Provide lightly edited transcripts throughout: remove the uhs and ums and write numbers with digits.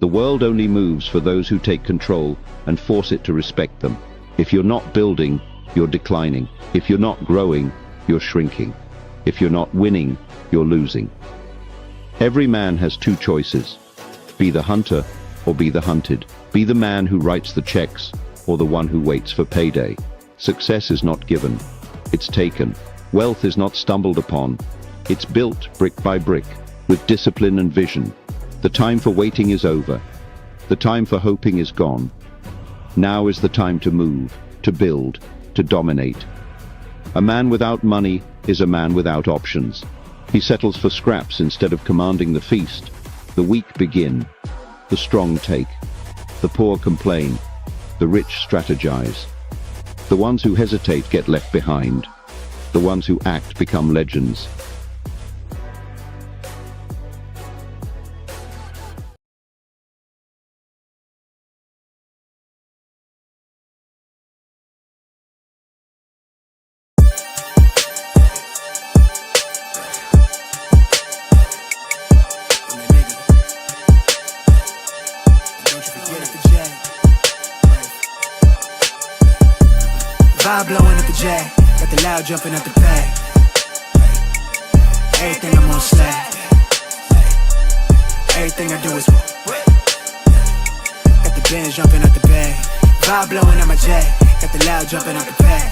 The world only moves for those who take control and force it to respect them. If you're not building, you're declining. If you're not growing, you're shrinking. If you're not winning, you're losing. Every man has two choices. Be the hunter or be the hunted. Be the man who writes the checks or the one who waits for payday. Success is not given, it's taken. Wealth is not stumbled upon, it's built brick by brick, with discipline and vision. The time for waiting is over. The time for hoping is gone. Now is the time to move, to build, to dominate. A man without money is a man without options. He settles for scraps instead of commanding the feast. The weak begin, the strong take. The poor complain, the rich strategize. The ones who hesitate get left behind. The ones who act become legends. Vibe blowing at the jack, got the loud jumping at the pack. Everything I'm on slack. Everything I do is got the band jumping at the bag. Vibe blowing at my jack, got the loud jumping at the pack.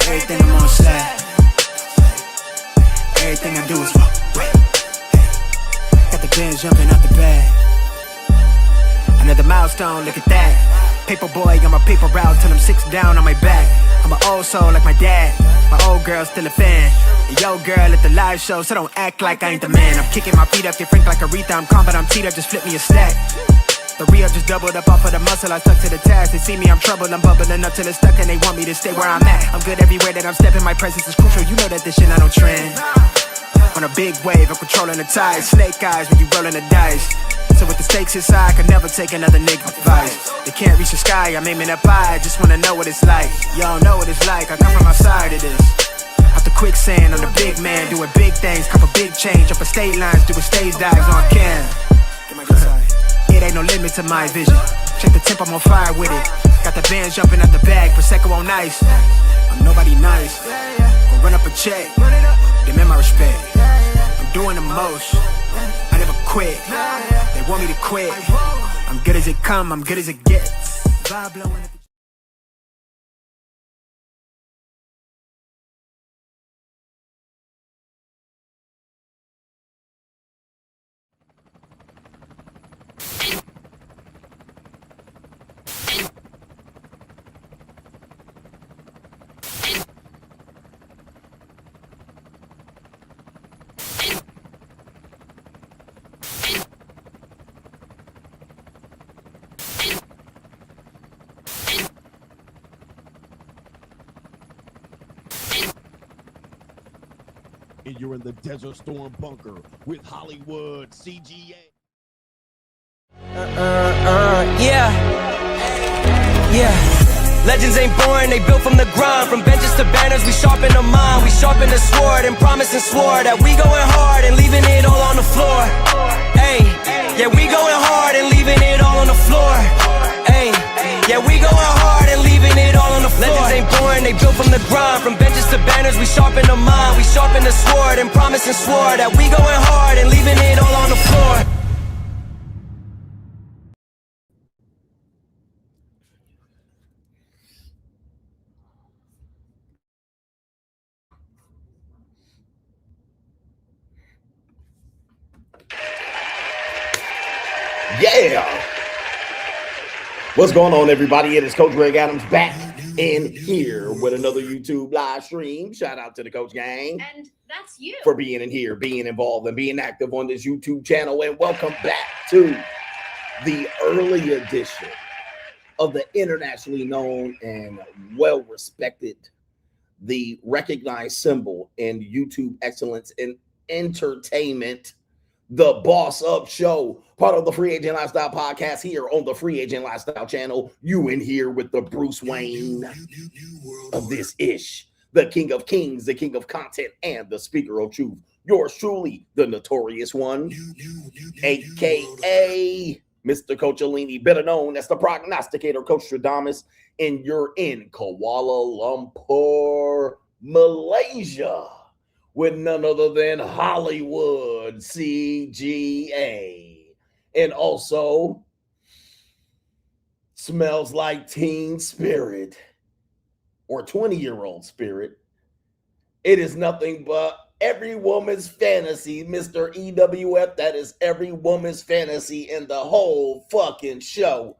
Everything I'm on slack. Everything I do is got the band jumping at the bag. Another milestone, look at that. Paper boy on my paper route till I'm 6 down on my back. I'm an old soul like my dad. My old girl's still a fan. And yo girl at the live show, so don't act like I ain't the man. I'm kicking my feet up, get frank like Aretha. I'm calm but I'm teed up, just flip me a stack. The Rio just doubled up off of the muscle, I stuck to the task. They see me, I'm troubled, I'm bubbling up till it's stuck. And they want me to stay where I'm at. I'm good everywhere that I'm stepping, my presence is crucial. You know that this shit not on trend. On a big wave, I'm controlling the tide. Snake eyes when you rolling the dice. So with the stakes inside, I could never take another nigga advice. They can't reach the sky, I'm aiming up high. I just wanna know what it's like. Y'all know what it's like, I come from outside of this. Out the quicksand, I'm the big man, doing big things. Cop a big change, up a state lines, doing stage dives on cam. It ain't no limit to my vision. Check the temp, I'm on fire with it. Got the bands jumping out the bag, Prosecco on ice. I'm nobody nice, gonna run up a check. Demand my respect, I'm doing the most. I never quit, they want me to quit. I'm good as it come, I'm good as it gets. Vibe blowing at the and you're in the Desert Storm bunker with Hollywood CGA. Yeah. Legends ain't born, they built from the grind. From benches to banners, we sharpen the mind. We sharpen the sword and promise and swore that we going hard and leaving it all on the floor. Hey, yeah, we going hard and leaving it all on the floor. Hey, yeah, we going hard and leaving it all on the floor. Legends ain't born, they built from the grind. From benches to banners, we sharpen the mind. We sharpen the sword and promise and swore that we going hard and leaving it all on the floor. Yeah! What's going on, everybody? It is Coach Greg Adams back in here with another YouTube live stream. Shout out to the Coach Gang. And that's you. For being in here, being involved, and being active on this YouTube channel. And welcome back to the early edition of the internationally known and well-respected, the recognized symbol in YouTube excellence and entertainment, the Boss Up Show, part of the Free Agent Lifestyle podcast here on the Free Agent Lifestyle channel. You in here with the Bruce Wayne of this ish, the King of Kings, the King of Content, and the Speaker of Truth, yours truly, the Notorious one, aka Mr. Coachellini, better known as the prognosticator, Coach Stradamus, and you're in Kuala Lumpur, Malaysia, with none other than Hollywood CGA, and also smells like teen spirit or 20-year-old spirit. It is nothing but every woman's fantasy, Mr. EWF. That is every woman's fantasy in the whole fucking show.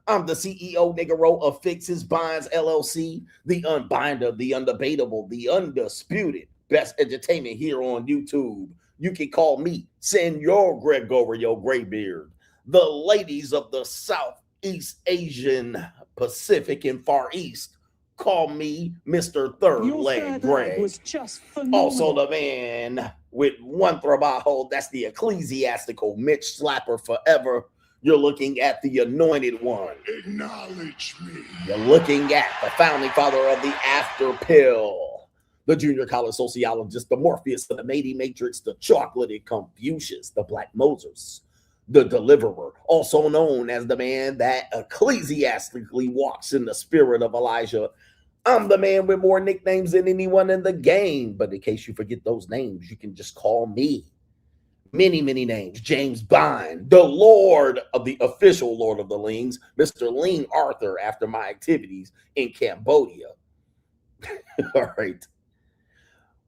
I'm the CEO, Niggero, of Fixes Binds LLC, the unbinder, the undebatable, the undisputed best entertainment here on YouTube. You can call me Senor Gregorio Graybeard. The ladies of the Southeast Asian, Pacific, and Far East call me Mr. Third Leg Greg. Was just also the man with one trabajo, that's the ecclesiastical Mitch Slapper forever. You're looking at the anointed one. Acknowledge me. You're looking at the founding father of the after pill, the junior college sociologist, the Morpheus of the Matey Matrix, the chocolated Confucius, the Black Moses, the deliverer, also known as the man that ecclesiastically walks in the spirit of Elijah. I'm the man with more nicknames than anyone in the game, but in case you forget those names, you can just call me. Many, many names. James Bond, the Lord of the official Lord of the Lings, Mr. Lean Arthur, after my activities in Cambodia. All right.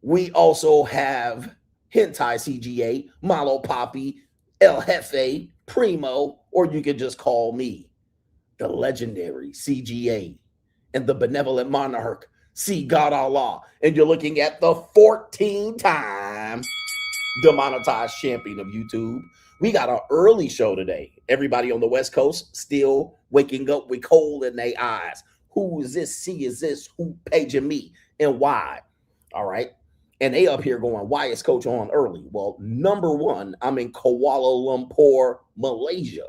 We also have Hentai CGA, Malo Poppy, El Jefe, Primo, or you can just call me the legendary CGA and the benevolent monarch, see God Allah. And you're looking at the 14-time demonetized champion of YouTube. We got an early show today. Everybody on the West Coast still waking up with coal in their eyes. Who is this? See, is this? Who paging me? And why? All right. And they up here going, why is Coach on early? Well, number one, I'm in Kuala Lumpur, Malaysia.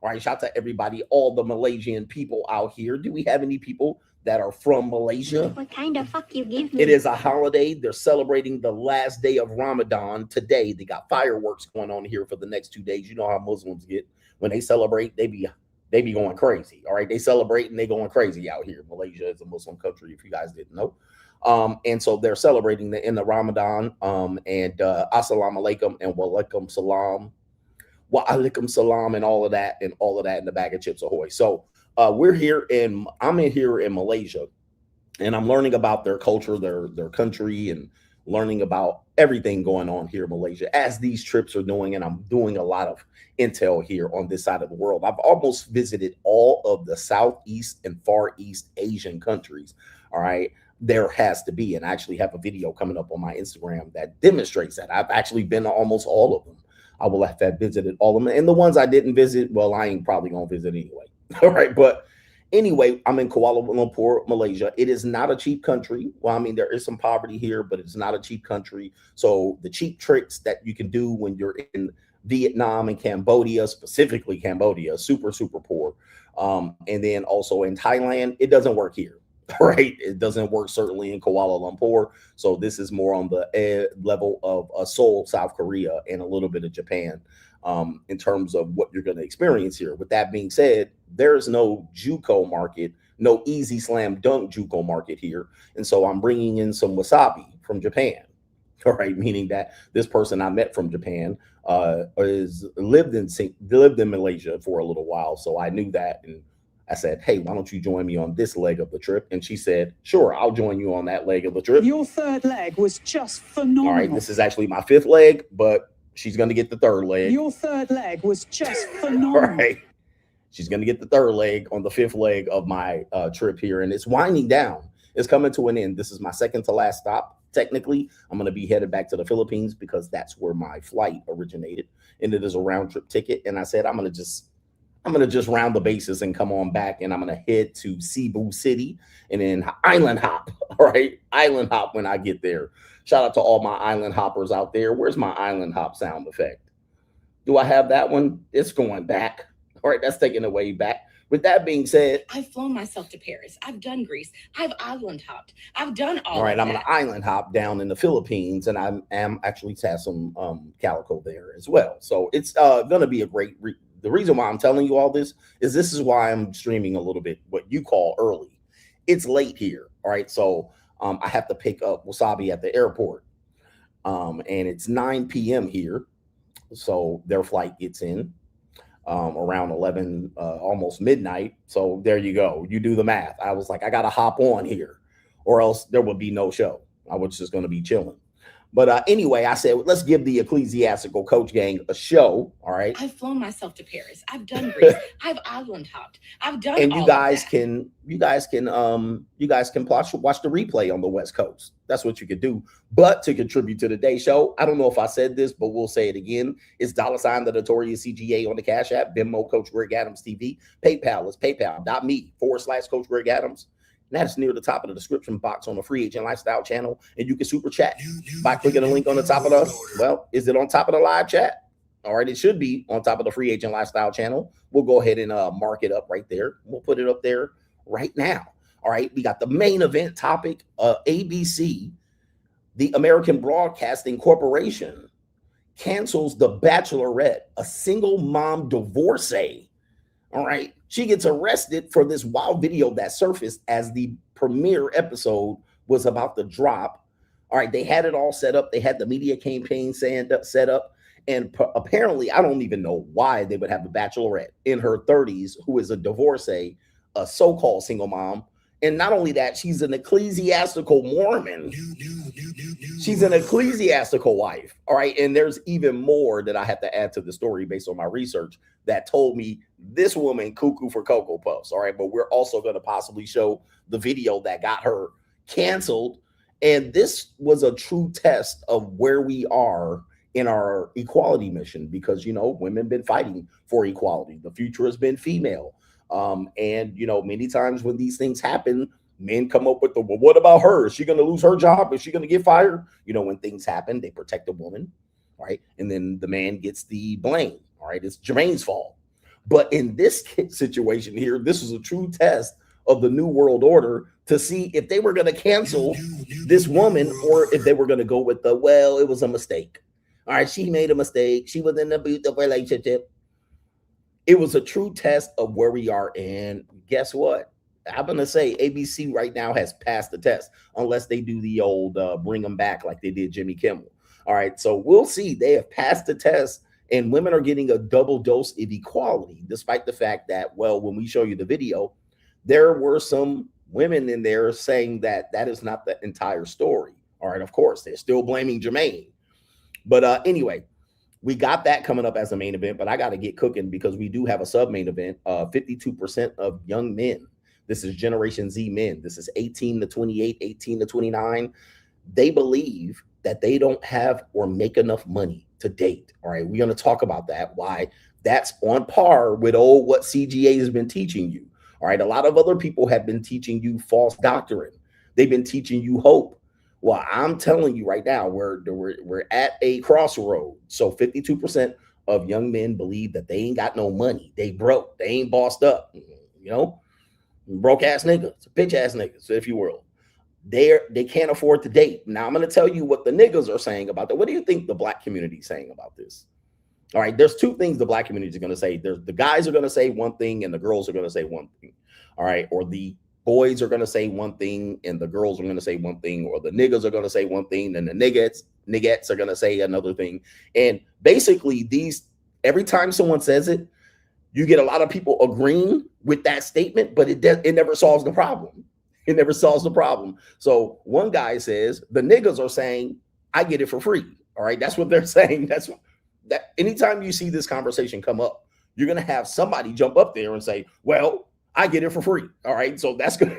All right, shout out to everybody, all the Malaysian people out here. Do we have any people that are from Malaysia? What kind of fuck you give me? It is a holiday. They're celebrating the last day of Ramadan today. They got fireworks going on here for the next 2 days. You know how Muslims get. When they celebrate, they be going crazy. All right, they celebrate and they going crazy out here. Malaysia is a Muslim country, if you guys didn't know. And so they're celebrating in the Ramadan. And assalamu alaikum and wa alaikum salam. Wa alaikum salam and all of that in the bag of chips ahoy. So I'm in here in Malaysia, and I'm learning about their culture, their country, and learning about everything going on here in Malaysia as these trips are doing. And I'm doing a lot of intel here on this side of the world. I've almost visited all of the Southeast and Far East Asian countries. All right. There has to be, and I actually have a video coming up on my Instagram that demonstrates that. I've actually been to almost all of them. I will have visited all of them. And the ones I didn't visit, well, I ain't probably going to visit anyway. All right. But anyway, I'm in Kuala Lumpur, Malaysia. It is not a cheap country. Well, I mean, there is some poverty here, but it's not a cheap country. So the cheap tricks that you can do when you're in Vietnam and Cambodia, specifically Cambodia, super, super poor. And then also in Thailand, it doesn't work here. Right. It doesn't work certainly in Kuala Lumpur. So this is more on the level of Seoul, South Korea, and a little bit of Japan in terms of what you're going to experience here. With that being said, there's no JUCO market, no easy slam dunk JUCO market here. And so I'm bringing in some wasabi from Japan. All right. Meaning that this person I met from Japan lived in Malaysia for a little while. So I knew that. And I said, hey, why don't you join me on this leg of the trip? And she said, sure, I'll join you on that leg of the trip. Your third leg was just phenomenal. All right, this is actually my fifth leg, but she's going to get the third leg. Your third leg was just phenomenal. All right. She's going to get the third leg on the fifth leg of my trip here. And it's winding down. It's coming to an end. This is my second to last stop. Technically, I'm going to be headed back to the Philippines because that's where my flight originated. And it is a round trip ticket. And I said, I'm going to just round the bases and come on back, and I'm going to head to Cebu City and then island hop, all right? Island hop when I get there. Shout out to all my island hoppers out there. Where's my island hop sound effect? Do I have that one? It's going back. All right, that's taking it way back. With that being said, I've flown myself to Paris. I've done Greece. I've island hopped. I've done all right, of I'm that. gonna island hop down in the Philippines, and I am actually have some calico there as well. So it's gonna be a great. The reason why I'm telling you all this is why I'm streaming a little bit what you call early. It's late here, all right. So I have to pick up Wasabi at the airport, and it's 9 p.m. here, so their flight gets in around 11, almost midnight. So there you go. You do the math. I was like, I gotta hop on here, or else there would be no show. I was just gonna be chilling. But anyway, I said, let's give the ecclesiastical coach gang a show. All right. I've flown myself to Paris. I've done Greece. I've island hopped. I've done. And all you guys of that. can watch the replay on the West Coast. That's what you could do. But to contribute to today's show, I don't know if I said this, but we'll say it again. It's $ the Notorious CGA on the Cash App, Venmo Coach Greg Adams TV. PayPal is paypal.me/Coach Greg Adams. And that's near the top of the description box on the Free Agent Lifestyle channel. And you can super chat by clicking the link on the top of is it on top of the live chat? All right, it should be on top of the Free Agent Lifestyle channel. We'll go ahead and mark it up right there. We'll put it up there right now. All right, we got the main event topic. ABC, the American Broadcasting Corporation, cancels The Bachelorette, a single mom divorcee. All right, she gets arrested for this wild video that surfaced as the premiere episode was about to drop. All right, they had it all set up. They had the media campaign set up. And apparently, I don't even know why they would have a bachelorette in her 30s who is a divorcee, a so-called single mom. And not only that, she's an ecclesiastical Mormon. She's an ecclesiastical wife. All right. And there's even more that I have to add to the story based on my research that told me this woman cuckoo for Cocoa Puffs. All right. But we're also going to possibly show the video that got her canceled. And this was a true test of where we are in our equality mission, because, you know, women been fighting for equality. The future has been female. And, you know, many times when these things happen, men come up with well, what about her? Is she going to lose her job? Is she going to get fired? You know, when things happen, they protect the woman, right? And then the man gets the blame, all right? It's Jermaine's fault. But in this situation here, this was a true test of the New World Order to see if they were going to cancel this woman or if they were going to go with well, it was a mistake. All right, she made a mistake. She was in a abusive relationship. It was a true test of where we are. And guess what? I'm going to say ABC right now has passed the test, unless they do the old bring them back like they did Jimmy Kimmel. All right, so we'll see. They have passed the test, and women are getting a double dose of equality, despite the fact that, well, when we show you the video, there were some women in there saying that that is not the entire story. All right, of course, they're still blaming Jermaine. But anyway, we got that coming up as a main event, but I got to get cooking because we do have a sub-main event. 52% of young men. This is Generation Z men. This is 18 to 28, 18 to 29. They believe that they don't have or make enough money to date. All right, we're going to talk about that, why that's on par with what CGA has been teaching you. All right, a lot of other people have been teaching you false doctrine. They've been teaching you hope. Well, I'm telling you right now, we're at a crossroad. So 52% of young men believe that they ain't got no money. They broke. They ain't bossed up. You know, broke ass niggas, bitch ass niggas, if you will. They can't afford to date. Now I'm going to tell you what the niggas are saying about that. What do you think the black community is saying about this? All right, there's two things the black community is going to say. There's the guys are going to say one thing and the girls are going to say one thing. All right, or the boys are going to say one thing and the girls are going to say one thing, or the niggas are going to say one thing and the niggettes are going to say another thing. And basically every time someone says it, you get a lot of people agreeing with that statement, but it never solves the problem. It never solves the problem. So one guy says the niggas are saying, I get it for free. All right. That's what they're saying. That anytime you see this conversation come up, you're going to have somebody jump up there and say, well, I get it for free. All right. So that's good.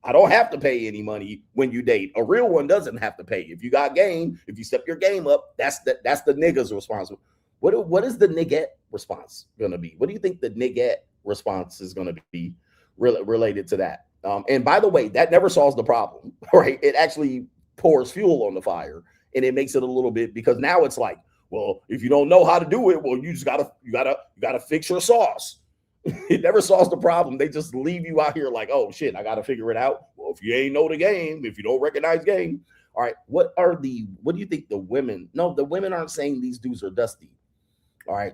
I don't have to pay any money when you date. A real one doesn't have to pay. If you got game, if you step your game up, that's the nigga's response. What is the niggette response going to be? What do you think the niggette response is going to be related to that? And by the way, that never solves the problem, right? It actually pours fuel on the fire, and it makes it a little bit, because now it's like, well, if you don't know how to do it, well, you gotta fix your sauce. It never solves the problem. They just leave you out here like, oh shit, I got to figure it out. Well, if you ain't know the game, if you don't recognize game, all right. What do you think the women? No, the women aren't saying these dudes are dusty. All right.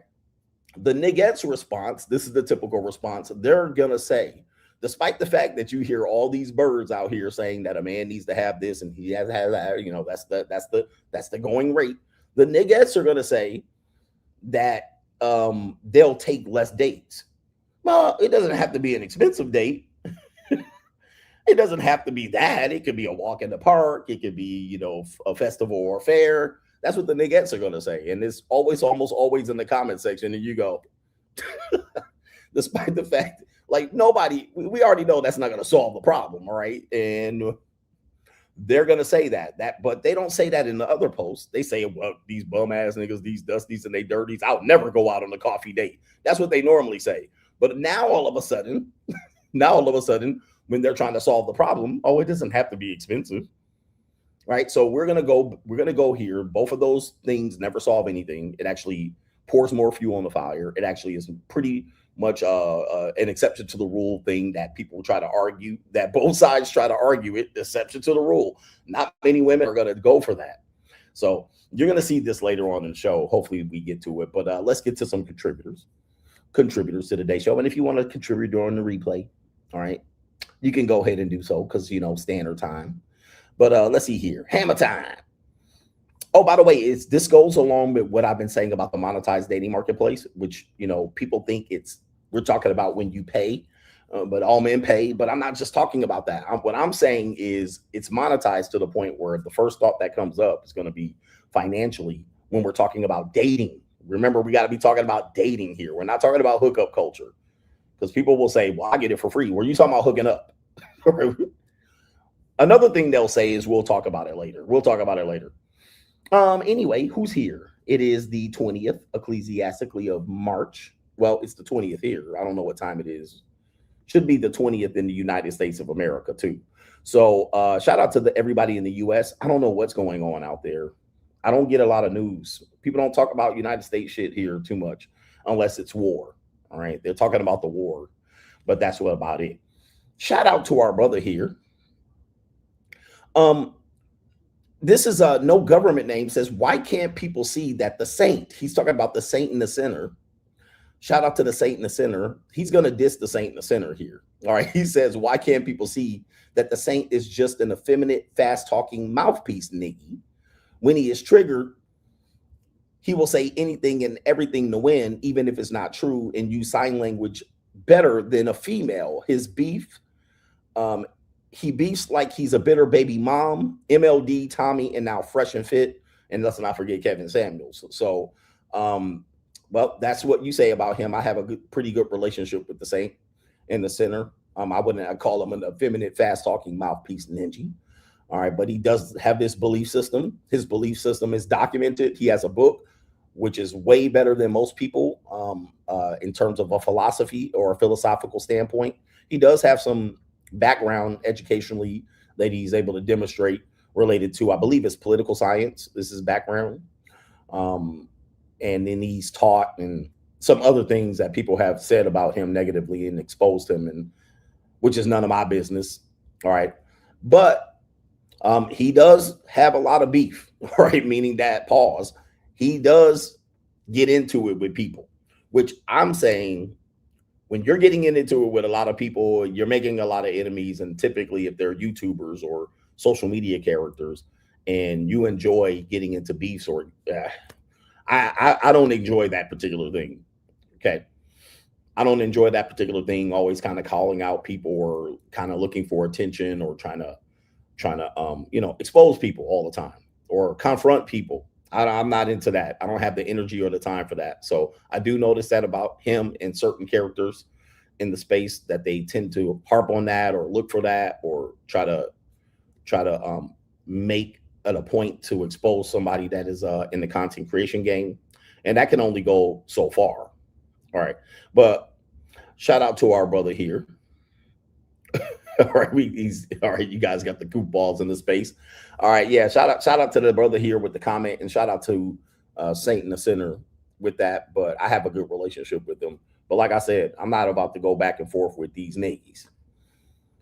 The niggettes response, this is the typical response. They're gonna say, despite the fact that you hear all these birds out here saying that a man needs to have this and he has to have that, you know, that's the going rate. The niggettes are gonna say that they'll take less dates. Well, it doesn't have to be an expensive date. It doesn't have to be that. It could be a walk in the park. It could be, you know, a festival or fair. That's what the niggettes are going to say. And it's almost always in the comment section. And you go, despite the fact, like we already know that's not going to solve the problem. All right. And they're going to say that, but they don't say that in the other posts. They say, well, these bum ass niggas, these dusties and they dirties, I'll never go out on a coffee date. That's what they normally say. But now all of a sudden, when they're trying to solve the problem, oh, it doesn't have to be expensive. Right. So we're going to go here. Both of those things never solve anything. It actually pours more fuel on the fire. It actually is pretty much an exception to the rule thing that people try to argue, that both sides try to argue it, exception to the rule. Not many women are going to go for that. So you're going to see this later on in the show. Hopefully we get to it. But let's get to some contributors to today's show. And if you want to contribute during the replay, all right, you can go ahead and do so because, you know, standard time. But let's see here. Hammer time. Oh, by the way, this goes along with what I've been saying about the monetized dating marketplace, which, you know, people think we're talking about when you pay, but all men pay. But I'm not just talking about that. What I'm saying is it's monetized to the point where the first thought that comes up is going to be financially when we're talking about dating. Remember, we got to be talking about dating here. We're not talking about hookup culture, because people will say, well, I get it for free. Were you talking about hooking up? Another thing they'll say is we'll talk about it later. Anyway, who's here? It is the 20th ecclesiastically of March. Well, it's the 20th here. I don't know what time it is. Should be the 20th in the United States of America too. So shout out to everybody in the US. I don't know what's going on out there. I don't get a lot of news. People don't talk about United States shit here too much unless it's war. All right. They're talking about the war, but that's what about it. Shout out to our brother here. This is a no government name, says, why can't people see that the saint, he's talking about the saint and the sinner. Shout out to the saint and the sinner. He's going to diss the saint and the sinner here. All right. He says, why can't people see that the saint is just an effeminate, fast talking mouthpiece niggy? When he is triggered, he will say anything and everything to win, even if it's not true, and use sign language better than a female. His beef, he beefs like he's a bitter baby mom, MLD, Tommy, and now Fresh and Fit. And let's not forget Kevin Samuels. So, well, that's what you say about him. I have a pretty good relationship with the saint and the sinner. I'd call him an effeminate, fast-talking mouthpiece ninja. All right, but he does have this belief system. His belief system is documented. He has a book, which is way better than most people in terms of a philosophy or a philosophical standpoint. He does have some background educationally that he's able to demonstrate related to, I believe it's political science. This is background. And then he's taught and some other things that people have said about him negatively and exposed him, and which is none of my business. All right. But he does have a lot of beef, right? Meaning that, pause, he does get into it with people, which I'm saying, when you're getting into it with a lot of people, you're making a lot of enemies. And typically if they're YouTubers or social media characters and you enjoy getting into beefs, or I don't enjoy that particular thing. Okay. I don't enjoy that particular thing, always kind of calling out people or kind of looking for attention or trying to expose people all the time or confront people. I'm not into that. I don't have the energy or the time for that. So I do notice that about him and certain characters in the space, that they tend to harp on that or look for that or try to make it a point to expose somebody that is in the content creation game. And that can only go so far. All right. But shout out to our brother here. All right, all right. You guys got the goofballs in the space. All right, yeah. Shout out to the brother here with the comment, and shout out to Saint and the Sinner with that. But I have a good relationship with them But like I said, I'm not about to go back and forth with these niggas.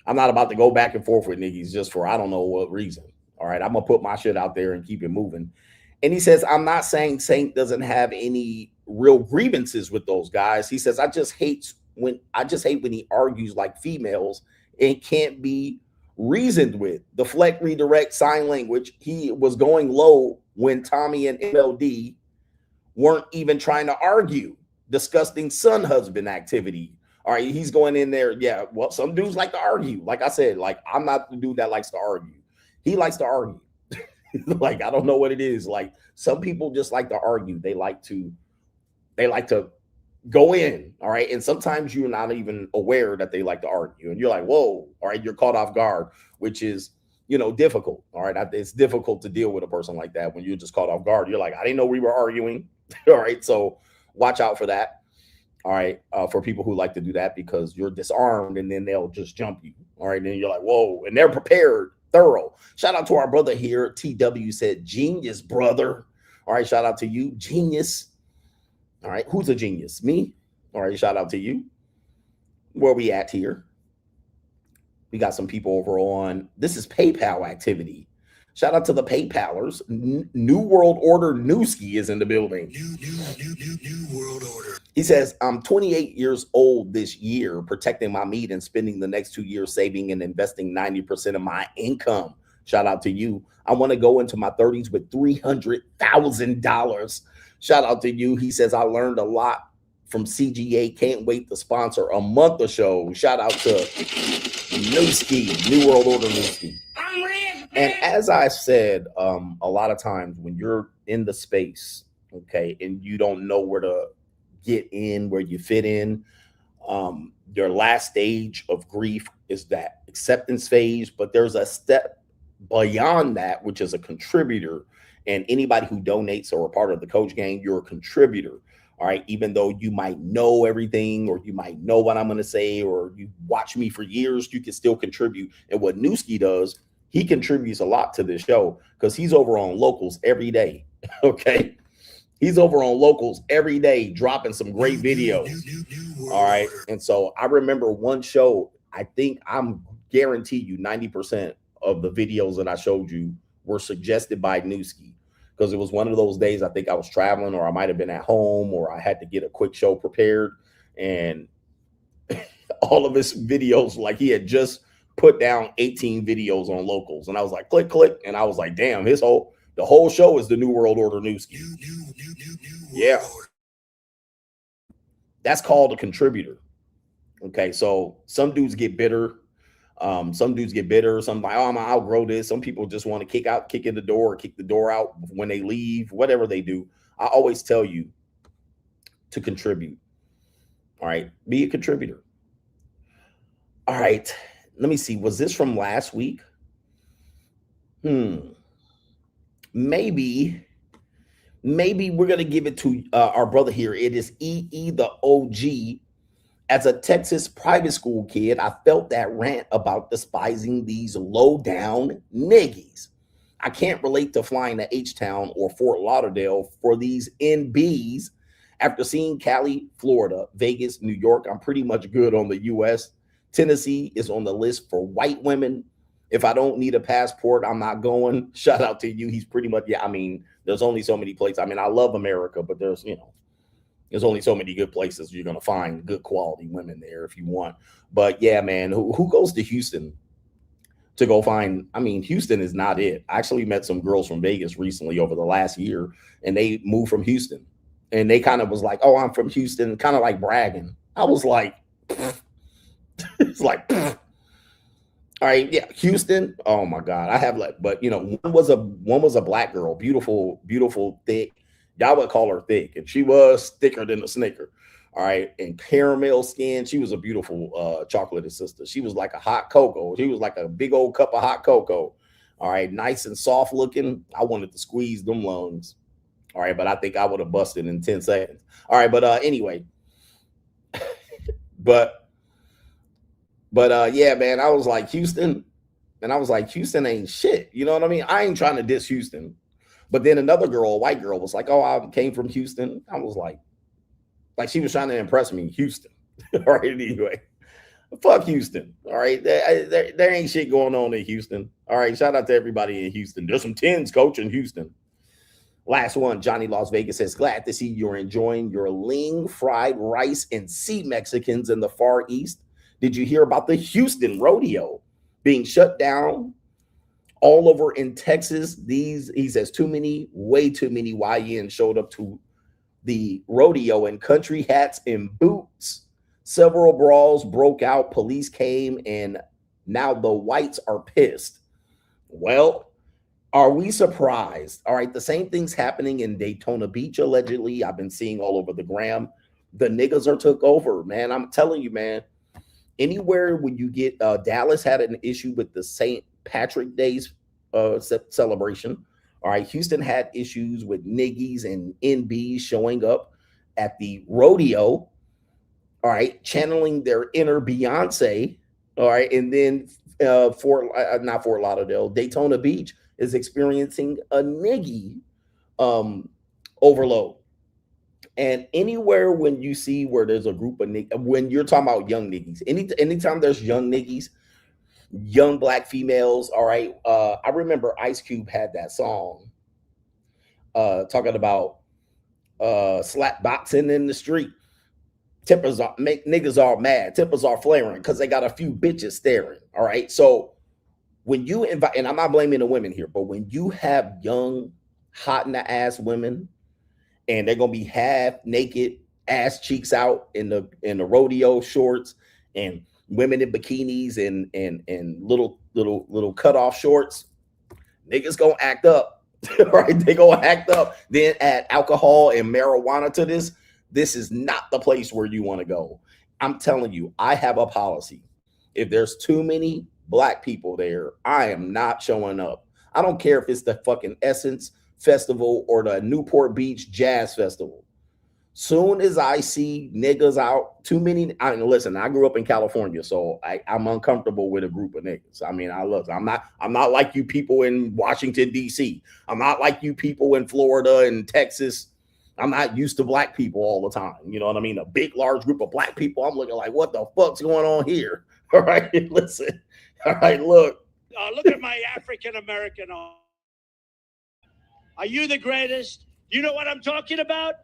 I'm not about to go back and forth with niggas just for I don't know what reason. All right, I'm going to put my shit out there and keep it moving. And he says, I'm not saying Saint doesn't have any real grievances with those guys. He says, I just hate when he argues like females and can't be reasoned with. Deflect, redirect, sign language. He was going low when Tommy and MLD weren't even trying to argue. Disgusting son husband activity. All right, he's going in there. Yeah, well, some dudes like to argue. Like I said, like I'm not the dude that likes to argue. He likes to argue. Like I don't know what it is. Like some people just like to argue. They like to go in. All right, and sometimes you're not even aware that they like to argue, and you're like, whoa. All right, you're caught off guard, which is difficult. All right, it's difficult to deal with a person like that when you're just caught off guard. You're like, I didn't know we were arguing. All right, so watch out for that. All right, for people who like to do that because you're disarmed and then they'll just jump you. All right, and then you're like, whoa, and they're prepared, thorough. Shout out to our brother here. TW said, genius, brother. All right, shout out to you, genius. All right, who's a genius? Me? All right, shout out to you. Where we at here? We got some people over on, this is PayPal activity. Shout out to the PayPalers. New World Order Newski is in the building. New World Order. He says, I'm 28 years old this year, protecting my meat and spending the next 2 years saving and investing 90% of my income. Shout out to you. I want to go into my 30s with $300,000. Shout out to you. He says, I learned a lot from CGA. Can't wait to sponsor a month of show. Shout out to Newski, New World Order Newski. And as I said, a lot of times when you're in the space, okay, and you don't know where to get in, where you fit in, your last stage of grief is that acceptance phase, but there's a step beyond that, which is a contributor. And anybody who donates or a part of the coach gang, you're a contributor. All right, even though you might know everything or you might know what I'm going to say or you watch me for years, you can still contribute. And what Newski does, he contributes a lot to this show because he's over on Locals every day. Okay. He's over on Locals every day, dropping some great videos. All right. And so I remember one show, I think I'm guarantee you 90% of the videos that I showed you were suggested by Newski because it was one of those days I think I was traveling or I might have been at home or I had to get a quick show prepared. And all of his videos, like he had just put down 18 videos on Locals. And I was like, click, click. And I was like, damn, the whole show is the New World Order Newski. Yeah. That's called a contributor. Okay. So some dudes get bitter. Some dudes get bitter. Some like, oh, I'm gonna outgrow this. Some people just want to kick in the door or kick the door out when they leave, whatever they do. I always tell you to contribute. All right. Be a contributor. All right. Let me see. Was this from last week? Maybe we're going to give it to our brother here. It is EE the OG. As a Texas private school kid, I felt that rant about despising these low-down niggies. I can't relate to flying to H-Town or Fort Lauderdale for these NBs. After seeing Cali, Florida, Vegas, New York, I'm pretty much good on the U.S. Tennessee is on the list for white women. If I don't need a passport, I'm not going. Shout out to you. He's pretty much, yeah, I mean, there's only so many places. I mean, I love America, but there's only so many good places you're going to find good quality women there if you want. But yeah, man, who goes to Houston to go find? I mean, Houston is not it. I actually met some girls from Vegas recently over the last year, and they moved from Houston. And they kind of was like, oh, I'm from Houston, kind of like bragging. I was like, it's like, all right, yeah, Houston. Oh my God, I have like, but one was a black girl, beautiful, beautiful, thick. Y'all would call her thick, and she was thicker than a Snicker. All right, and caramel skin. She was a beautiful chocolate sister. She was like a hot cocoa. She was like a big old cup of hot cocoa. All right, nice and soft looking. I wanted to squeeze them lungs. All right, but I think I would have busted in 10 seconds. All right, but anyway, but yeah, man, I was like Houston, and I was like Houston ain't shit. You know what I mean? I ain't trying to diss Houston, but then another girl, a white girl, was like, "Oh, I came from Houston." I was like, Like she was trying to impress me, Houston. All right, anyway. Fuck Houston. All right. There ain't shit going on in Houston. All right. Shout out to everybody in Houston. There's some 10s, coach, in Houston. Last one, Johnny Las Vegas says, glad to see you're enjoying your Ling fried rice and sea Mexicans in the Far East. Did you hear about the Houston rodeo being shut down all over in Texas? He says, way too many YNs showed up to the rodeo in country hats and boots. Several brawls broke out. Police came, and now the whites are pissed. Well, are we surprised? All right, the same thing's happening in Daytona Beach, allegedly. I've been seeing all over the gram. The niggas are took over, man. I'm telling you, man. Anywhere when you get Dallas had an issue with the St. Patrick Day's celebration. All right, Houston had issues with niggies and NBs showing up at the rodeo. All right, channeling their inner Beyonce. All right, and then not Fort Lauderdale, Daytona Beach is experiencing a niggy overload. And anywhere when you see where there's a group of niggas, when you're talking about young niggies, anytime there's young niggies, young black females, all right. I remember Ice Cube had that song talking about slap boxing in the street. Tippers make niggas all mad. Tippers are flaring because they got a few bitches staring. All right. So when you invite, and I'm not blaming the women here, but when you have young, hot in the ass women, and they're gonna be half naked, ass cheeks out in the rodeo shorts, and women in bikinis and little cutoff shorts, niggas gonna act up. Right? They gonna act up. Then add alcohol and marijuana to this. This is not the place where you want to go. I'm telling you, I have a policy. If there's too many black people there, I am not showing up. I don't care if it's the fucking Essence Festival or the Newport Beach Jazz Festival. Soon as I see niggas out, too many. I mean, listen, I grew up in California, so I'm uncomfortable with a group of niggas. I mean, I'm not like you people in Washington, D.C. I'm not like you people in Florida and Texas. I'm not used to black people all the time. You know what I mean? A big, large group of black people. I'm looking like, what the fuck's going on here? All right, listen. All right, look. Look at my African-American arm. Are you the greatest? You know what I'm talking about?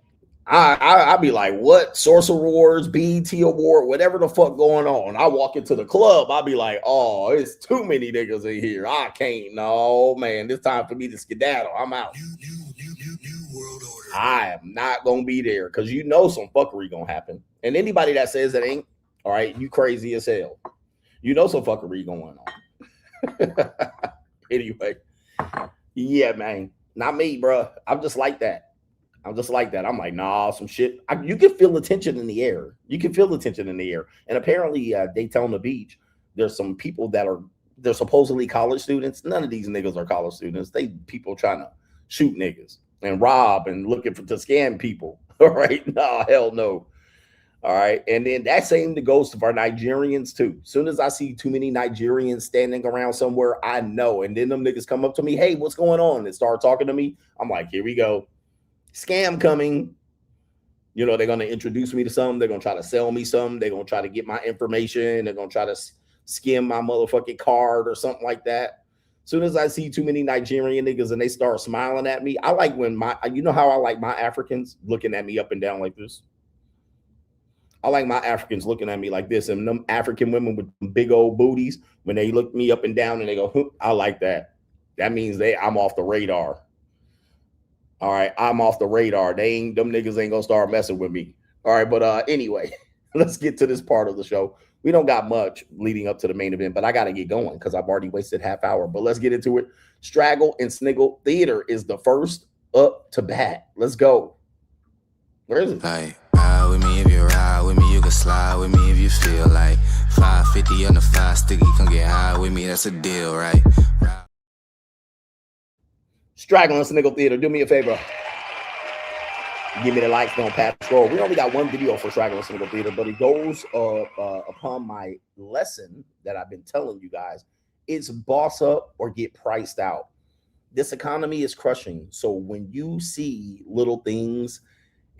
I'll be like, what? Source Awards, BET Award, whatever the fuck going on. I walk into the club. I'll be like, oh, it's too many niggas in here. I can't. No, man, it's time for me to skedaddle. I'm out. New world order. I am not going to be there because you know some fuckery going to happen. And anybody that says it ain't, all right, you crazy as hell. You know some fuckery going on. Anyway, yeah, man. Not me, bro. I'm just like that. I'm like, nah, some shit. You can feel the tension in the air. And apparently, Daytona Beach, there's some people they're supposedly college students. None of these niggas are college students. They people trying to shoot niggas and rob and looking to scam people. All right. No, hell no. All right. And then that same goes for our Nigerians too. As soon as I see too many Nigerians standing around somewhere, I know. And then them niggas come up to me, hey, what's going on? And start talking to me. I'm like, here we go. Scam coming. You know, they're going to introduce me to something. They're going to try to sell me something. They're going to try to get my information. They're going to try to skim my motherfucking card or something like that. As soon as I see too many Nigerian niggas and they start smiling at me, I like when you know how I like my Africans looking at me up and down like this? I like my Africans looking at me like this, and them African women with big old booties, when they look me up and down and they go, I like that. That means I'm off the radar. All right, I'm off the radar. Them niggas ain't gonna start messing with me. All right, but anyway, let's get to this part of the show. We don't got much leading up to the main event, but I got to get going because I've already wasted half hour. But let's get into it. Straggle and Sniggle Theater is the first up to bat. Let's go. Where is it? Like, ride with me if you ride with me. You can slide with me if you feel like 550 on the 5 sticky. Come get high with me. That's a deal, right? Straggle and Sniggle Theater, do me a favor. Give me the likes, don't pass scroll. We only got one video for Straggle and Sniggle Theater, but it goes upon my lesson that I've been telling you guys. It's boss up or get priced out. This economy is crushing. So when you see little things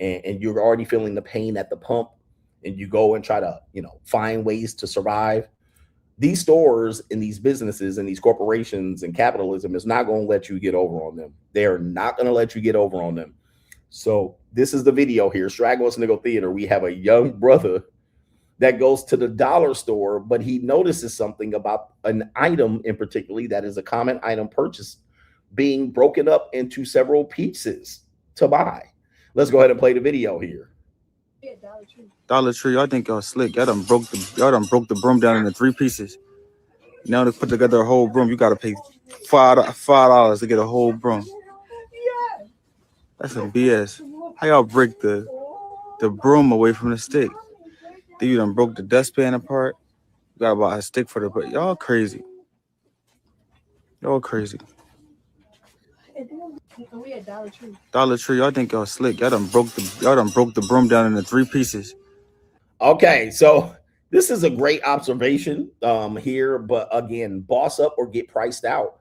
and you're already feeling the pain at the pump, and you go and try to, find ways to survive, these stores and these businesses and these corporations and capitalism is not going to let you get over on them. They're not going to let you get over on them. So this is the video here. Straggle and Sniggle Theater. We have a young brother that goes to the dollar store, but he notices something about an item in particular that is a common item purchase being broken up into several pieces to buy. Let's go ahead and play the video here. Dollar Tree, I think y'all slick. Y'all done broke the broom down into 3 pieces. Now to put together a whole broom, you gotta pay $5 to get a whole broom. That's some BS. How y'all break the broom away from the stick? Then you done broke the dustpan apart. You gotta buy a stick for the, but y'all crazy. Y'all crazy. We at Dollar Tree. Dollar Tree, I think y'all slick. Y'all done broke the broom down into 3 pieces. Okay, so this is a great observation here, but again, boss up or get priced out.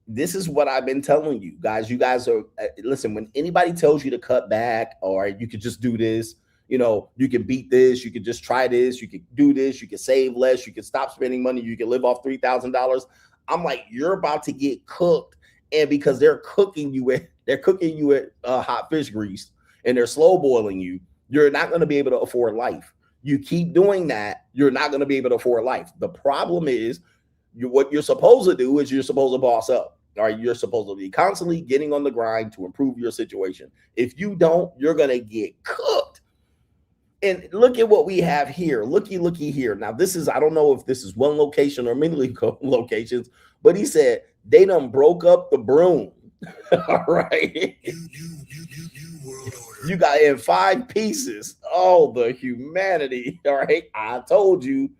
This is what I've been telling you guys. You guys are listen, when anybody tells you to cut back or you could just do this, you can beat this, you could just try this, you could do this, you can save less, you can stop spending money, you can live off $3,000. I'm like, you're about to get cooked. And because they're cooking you at hot fish grease and they're slow boiling you, you're not going to be able to afford life. You keep doing that, you're not going to be able to afford life. The problem is what you're supposed to do is you're supposed to boss up. All right, you're supposed to be constantly getting on the grind to improve your situation. If you don't, you're going to get cooked. And look at what we have here. Looky here. Now, this is, I don't know if this is one location or many locations, but he said they done broke up the broom. All right. You got in 5 pieces. Oh, the humanity. All right. I told you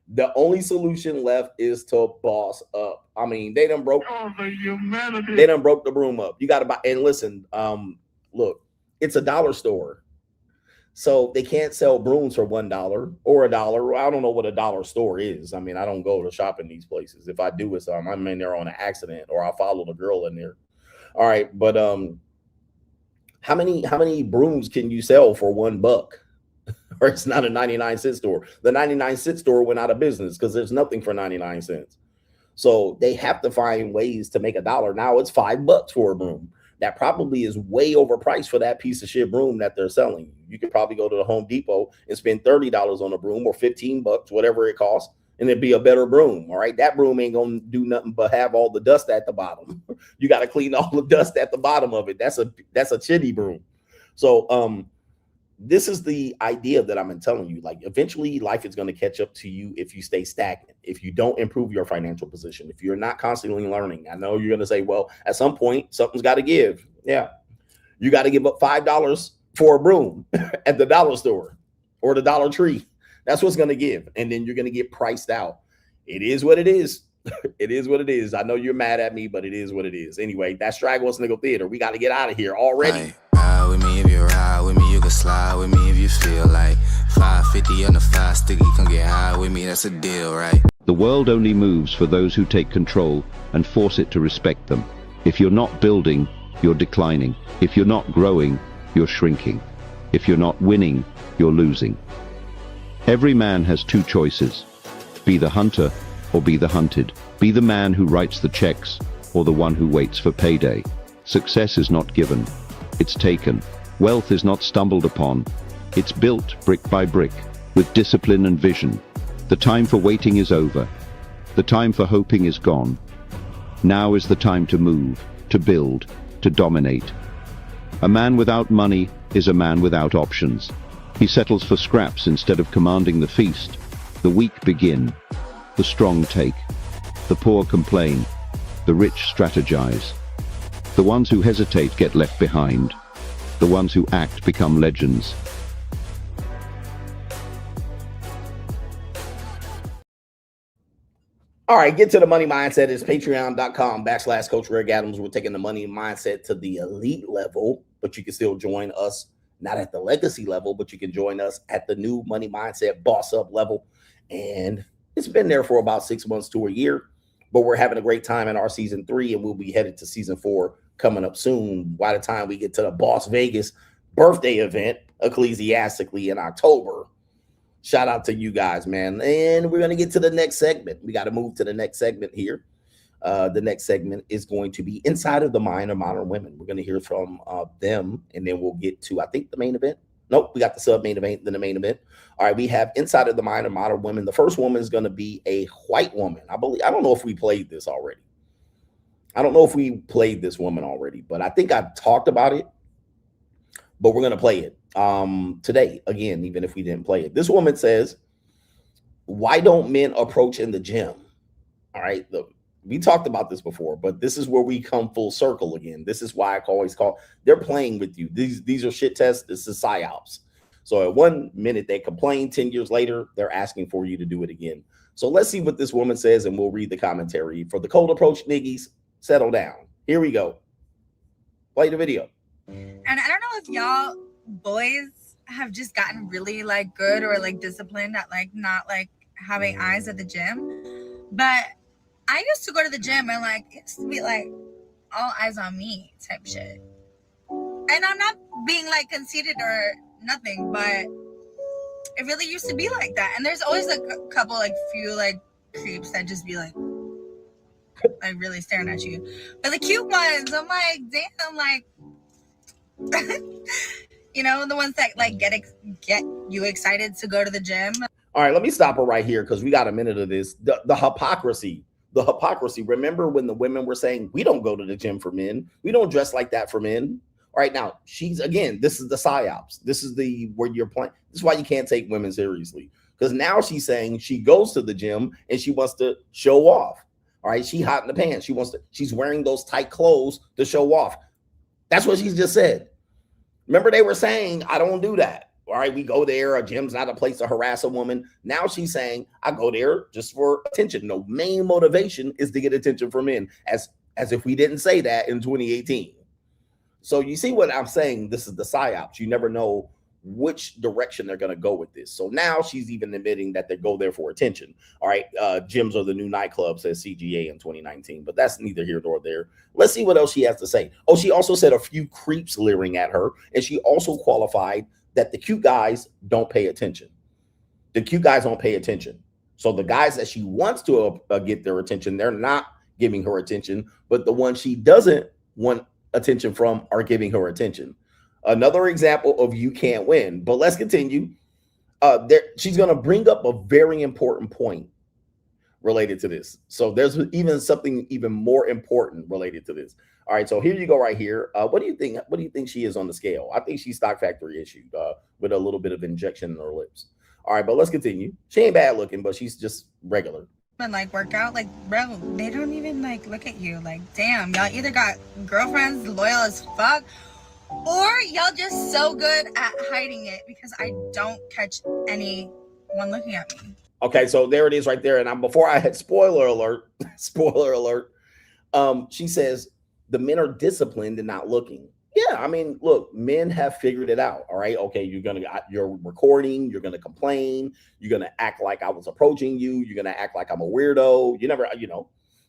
the only solution left is to boss up. I mean, they done broke the broom up. You got to buy. And listen, look, it's a dollar store. So they can't sell brooms for $1 or $1. I don't know what a dollar store is. I mean, I don't go to shop in these places. If I do, it's I'm in there on an accident or I follow the girl in there. All right, but how many brooms can you sell for $1? Or it's not a 99-cent store. The 99-cent store went out of business because there's nothing for 99 cents. So they have to find ways to make $1. Now it's $5 for a broom. That probably is way overpriced for that piece of shit broom that they're selling. You could probably go to the Home Depot and spend $30 on a broom or $15, whatever it costs, and it'd be a better broom. All right. That broom ain't going to do nothing but have all the dust at the bottom. You got to clean all the dust at the bottom of it. That's a shitty broom. So, this is the idea that I'm telling you. Like, eventually life is going to catch up to you if you stay stagnant, if you don't improve your financial position, if you're not constantly learning. I know you're going to say, well, at some point, something's got to give. Yeah. You got to give up $5 for a broom at the dollar store or the Dollar Tree. That's what's going to give. And then you're going to get priced out. It is what it is. It is what it is. I know you're mad at me, but it is what it is. Anyway, that's Straggle and Sniggle Theater. We got to get out of here already. Ride with me if you ride with me, you can slide with me if you feel like 550 on the 5 sticky, come get high with me, that's a deal, right? The world only moves for those who take control and force it to respect them. If you're not building, you're declining. If you're not growing, you're shrinking. If you're not winning, you're losing. Every man has 2 choices. Be the hunter or be the hunted. Be the man who writes the checks or the one who waits for payday. Success is not given, it's taken. Wealth is not stumbled upon, it's built brick by brick, with discipline and vision. The time for waiting is over. The time for hoping is gone. Now is the time to move, to build, to dominate. A man without money is a man without options. He settles for scraps instead of commanding the feast. The weak begin. The strong take. The poor complain. The rich strategize. The ones who hesitate get left behind. The ones who act become legends. All right, get to the money mindset. It's patreon.com/Coach Greg Adams. We're taking the money mindset to the elite level, but you can still join us, not at the legacy level, but you can join us at the new money mindset boss up level. And it's been there for about 6 months to a year, but we're having a great time in our season 3, and we'll be headed to season 4 coming up soon. By the time we get to the Boss Vegas birthday event ecclesiastically in October. Shout out to you guys, man. And we're going to get to the next segment. We got to move to the next segment here. The next segment is going to be Inside of the Mind of Modern Women. We're going to hear from them, and then we'll get to, I think, the main event. Nope, we got the sub-main event, then the main event. All right, we have Inside of the Mind of Modern Women. The first woman is going to be a white woman. I don't know if we played this already. I don't know if we played this woman already, but I think I've talked about it. But we're going to play it today, again, even if we didn't play it. This woman says, why don't men approach in the gym? All right, we talked about this before, but this is where we come full circle again. This is why I always call, they're playing with you. These are shit tests. This is psyops. So at 1 minute they complain, 10 years later, they're asking for you to do it again. So let's see what this woman says, and we'll read the commentary. For the cold approach niggies, settle down. Here we go. Play the video. And I don't know if y'all boys have just gotten really like good or like disciplined at like not like having eyes at the gym, but I used to go to the gym and like it used to be like all eyes on me type shit. And I'm not being like conceited or nothing, but it really used to be like that. And there's always like a couple like few like creeps that just be like really staring at you. But the cute ones, I'm like, damn, like you know, the ones that like get you excited to go to the gym. All right, let me stop her right here because we got a minute of this. The hypocrisy. The hypocrisy. Remember when the women were saying, we don't go to the gym for men. We don't dress like that for men. All right, now she's, again, this is the psyops. This is where you're playing. This is why you can't take women seriously. Because now she's saying she goes to the gym and she wants to show off. All right, she hot in the pants. She's wearing those tight clothes to show off. That's what she's just said. Remember they were saying, I don't do that. All right, we go there. A gym's not a place to harass a woman. Now she's saying, I go there just for attention. No, main motivation is to get attention from men, as if we didn't say that in 2018. So you see what I'm saying? This is the psyops. You never know which direction they're going to go with this. So now she's even admitting that they go there for attention. All right, gyms are the new nightclubs, says CGA in 2019, but that's neither here nor there. Let's see what else she has to say. Oh, she also said a few creeps leering at her, and she also qualified that the cute guys don't pay attention. The cute guys don't pay attention. So the guys that she wants to get their attention, they're not giving her attention, but the ones she doesn't want attention from are giving her attention. Another example of you can't win. But let's continue. She's going to bring up a very important point related to this. So there's even something even more important related to this. All right, so here you go right here. What do you think? What do you think she is on the scale? I think she's stock factory issued with a little bit of injection in her lips. All right, but let's continue. She ain't bad looking, but she's just regular. And like work out, like bro, they don't even like look at you. Like, damn, y'all either got girlfriends loyal as fuck, or y'all just so good at hiding it because I don't catch anyone looking at me. Okay, so there it is right there. And before I had spoiler alert, she says the men are disciplined and not looking. Yeah, I mean, look, men have figured it out. All right, okay, you're recording, you're gonna complain, you're gonna act like I was approaching you, you're gonna act like I'm a weirdo.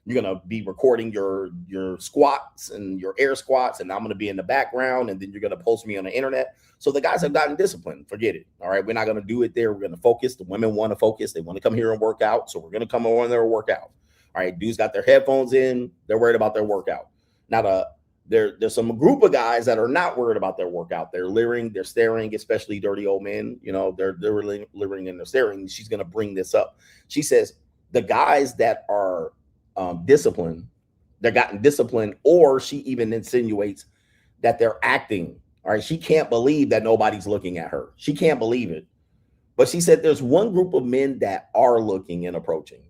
You're gonna be recording your squats and your air squats, and I'm gonna be in the background, and then you're gonna post me on the internet. So the guys have gotten disciplined. Forget it. All right, we're not gonna do it there. We're gonna focus. The women want to focus. They want to come here and work out. So we're gonna come on there and work out. All right, dudes got their headphones in. They're worried about their workout. Now there's some group of guys that are not worried about their workout. They're leering, they're staring, especially dirty old men. You know, they're leering and they're staring. She's gonna bring this up. She says the guys that are disciplined, they're gotten disciplined, or she even insinuates that they're acting. All right, she can't believe that nobody's looking at her. She can't believe it. But she said there's one group of men that are looking and approaching.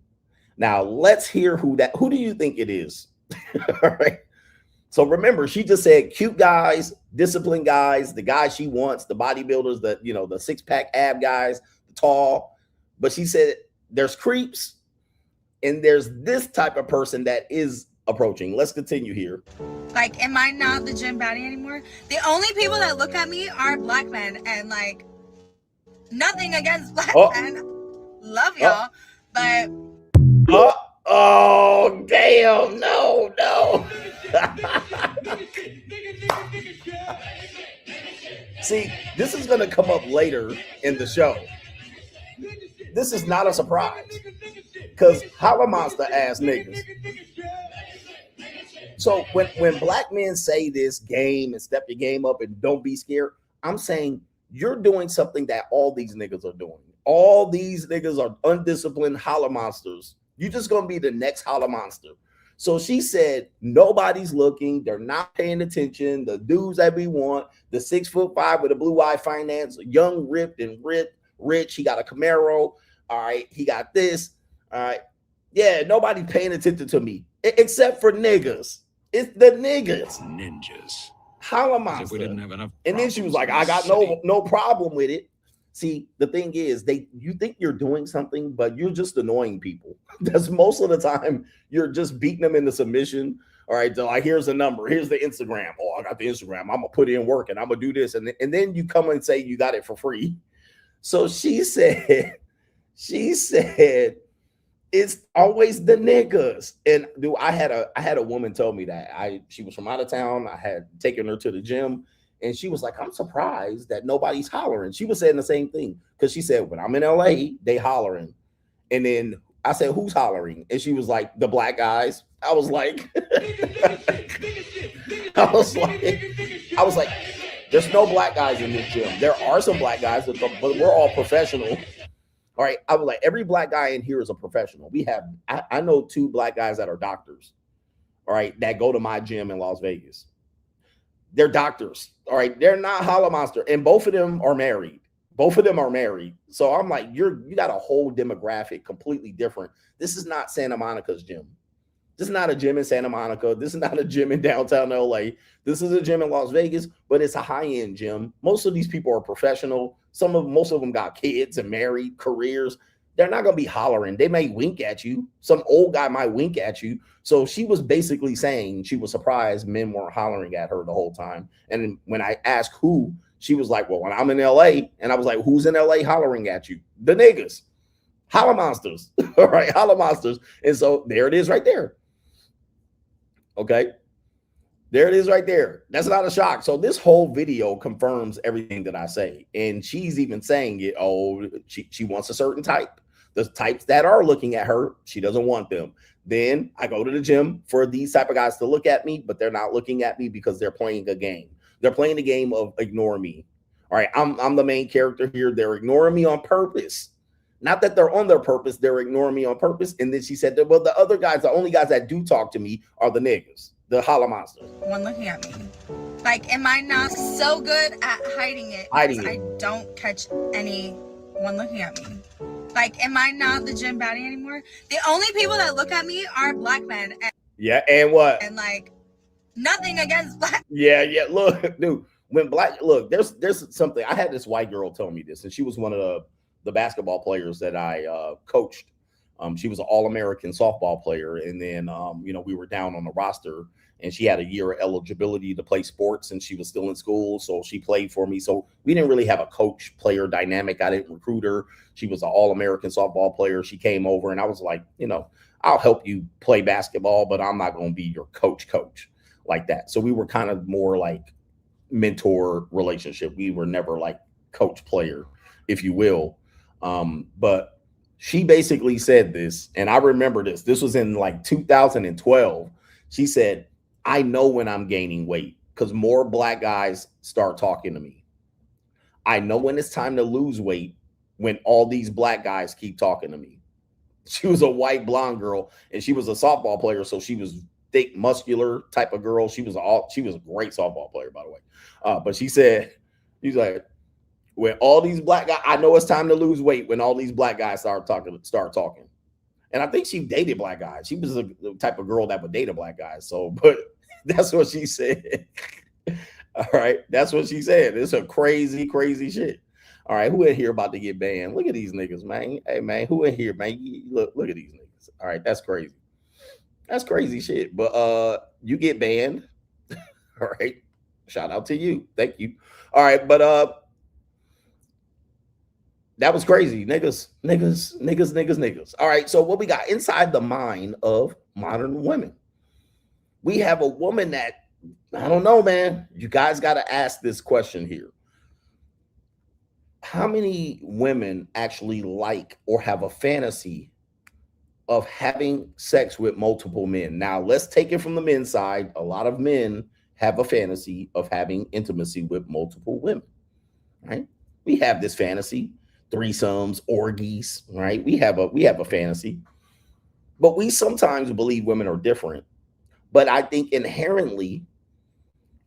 Now let's hear who do you think it is? All right. So remember, she just said cute guys, disciplined guys, the guys she wants, the bodybuilders, the six-pack ab guys, the tall. But she said there's creeps and there's this type of person that is approaching. Let's continue here. Like, am I not the gym baddie anymore? The only people that look at me are black men, and like nothing against black men. Love y'all, but oh damn, no. See, this is going to come up later in the show. This is not a surprise because holla monster ass niggas. So when black men say this game and step your game up and don't be scared, I'm saying you're doing something that all these niggas are doing. All these niggas are undisciplined holla monsters. You're just going to be the next holla monster. So she said, nobody's looking. They're not paying attention. The dudes that we want, the 6'5" with a blue eye finance, young, ripped, rich. He got a Camaro. All right. He got this. All right. Yeah. Nobody's paying attention to me except for niggas. It's the niggas. Ninjas. Holla monster. If we didn't have enough. And then she was like, I got no problem with it. See, the thing is, you think you're doing something, but you're just annoying people. That's most of the time you're just beating them into submission. All right, so like, here's the number, here's the Instagram. Oh, I got the Instagram. I'm gonna put in work and I'm gonna do this, and then you come and say you got it for free. So she said, it's always the niggas. And dude, I had a woman tell me that she was from out of town. I had taken her to the gym. And she was like, I'm surprised that nobody's hollering. She was saying the same thing because she said, when I'm in LA, they hollering. And then I said, who's hollering? And she was like, the black guys. I was like, there's no black guys in this gym. There are some black guys, but we're all professional. All right. I was like, every black guy in here is a professional. I know 2 black guys that are doctors. All right. That go to my gym in Las Vegas. They're doctors. All right. They're not holla monster. And both of them are married. So I'm like, you got a whole demographic completely different. This is not Santa Monica's gym. This is not a gym in Santa Monica. This is not a gym in downtown LA. This is a gym in Las Vegas, but it's a high-end gym. Most of these people are professional. Most of them got kids and married, careers. They're not going to be hollering. They may wink at you. Some old guy might wink at you. So she was basically saying she was surprised men weren't hollering at her the whole time. And when I asked who, she was like, well, when I'm in LA, and I was like, who's in LA hollering at you? The niggas. Holla monsters. All right, holla monsters. And so there it is right there. Okay. There it is right there. That's not a shock. So this whole video confirms everything that I say. And she's even saying it. Oh, she wants a certain type. The types that are looking at her, she doesn't want them. Then I go to the gym for these type of guys to look at me, but they're not looking at me because they're playing a game. They're playing the game of ignore me. All right, I'm the main character here. They're ignoring me on purpose. Not that they're on their purpose. They're ignoring me on purpose. And then she said, well, the other guys, the only guys that do talk to me are the niggas, the holla monsters. One looking at me. Like, am I not so good at hiding it? I don't catch anyone looking at me. Like, am I not the gym baddie anymore? The only people that look at me are black men. Yeah, and what? And like, nothing against black. Yeah. Look, dude, there's something. I had this white girl tell me this, and she was one of the basketball players that I coached. She was an All-American softball player, and then we were down on the roster, and she had a year of eligibility to play sports, and she was still in school, so she played for me. So we didn't really have a coach-player dynamic. I didn't recruit her. She was an All-American softball player. She came over, and I was like, I'll help you play basketball, but I'm not going to be your coach like that. So we were kind of more like mentor relationship. We were never like coach-player, if you will. But she basically said this, and I remember this. This was in like 2012. She said, I know when I'm gaining weight because more black guys start talking to me. I know when it's time to lose weight when all these black guys keep talking to me. She was a white blonde girl, and she was a softball player, so she was thick, muscular type of girl. She was a great softball player, by the way. But she's like, when all these black guys, I know it's time to lose weight when all these black guys start talking. And I think she dated black guys. She was the type of girl that would date a black guy. So, but that's what she said. All right. That's what she said. It's a crazy, crazy shit. All right. Who in here about to get banned? Look at these niggas, man. Hey, man, who in here, man? Look at these niggas. All right. That's crazy. That's crazy shit. But you get banned. All right. Shout out to you. Thank you. All right. But that was crazy. Niggas. All right. So what we got inside the mind of modern women? We have a woman that, I don't know, man. You guys got to ask this question here. how many women actually like or have a fantasy of having sex with multiple men? Now, let's take it from the men's side. A lot of men have a fantasy of having intimacy with multiple women, right? We have this fantasy, threesomes, orgies, right? We have a fantasy, but we sometimes believe women are different. But I think inherently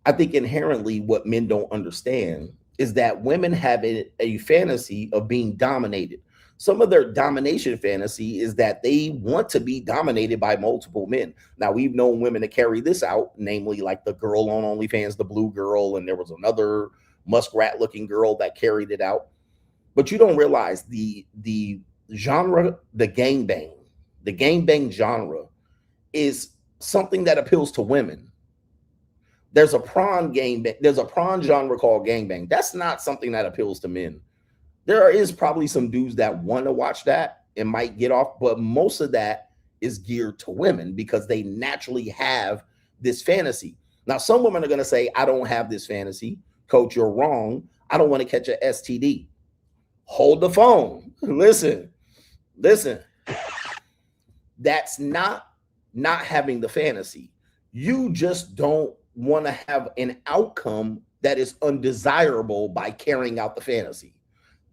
what men don't understand is that women have a fantasy of being dominated. Some of their domination fantasy is that they want to be dominated by multiple men. Now, we've known women to carry this out, namely like the girl on OnlyFans, the blue girl, and there was another muskrat looking girl that carried it out. But you don't realize the genre, the gangbang genre is something that appeals to women. There's a prawn genre called gangbang. That's not something that appeals to men. There is probably some dudes that want to watch that and might get off, but most of that is geared to women because they naturally have this fantasy. Now, some women are going to say, I don't have this fantasy. Coach, you're wrong. I don't want to catch an STD. Hold the phone. Listen. That's not having the fantasy. You just don't want to have an outcome that is undesirable by carrying out the fantasy.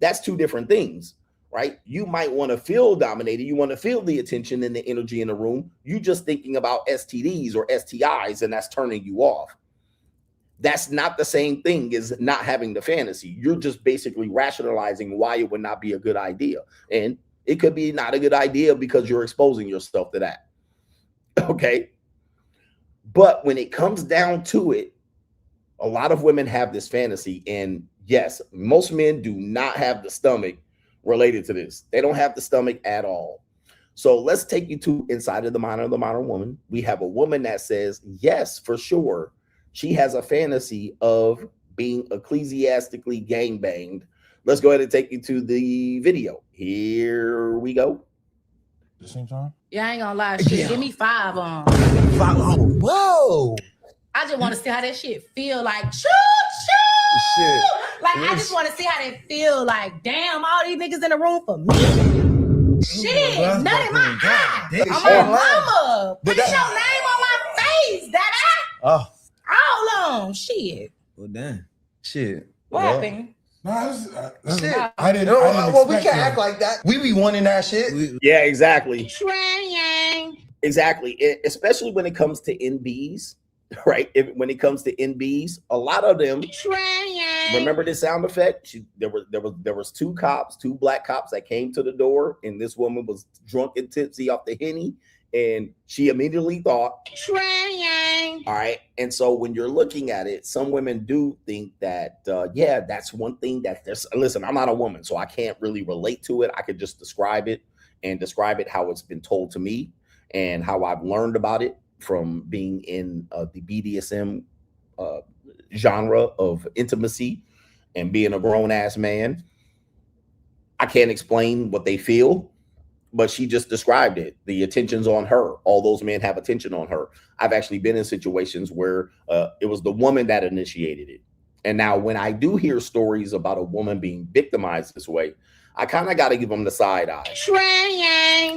That's two different things, right? You might want to feel dominated. You want to feel the attention and the energy in the room. You just thinking about STDs or STIs, and that's turning you off. That's not the same thing as not having the fantasy. You're just basically rationalizing why it would not be a good idea. And it could be not a good idea because you're exposing yourself to that. Okay. But when it comes down to it, a lot of women have this fantasy, and yes, most men do not have the stomach related to this. They don't have the stomach at all. So let's take you to inside of the mind of the modern woman. We have a woman that says, yes, for sure, she has a fantasy of being ecclesiastically gangbanged. Let's go ahead and take you to the video. Here we go. The same time? Yeah, I ain't gonna lie. Shit, give me 5 on. 5 on. Whoa. I just want to see how that shit feel like. Shit. Like, I just want to see how they feel like, damn, all these niggas in the room for me. Shit, nut in my eye. I'm my mama. Put your name on my face, that eye. All on. Shit. Well, damn. Shit. What happened? Shit. I didn't well, we can't act like that. We be wanting that shit. Yeah, exactly. Exactly. Especially when it comes to NBs, right? When it comes to NBs, a lot of them. Remember this sound effect? There was 2 cops, 2 black cops that came to the door, and this woman was drunk and tipsy off the Henny, and she immediately thought, all right. And so when you're looking at it, some women do think that, yeah, that's one thing that there's. Listen, I'm not a woman, so I can't really relate to it. I could just describe it how it's been told to me and how I've learned about it from being in the BDSM genre of intimacy and being a grown-ass man. I can't explain what they feel, but she just described it. The attention's on her. All those men have attention on her. I've actually been in situations where it was the woman that initiated it. And now when I do hear stories about a woman being victimized this way, I kind of got to give them the side eye.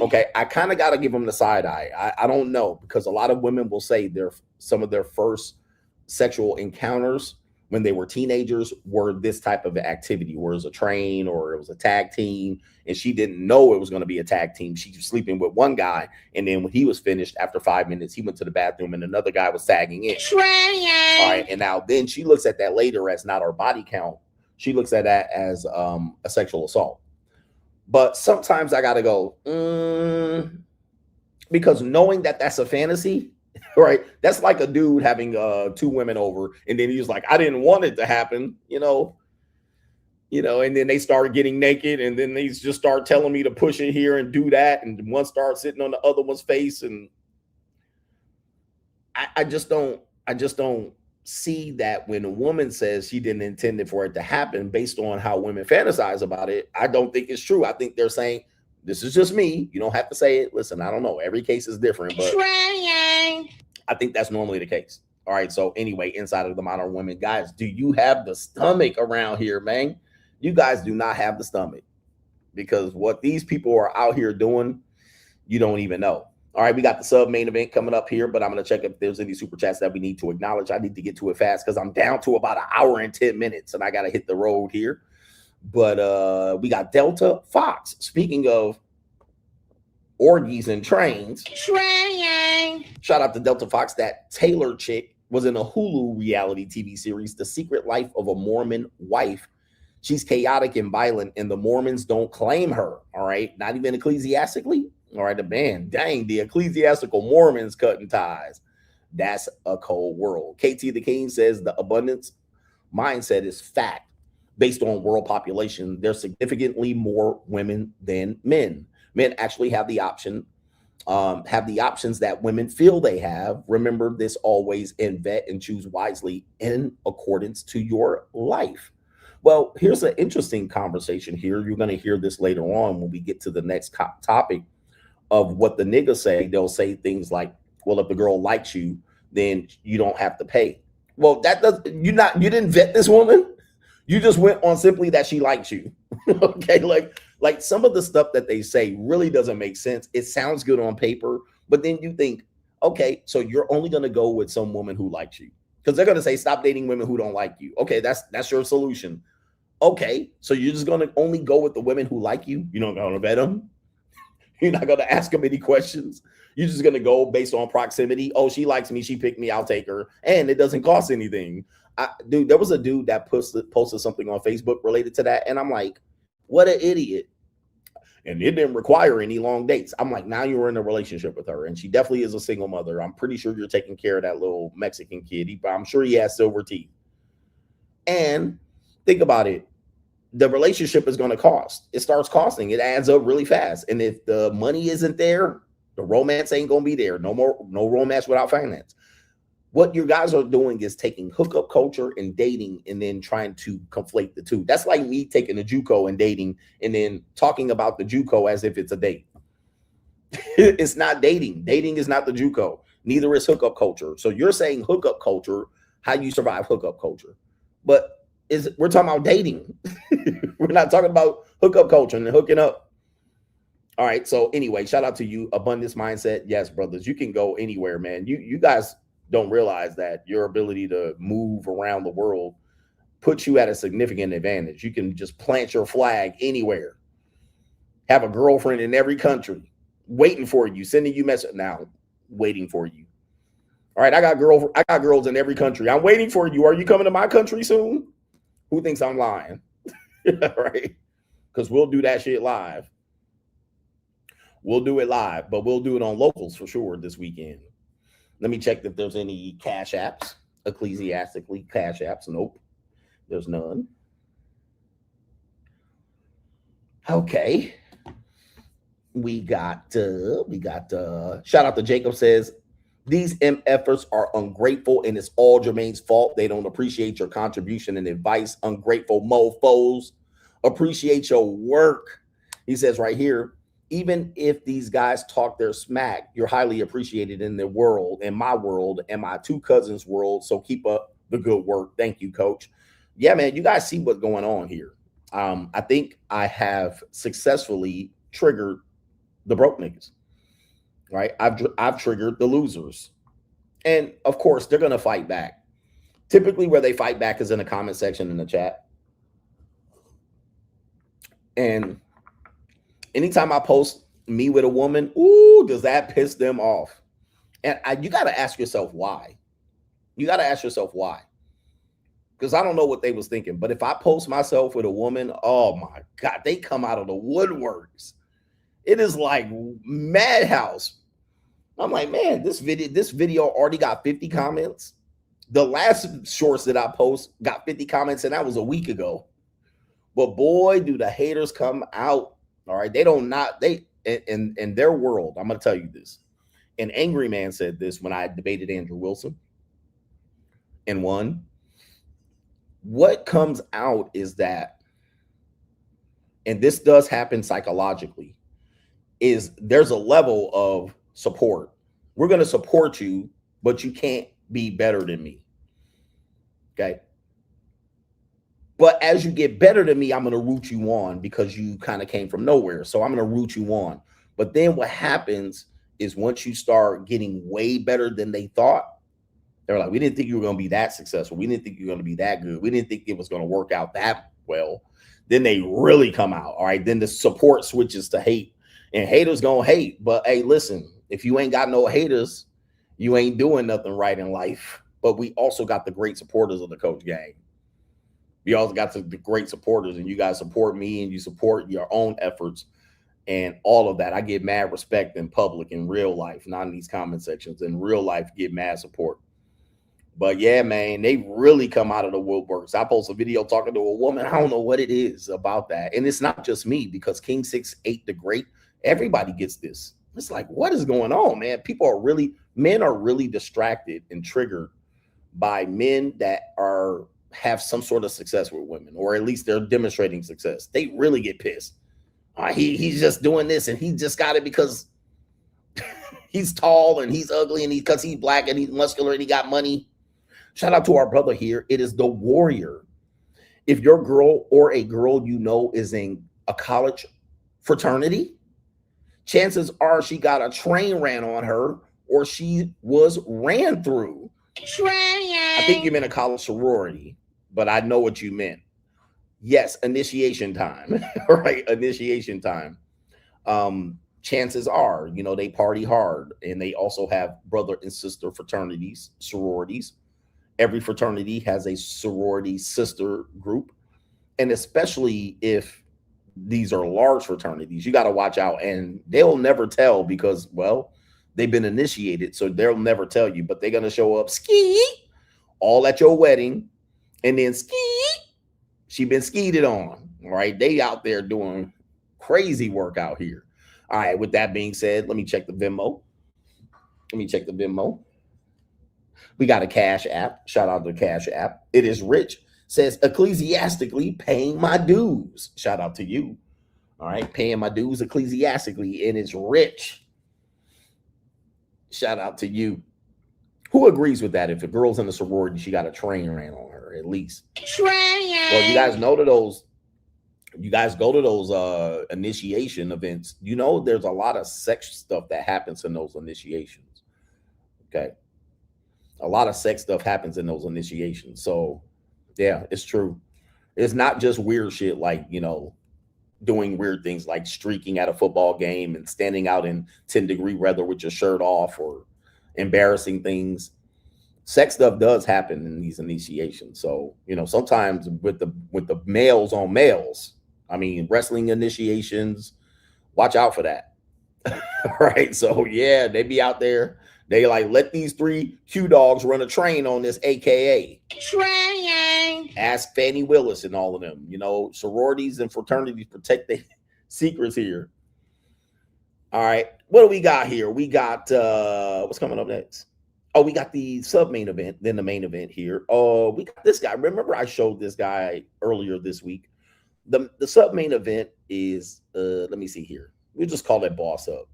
Okay, I kind of got to give them the side eye. I don't know, because a lot of women will say some of their first sexual encounters when they were teenagers were this type of activity, where it was a train or it was a tag team, and she didn't know it was going to be a tag team. She was sleeping with one guy, and then when he was finished, after 5 minutes, he went to the bathroom and another guy was tagging in. All right, and now then she looks at that later as not her body count. She looks at that as a sexual assault. But sometimes I got to go, because knowing that that's a fantasy, right? That's like a dude having 2 women over, and then he's like, I didn't want it to happen, you know, and then they start getting naked, and then they just start telling me to push it here and do that, and one starts sitting on the other one's face, and I just don't see that when a woman says she didn't intend it for it to happen based on how women fantasize about it. I don't think it's true. I think they're saying, this is just me. You don't have to say it. Listen, I don't know. Every case is different, but I think that's normally the case. All right. So anyway, inside of the modern women, guys, do you have the stomach around here, man? You guys do not have the stomach, because what these people are out here doing, you don't even know. All right, we got the sub main event coming up here, but I'm going to check if there's any super chats that we need to acknowledge. I need to get to it fast because I'm down to about an hour and 10 minutes and I got to hit the road here. But we got Delta Fox. Speaking of orgies and trains, shout out to Delta Fox. That Taylor chick was in a Hulu reality TV series, The Secret Life of a Mormon Wife. She's chaotic and violent, and the Mormons don't claim her. All right, not even ecclesiastically. All right, the band, dang, the ecclesiastical Mormons cutting ties. That's a cold world. KT the King says the abundance mindset is fact. Based on world population, there's significantly more women than men. Men actually have the option, have the options that women feel they have. Remember this always, and vet and choose wisely in accordance to your life. Well, here's an interesting conversation here. You're going to hear this later on when we get to the next topic of what the niggas say. They'll say things like, well, if the girl likes you, then you don't have to pay. Well, that does you didn't vet this woman. You just went on simply that she likes you. Okay, like some of the stuff that they say really doesn't make sense. It sounds good on paper, but then you think, okay, so you're only going to go with some woman who likes you, because they're going to say stop dating women who don't like you. Okay, that's your solution. Okay, so you're just going to only go with the women who like you. You're not going to vet them. You're not going to ask them any questions. You're just going to go based on proximity. Oh, she likes me. She picked me. I'll take her. And it doesn't cost anything. Dude, there was a dude that posted something on Facebook related to that. And I'm like, what an idiot. And it didn't require any long dates. I'm like, now you're in a relationship with her. And she definitely is a single mother. I'm pretty sure you're taking care of that little Mexican kid. I'm sure he has silver teeth. And think about it. The relationship is going to cost. It starts costing. It adds up really fast. And if the money isn't there, the romance ain't going to be there. No romance without finance. What you guys are doing is taking hookup culture and dating and then trying to conflate the two. That's like me taking a JUCO and dating and then talking about the JUCO as if it's a date. It's not dating. Dating is not the JUCO. Neither is hookup culture. So you're saying hookup culture, how you survive hookup culture. But we're talking about dating. We're not talking about hookup culture and hooking up. All right. So anyway, shout out to you, Abundance Mindset. Yes, brothers, you can go anywhere, man. You guys don't realize that your ability to move around the world puts you at a significant advantage. You can just plant your flag anywhere. Have a girlfriend in every country waiting for you, sending you message now, waiting for you. All right, I got girls in every country. I'm waiting for you. Are you coming to my country soon? Who thinks I'm lying? Right? Because we'll do that shit live. We'll do it live, but we'll do it on locals for sure this weekend. Let me check if there's any cash apps, ecclesiastically cash apps. Nope, there's none. Okay. We got shout out to Jacob says, these MFers are ungrateful and it's all Jermaine's fault. They don't appreciate your contribution and advice. Ungrateful mofos. Appreciate your work. He says right here, even if these guys talk their smack, you're highly appreciated in their world, in my world, and my two cousins' world. So keep up the good work. Thank you, coach. Yeah, man, you guys see what's going on here. I think I have successfully triggered the broke niggas. Right? I've triggered the losers. And of course, they're going to fight back. Typically where they fight back is in the comment section in the chat. And anytime I post me with a woman, ooh, does that piss them off? And you got to ask yourself why. You got to ask yourself why. Because I don't know what they was thinking. But if I post myself with a woman, oh my God, they come out of the woodworks. It is like madhouse. I'm like, man, this video already got 50 comments. The last shorts that I post got 50 comments, and that was a week ago. But boy, do the haters come out. All right. In their world, I'm going to tell you this. An angry man said this when I debated Andrew Wilson and won. What comes out is that, and this does happen psychologically, is there's a level of support. We're going to support you, but you can't be better than me. Okay. But as you get better than me, I'm going to root you on because you kind of came from nowhere. So I'm going to root you on. But then what happens is once you start getting way better than they thought, they're like, we didn't think you were going to be that successful. We didn't think you were going to be that good. We didn't think it was going to work out that well. Then they really come out. All right. Then the support switches to hate, and haters going to hate. But hey, listen, if you ain't got no haters, you ain't doing nothing right in life. But we also got the great supporters of the Coach Gang. We also got the great supporters, and you guys support me and you support your own efforts and all of that. I get mad respect in public, in real life, not in these comment sections. In real life, get mad support. But yeah, man, they really come out of the woodworks. I post a video talking to a woman. I don't know what it is about that. And it's not just me, because King 6'8" the Great, everybody gets this. It's like, what is going on, man? Men are really distracted and triggered by men that have some sort of success with women, or at least they're demonstrating success. They really get pissed. He's just doing this, and he just got it because he's tall and he's ugly, and because he's black and he's muscular and he got money. Shout out to our brother here. It is the warrior. If your girl or a girl you know is in a college fraternity, chances are she got a train ran on her, or she was ran through. I think you meant a college sorority, but I know what you meant. Yes, initiation time, right? Initiation time. Chances are, they party hard, and they also have brother and sister fraternities, sororities. Every fraternity has a sorority sister group. And especially if these are large fraternities, you got to watch out, and they'll never tell because, well, they've been initiated, so they'll never tell you, but they're going to show up ski all at your wedding, and then ski, she been skeeted on, all right? They out there doing crazy work out here. All right, with that being said, let me check the Venmo. We got a Cash App. Shout out to the Cash App. It is Rich. Says, ecclesiastically paying my dues. Shout out to you. All right, paying my dues ecclesiastically, and it's Rich. Shout out to you. Who agrees with that? If a girl's in a sorority, she got a train ran on her, at least. Well, you guys know those. You guys go to those initiation events. There's a lot of sex stuff that happens in those initiations. Okay. A lot of sex stuff happens in those initiations. So, yeah, it's true. It's not just weird shit like, doing weird things like streaking at a football game and standing out in 10-degree weather with your shirt off, or embarrassing things. Sex stuff does happen in these initiations. So, sometimes with the males on males, wrestling initiations, watch out for that. Right. So yeah, they be out there. They like, let these 3 Q dogs run a train on this, AKA train. Ask Fannie Willis and all of them. Sororities and fraternities protect their secrets here. All right, what do we got here? We got what's coming up next? Oh, we got the sub-main event, then the main event here. Oh, we got this guy. Remember, I showed this guy earlier this week. The sub-main event is let me see here. We'll just call it Boss Up.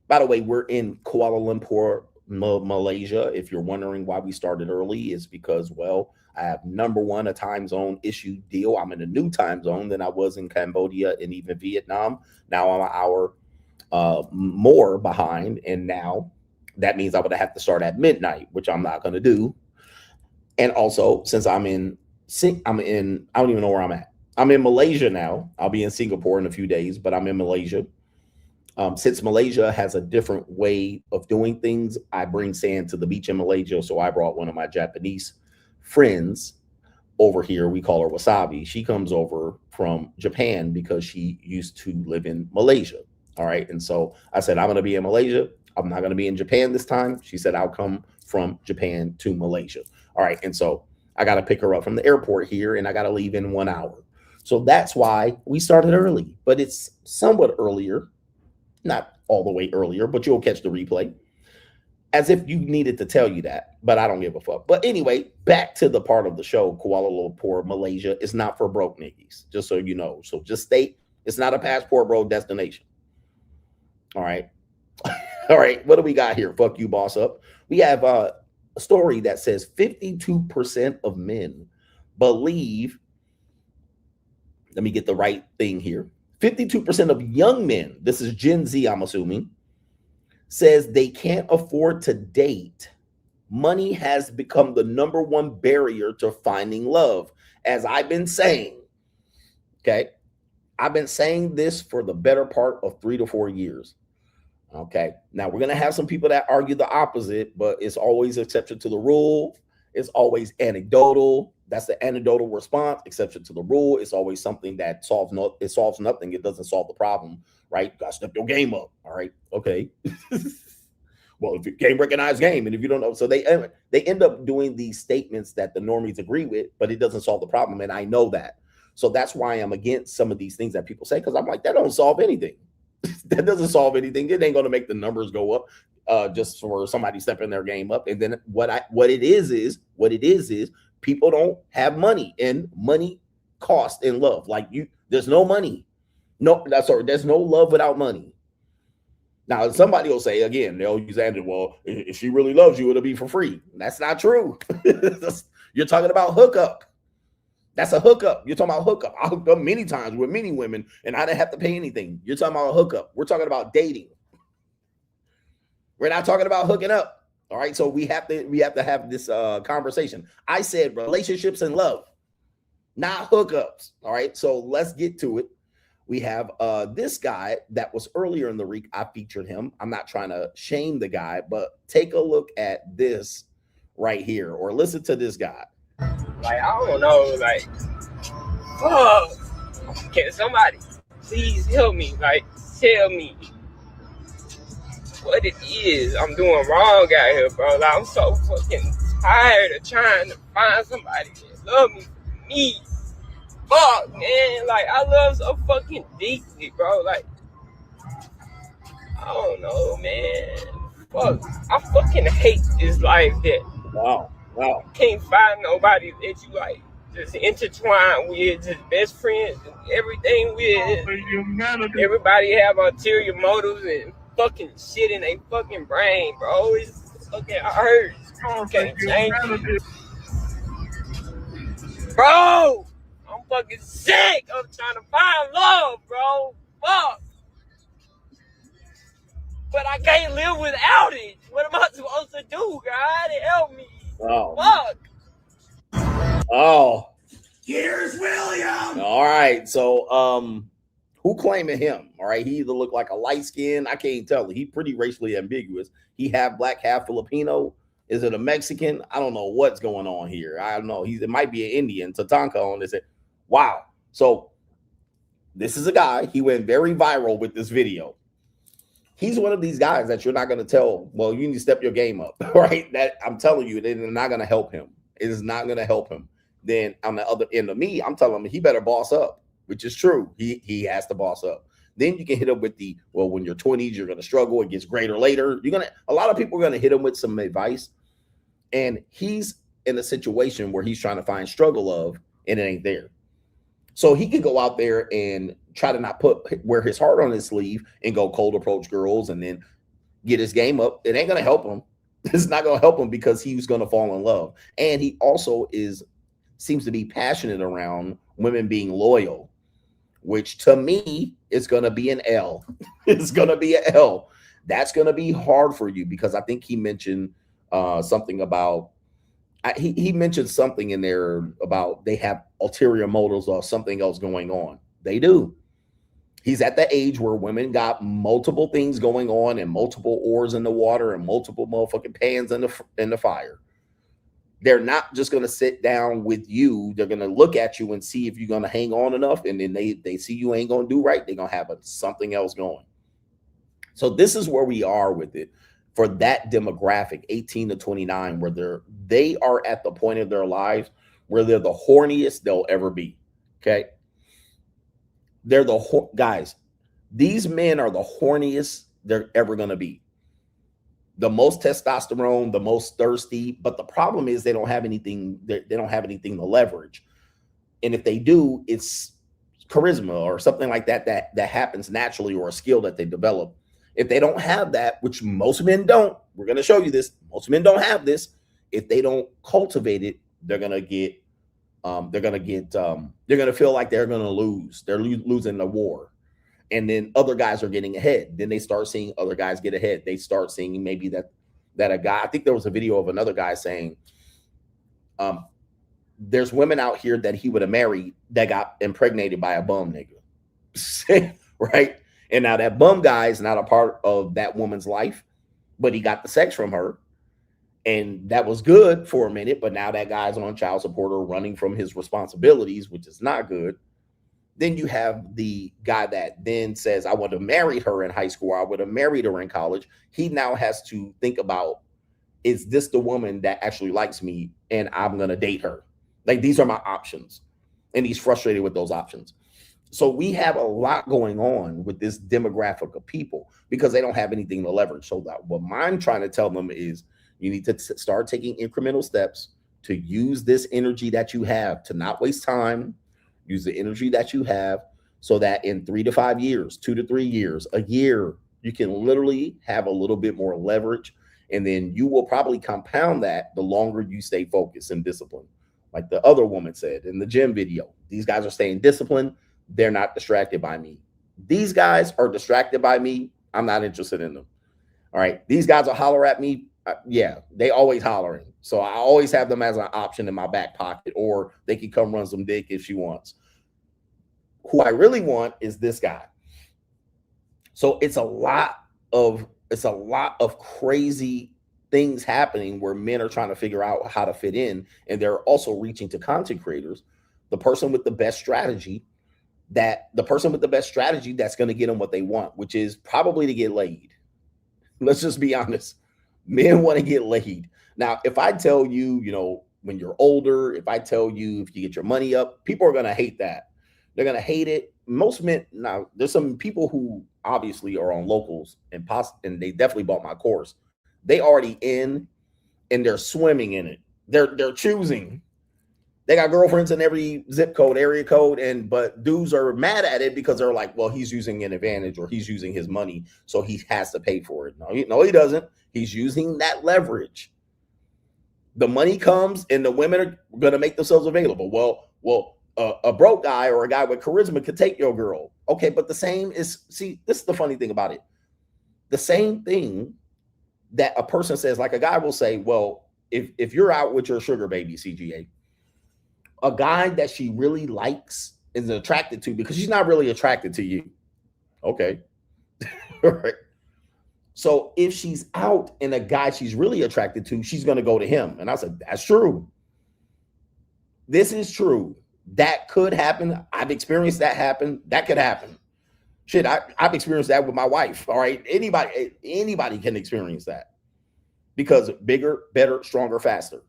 By the way, we're in Kuala Lumpur, Malaysia. If you're wondering why we started early, it's because, well, I have a time zone issue deal. I'm in a new time zone than I was in Cambodia and even Vietnam. Now I'm an hour more behind, and now that means I would have to start at midnight, which I'm not going to do. And also, since I don't even know where I'm at. I'm in Malaysia now. I'll be in Singapore in a few days, but I'm in Malaysia. Since Malaysia has a different way of doing things, I bring sand to the beach in Malaysia. So I brought one of my Japanese friends over here. We call her Wasabi. She comes over from Japan because she used to live in Malaysia. All right. And so I said, I'm going to be in Malaysia. I'm not going to be in Japan this time. She said, I'll come from Japan to Malaysia. All right. And so I got to pick her up from the airport here, and I got to leave in 1 hour. So that's why we started early, but it's somewhat earlier. Not all the way earlier, but you'll catch the replay. As if you needed to tell you that, but I don't give a fuck. But anyway, back to the part of the show. Kuala Lumpur, Malaysia is not for broke niggas, just so you know. So just state it's not a passport bro destination. All right. All right. What do we got here? Fuck you, Boss Up. We have a story that says 52% of men believe let me get the right thing here. 52% of young men, this is Gen Z, I'm assuming, says they can't afford to date. Money has become the number one barrier to finding love. As I've been saying, okay, I've been saying this for the better part of 3 to 4 years. Okay, now we're going to have some people that argue the opposite, but it's always exception to the rule. It's always anecdotal. That's the anecdotal response, exception to the rule. It's always something that solves nothing. It doesn't solve the problem, right? You got to step your game up. All right. Okay. Well, if you game recognize game, and if you don't know, so they end up doing these statements that the normies agree with, but it doesn't solve the problem. And I know that. So that's why I'm against some of these things that people say, because I'm like, that don't solve anything. That doesn't solve anything. It ain't going to make the numbers go up just for somebody stepping their game up. And then what it is people don't have money, and money costs in love. Like there's no money. There's no love without money. Now, somebody will say, again, they'll use that, well, if she really loves you, it'll be for free. That's not true. You're talking about hookup. That's a hookup. You're talking about hookup. I hooked up many times with many women, and I didn't have to pay anything. You're talking about a hookup. We're talking about dating. We're not talking about hooking up. All right. So we have to have this conversation. I said relationships and love, not hookups. All right. So let's get to it. We have this guy that was earlier in the week. I featured him. I'm not trying to shame the guy, but take a look at this right here, or listen to this guy. Like, I don't know, like, fuck, can somebody please help me? Like, tell me what it is I'm doing wrong out here, bro. Like, I'm so fucking tired of trying to find somebody that love me. Fuck, man. Like, I love so fucking deeply, bro. Like, I don't know, man. Fuck, I fucking hate this life that wow. Can't find nobody that you like just intertwine with, just best friends and everything with. Everybody have ulterior motives and fucking shit in their fucking brain, bro. It's fucking hurts. Can't change it. Bro, I'm fucking sick of trying to find love, bro. Fuck. But I can't live without it. What am I supposed to do, God? Help me. Oh. Fuck. Oh. Here's William. All right. So who claiming him? All right. He either look like a light skin. I can't tell. He pretty racially ambiguous. He half black, half Filipino. Is it a Mexican? I don't know what's going on here. I don't know. It might be an Indian. Tatanka on this. Wow. So this is a guy. He went very viral with this video. He's one of these guys that you're not going to tell, well, you need to step your game up, right? That I'm telling you, they're not going to help him. It is not going to help him. Then on the other end of me, I'm telling him he better boss up, which is true. He has to boss up. Then you can hit him with the, well, when you're 20s, you're going to struggle. It gets greater later. A lot of people are going to hit him with some advice. And he's in a situation where he's trying to find struggle love, and it ain't there. So he could go out there and try to not wear his heart on his sleeve and go cold approach girls and then get his game up. It ain't going to help him. It's not going to help him because he's going to fall in love. And he also seems to be passionate around women being loyal, which to me is going to be an L. It's going to be an L. That's going to be hard for you because I think he mentioned something about, he mentioned something in there about they have ulterior motives or something else going on. They do. He's at the age where women got multiple things going on and multiple oars in the water and multiple motherfucking pans in the fire. They're not just going to sit down with you. They're going to look at you and see if you're going to hang on enough. And then they see you ain't going to do right. They're going to have something else going. So this is where we are with it. For that demographic, 18 to 29, where they are at the point of their lives where they're the horniest they'll ever be. Okay. They're guys. These men are the horniest they're ever going to be. The most testosterone, the most thirsty. But the problem is they don't have anything. They don't have anything to leverage. And if they do, it's charisma or something like that happens naturally, or a skill that they develop. If they don't have that, which most men don't, we're going to show you this. Most men don't have this. If they don't cultivate it, they're going to get they're gonna feel like they're gonna lose. They're losing the war. And then other guys are getting ahead. Then they start seeing other guys get ahead. They start seeing maybe that a guy, I think there was a video of another guy saying, there's women out here that he would have married that got impregnated by a bum nigga. Right? And now that bum guy is not a part of that woman's life, but he got the sex from her. And that was good for a minute, but now that guy's on child support or running from his responsibilities, which is not good. Then you have the guy that then says, I would have married her in high school, or I would have married her in college. He now has to think about, is this the woman that actually likes me and I'm going to date her? Like, these are my options. And he's frustrated with those options. So we have a lot going on with this demographic of people because they don't have anything to leverage. So that what I'm trying to tell them is you need to start taking incremental steps to use this energy that you have to not waste time. Use the energy that you have so that in 3 to 5 years, 2 to 3 years, a year, you can literally have a little bit more leverage. And then you will probably compound that the longer you stay focused and disciplined. Like the other woman said in the gym video, these guys are staying disciplined. They're not distracted by me. These guys are distracted by me. I'm not interested in them. All right. These guys will holler at me. Yeah, they always hollering. So I always have them as an option in my back pocket, or they can come run some dick if she wants. Who I really want is this guy. So it's a lot of crazy things happening where men are trying to figure out how to fit in, and they're also reaching to content creators, the person with the best strategy that's going to get them what they want, which is probably to get laid. Let's just be honest. Men want to get laid. Now, if I tell you, when you're older, if I tell you if you get your money up, people are going to hate that. They're going to hate it. Most men, now there's some people who obviously are on locals and they definitely bought my course. They already in and they're swimming in it. They're choosing. They got girlfriends in every zip code, area code, but dudes are mad at it because they're like, well, he's using an advantage or he's using his money, so he has to pay for it. No, he doesn't. He's using that leverage. The money comes and the women are going to make themselves available. Well, a broke guy or a guy with charisma could take your girl. Okay, but this is the funny thing about it. The same thing that a person says, like a guy will say, well, if you're out with your sugar baby, CGA, a guy that she really likes is attracted to because she's not really attracted to you. Okay. Right. So if she's out and a guy she's really attracted to, she's going to go to him. And I said, that's true. This is true. That could happen. I've experienced that happen. That could happen. Shit, I've experienced that with my wife. All right. Anybody can experience that because bigger, better, stronger, faster.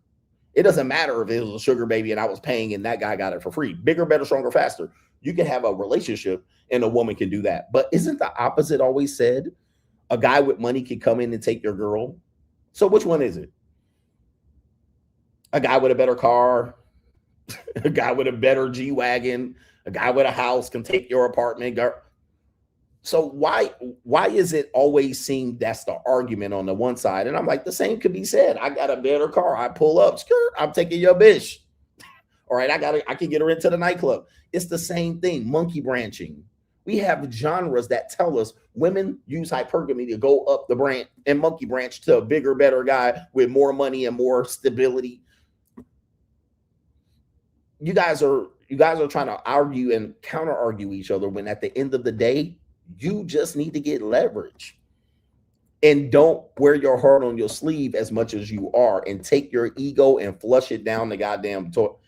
It doesn't matter if it was a sugar baby and I was paying and that guy got it for free. Bigger, better, stronger, faster. You can have a relationship and a woman can do that. But isn't the opposite always said? A guy with money can come in and take your girl. So which one is it? A guy with a better car, a guy with a better G-Wagon, a guy with a house can take your apartment. So why is it always seen that's the argument on the one side? And I'm like, the same could be said. I got a better car. I pull up, skirt, I'm taking your bitch. All right, I can get her into the nightclub. It's the same thing, monkey branching. We have genres that tell us women use hypergamy to go up the branch and monkey branch to a bigger, better guy with more money and more stability. You guys are trying to argue and counter argue each other when at the end of the day, you just need to get leverage and don't wear your heart on your sleeve as much as you are and take your ego and flush it down the goddamn toilet.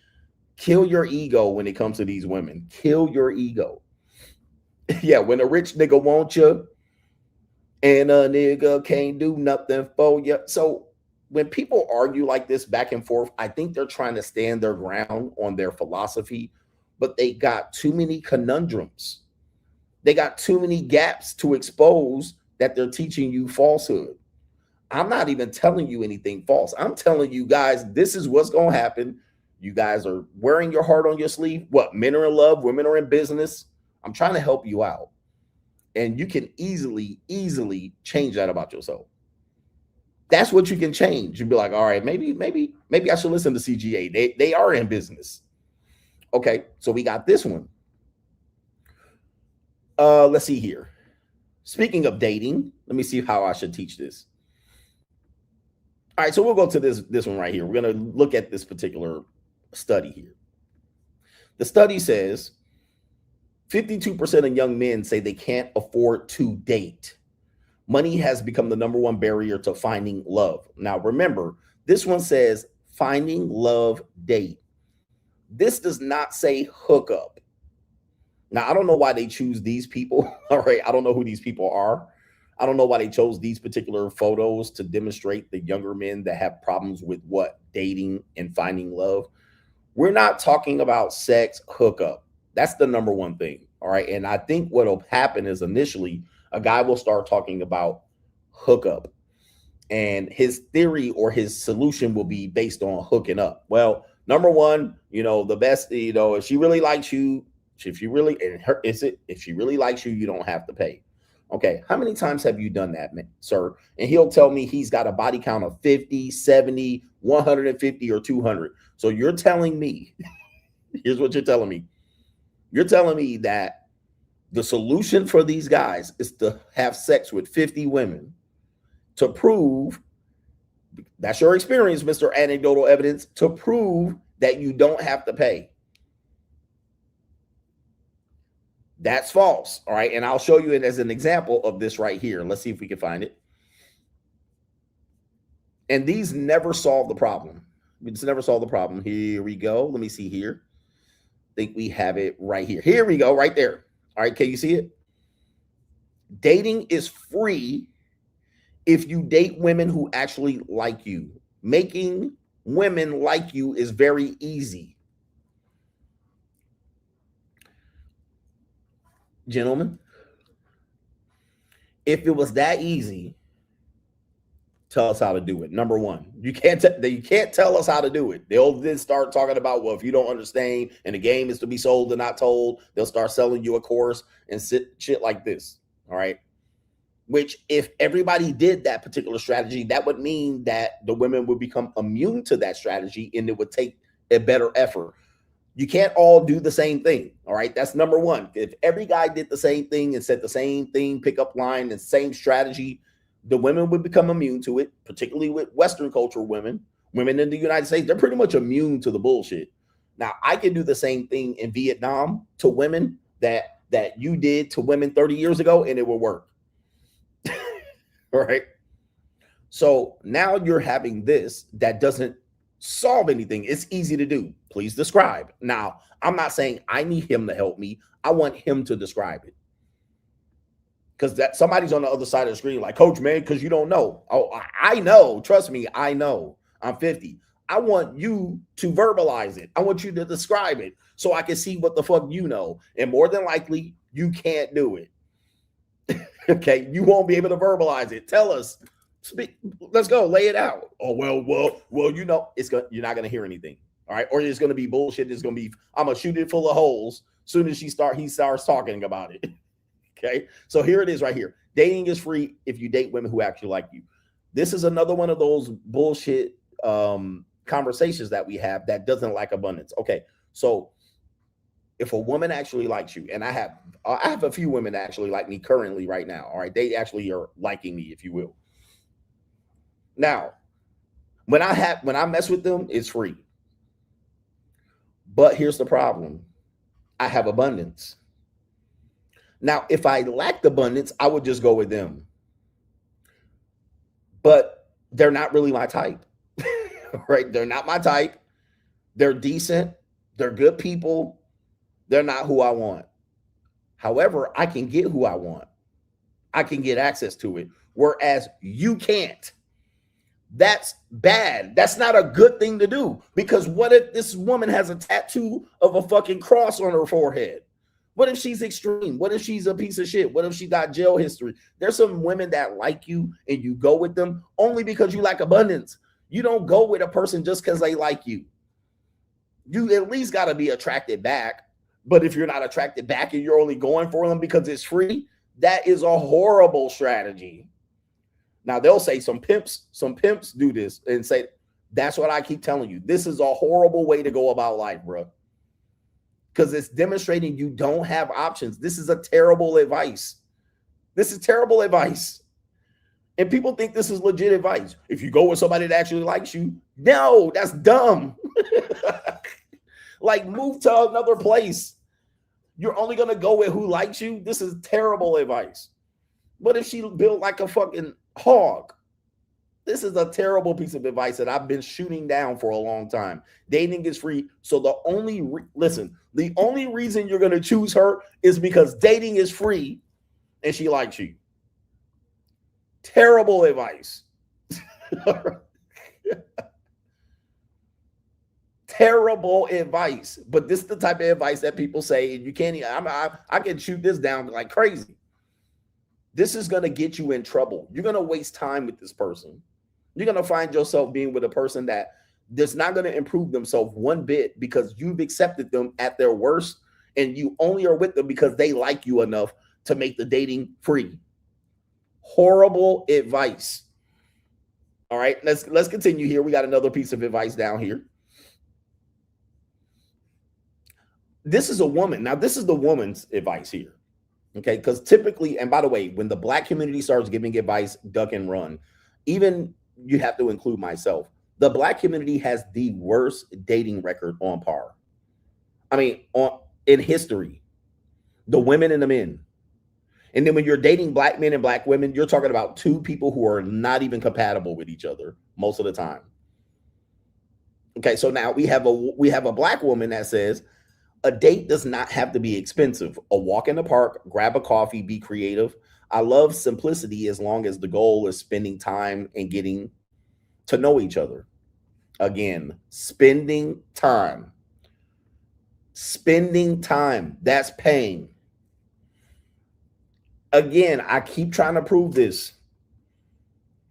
Kill your ego when it comes to these women. Kill your ego. Yeah, when a rich nigga wants you and a nigga can't do nothing for you. So when people argue like this back and forth, I think they're trying to stand their ground on their philosophy, but they got too many conundrums. They got too many gaps to expose that they're teaching you falsehood. I'm not even telling you anything false. I'm telling you guys, this is what's going to happen. You guys are wearing your heart on your sleeve. What? Men are in love. Women are in business. I'm trying to help you out. And you can easily change that about yourself. That's what you can change. You'd be like, all right, maybe I should listen to CGA. They are in business. Okay, so we got this one. Let's see here. Speaking of dating, let me see how I should teach this. All right, so we'll go to this one right here. We're going to look at this particular study here. The study says 52% of young men say they can't afford to date. Money has become the number one barrier to finding love. Now, remember, this one says finding love date. This does not say hookup. Now, I don't know why they choose these people. All right, I don't know who these people are. I don't know why they chose these particular photos to demonstrate the younger men that have problems with what? Dating and finding love. We're not talking about sex hookup. That's the number one thing. All right. And I think what will happen is initially a guy will start talking about hookup, and his theory or his solution will be based on hooking up. Well, number one, the best, if she really likes you, if she really likes you, you don't have to pay. Okay, how many times have you done that, man, sir? And he'll tell me he's got a body count of 50, 70, 150, or 200. So you're telling me, here's what you're telling me. You're telling me that the solution for these guys is to have sex with 50 women to prove, that's your experience, Mr. Anecdotal Evidence, to prove that you don't have to pay. That's false. All right. And I'll show you it as an example of this right here. Let's see if we can find it. And these never solve the problem. It's never solved the problem. Here we go. Let me see here. I think we have it right here. Here we go, right there. All right. Can you see it? Dating is free if you date women who actually like you. Making women like you is very easy. Gentlemen, if it was that easy, tell us how to do it. Number one, you can't tell us how to do it. They'll then start talking about, well, if you don't understand and the game is to be sold and not told, they'll start selling you a course and shit like this. All right. Which, if everybody did that particular strategy, that would mean that the women would become immune to that strategy and it would take a better effort. You can't all do the same thing. All right. That's number one. If every guy did the same thing and said the same thing, pickup line and same strategy, the women would become immune to it, particularly with Western culture women. Women in the United States, they're pretty much immune to the bullshit. Now, I can do the same thing in Vietnam to women that you did to women 30 years ago, and it will work. All right. So now you're having this that doesn't solve anything. It's easy to do. Please describe. Now, I'm not saying I need him to help me. I want him to describe it. Because that somebody's on the other side of the screen like, Coach, man, because you don't know. Oh, I know. Trust me, I know. I'm 50. I want you to verbalize it. I want you to describe it so I can see what the fuck you know. And more than likely, you can't do it. Okay, you won't be able to verbalize it. Tell us. Speak. Let's go. Lay it out. Oh, well, you're not gonna hear anything. All right, or it's gonna be bullshit. It's gonna be, I'm gonna shoot it full of holes. Soon as he starts talking about it. Okay, so here it is right here. Dating is free if you date women who actually like you. This is another one of those bullshit conversations that we have that doesn't like abundance. Okay, so if a woman actually likes you, and I have a few women that actually like me currently right now. All right, they actually are liking me, if you will. Now, when I mess with them, it's free. But here's the problem. I have abundance. Now, if I lacked abundance, I would just go with them. But they're not really my type. Right? They're not my type. They're decent. They're good people. They're not who I want. However, I can get who I want. I can get access to it. Whereas you can't. That's bad. That's not a good thing to do. Because what if this woman has a tattoo of a fucking cross on her forehead? What if she's extreme? What if she's a piece of shit? What if she got jail history? There's some women that like you and you go with them only because you like abundance. You don't go with a person just because they like you. You at least got to be attracted back. But if you're not attracted back and you're only going for them because it's free, that is a horrible strategy. Now they'll say some pimps do this and say, that's what I keep telling you. This is a horrible way to go about life, bro. because it's demonstrating you don't have options. This is a terrible advice. This is terrible advice. And people think this is legit advice. If you go with somebody that actually likes you, no, that's dumb. Like, move to another place. You're only going to go with who likes you. This is terrible advice. But if she built like a fucking hog, this is a terrible piece of advice that I've been shooting down for a long time. Dating is free. So the only reason you're going to choose her is because dating is free and she likes you. Terrible advice. Terrible advice. But this is the type of advice that people say, and you can't even, I can shoot this down like crazy. This is going to get you in trouble. You're going to waste time with this person. You're going to find yourself being with a person that's not going to improve themselves one bit because you've accepted them at their worst, and you only are with them because they like you enough to make the dating free. Horrible advice. All right, let's continue here. We got another piece of advice down here. This is a woman. Now, this is the woman's advice here. Okay, because typically, and by the way, when the Black community starts giving advice, duck and run. Even you have to include myself. The Black community has the worst dating record on par. I mean, in history, the women and the men. And then when you're dating Black men and Black women, you're talking about two people who are not even compatible with each other most of the time. Okay, so now we have a Black woman that says a date does not have to be expensive. A walk in the park, grab a coffee, be creative. I love simplicity as long as the goal is spending time and getting to know each other. Again, spending time. Spending time. That's paying. Again, I keep trying to prove this.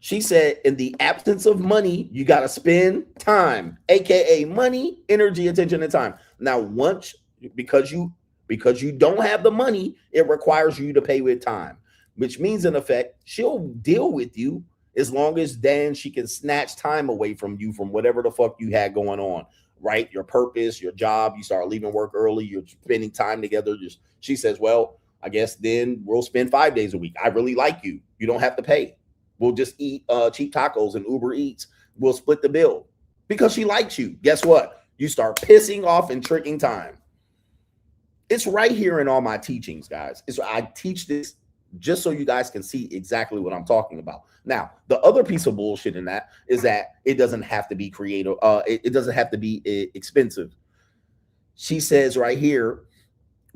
She said, in the absence of money, you got to spend time, aka money, energy, attention, and time. Now, because you don't have the money, it requires you to pay with time, which means in effect, she'll deal with you as long as then she can snatch time away from you from whatever the fuck you had going on, right? Your purpose, your job, you start leaving work early, you're spending time together. She says, well, I guess then we'll spend 5 days a week. I really like you. You don't have to pay. We'll just eat cheap tacos and Uber Eats. We'll split the bill because she likes you. Guess what? You start pissing off and tricking time. It's right here in all my teachings, guys. I teach this just so you guys can see exactly what I'm talking about. Now, the other piece of bullshit in that is that it doesn't have to be creative. It doesn't have to be expensive. She says right here,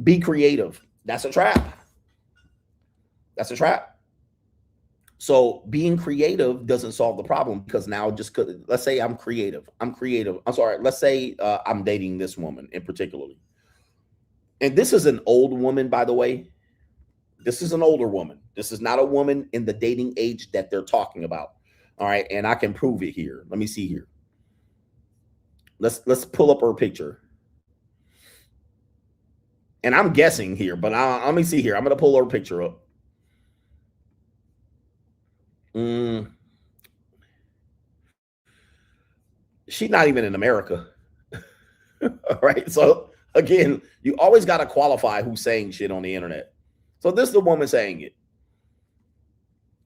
be creative. That's a trap. That's a trap. So being creative doesn't solve the problem because now let's say I'm creative. I'm sorry. Let's say I'm dating this woman in particularly. And this is an old woman, by the way. This is an older woman. This is not a woman in the dating age that they're talking about. All right. And I can prove it here. Let me see here. Let's pull up her picture. And I'm guessing here, but let me see here. I'm going to pull her picture up. She's not even in America. All right. So again, you always got to qualify who's saying shit on the internet. So this is the woman saying it.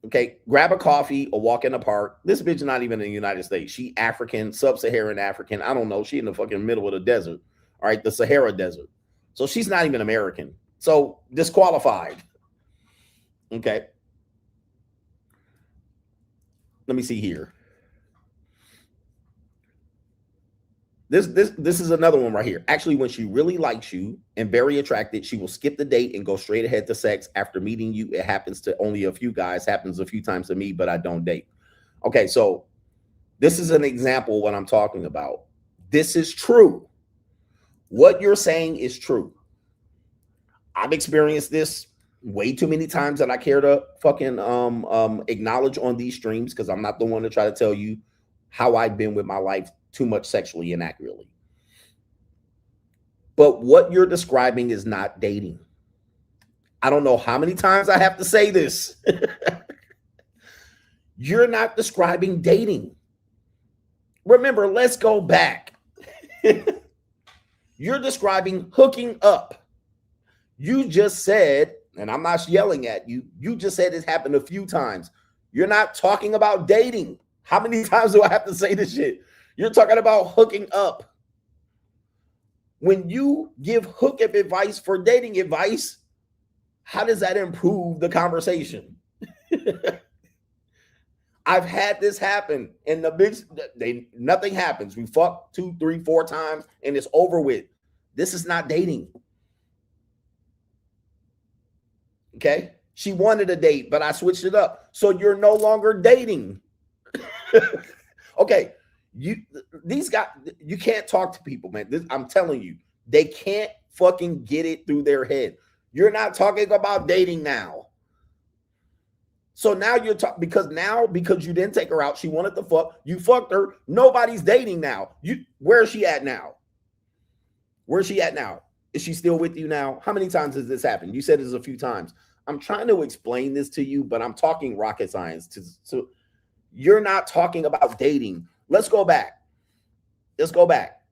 Okay. Grab a coffee or walk in the park. This bitch is not even in the United States. She African, sub-Saharan African. I don't know. She in the fucking middle of the desert. All right. The Sahara Desert. So she's not even American. So disqualified. Okay. Let me see here. This is another one right here. Actually, when she really likes you and very attracted, she will skip the date and go straight ahead to sex after meeting you. It happens to only a few guys, happens a few times to me, but I don't date. Okay, so this is an example of what I'm talking about. This is true. What you're saying is true. I've experienced this way too many times that I care to fucking acknowledge on these streams because I'm not the one to try to tell you how I've been with my life too much sexually inaccurately. But what you're describing is not dating. I don't know how many times I have to say this. You're not describing dating. Remember, let's go back. You're describing hooking up. You just said, and I'm not yelling at you, you just said it's happened a few times. You're not talking about dating. How many times do I have to say this shit? You're talking about hooking up. When you give hookup advice for dating advice, how does that improve the conversation? I've had this happen in the big, nothing happens. We fuck 2, 3, 4 times and it's over with. This is not dating. Okay. She wanted a date, but I switched it up. So you're no longer dating. Okay. These guys, you can't talk to people, man. I'm telling you, they can't fucking get it through their head. You're not talking about dating now. So now you're talking because you didn't take her out. She wanted to fuck. You fucked her. Nobody's dating now. Where is she at now? Where's she at now? Is she still with you now? How many times has this happened? You said this a few times. I'm trying to explain this to you, but I'm talking rocket science. So you're not talking about dating. Let's go back.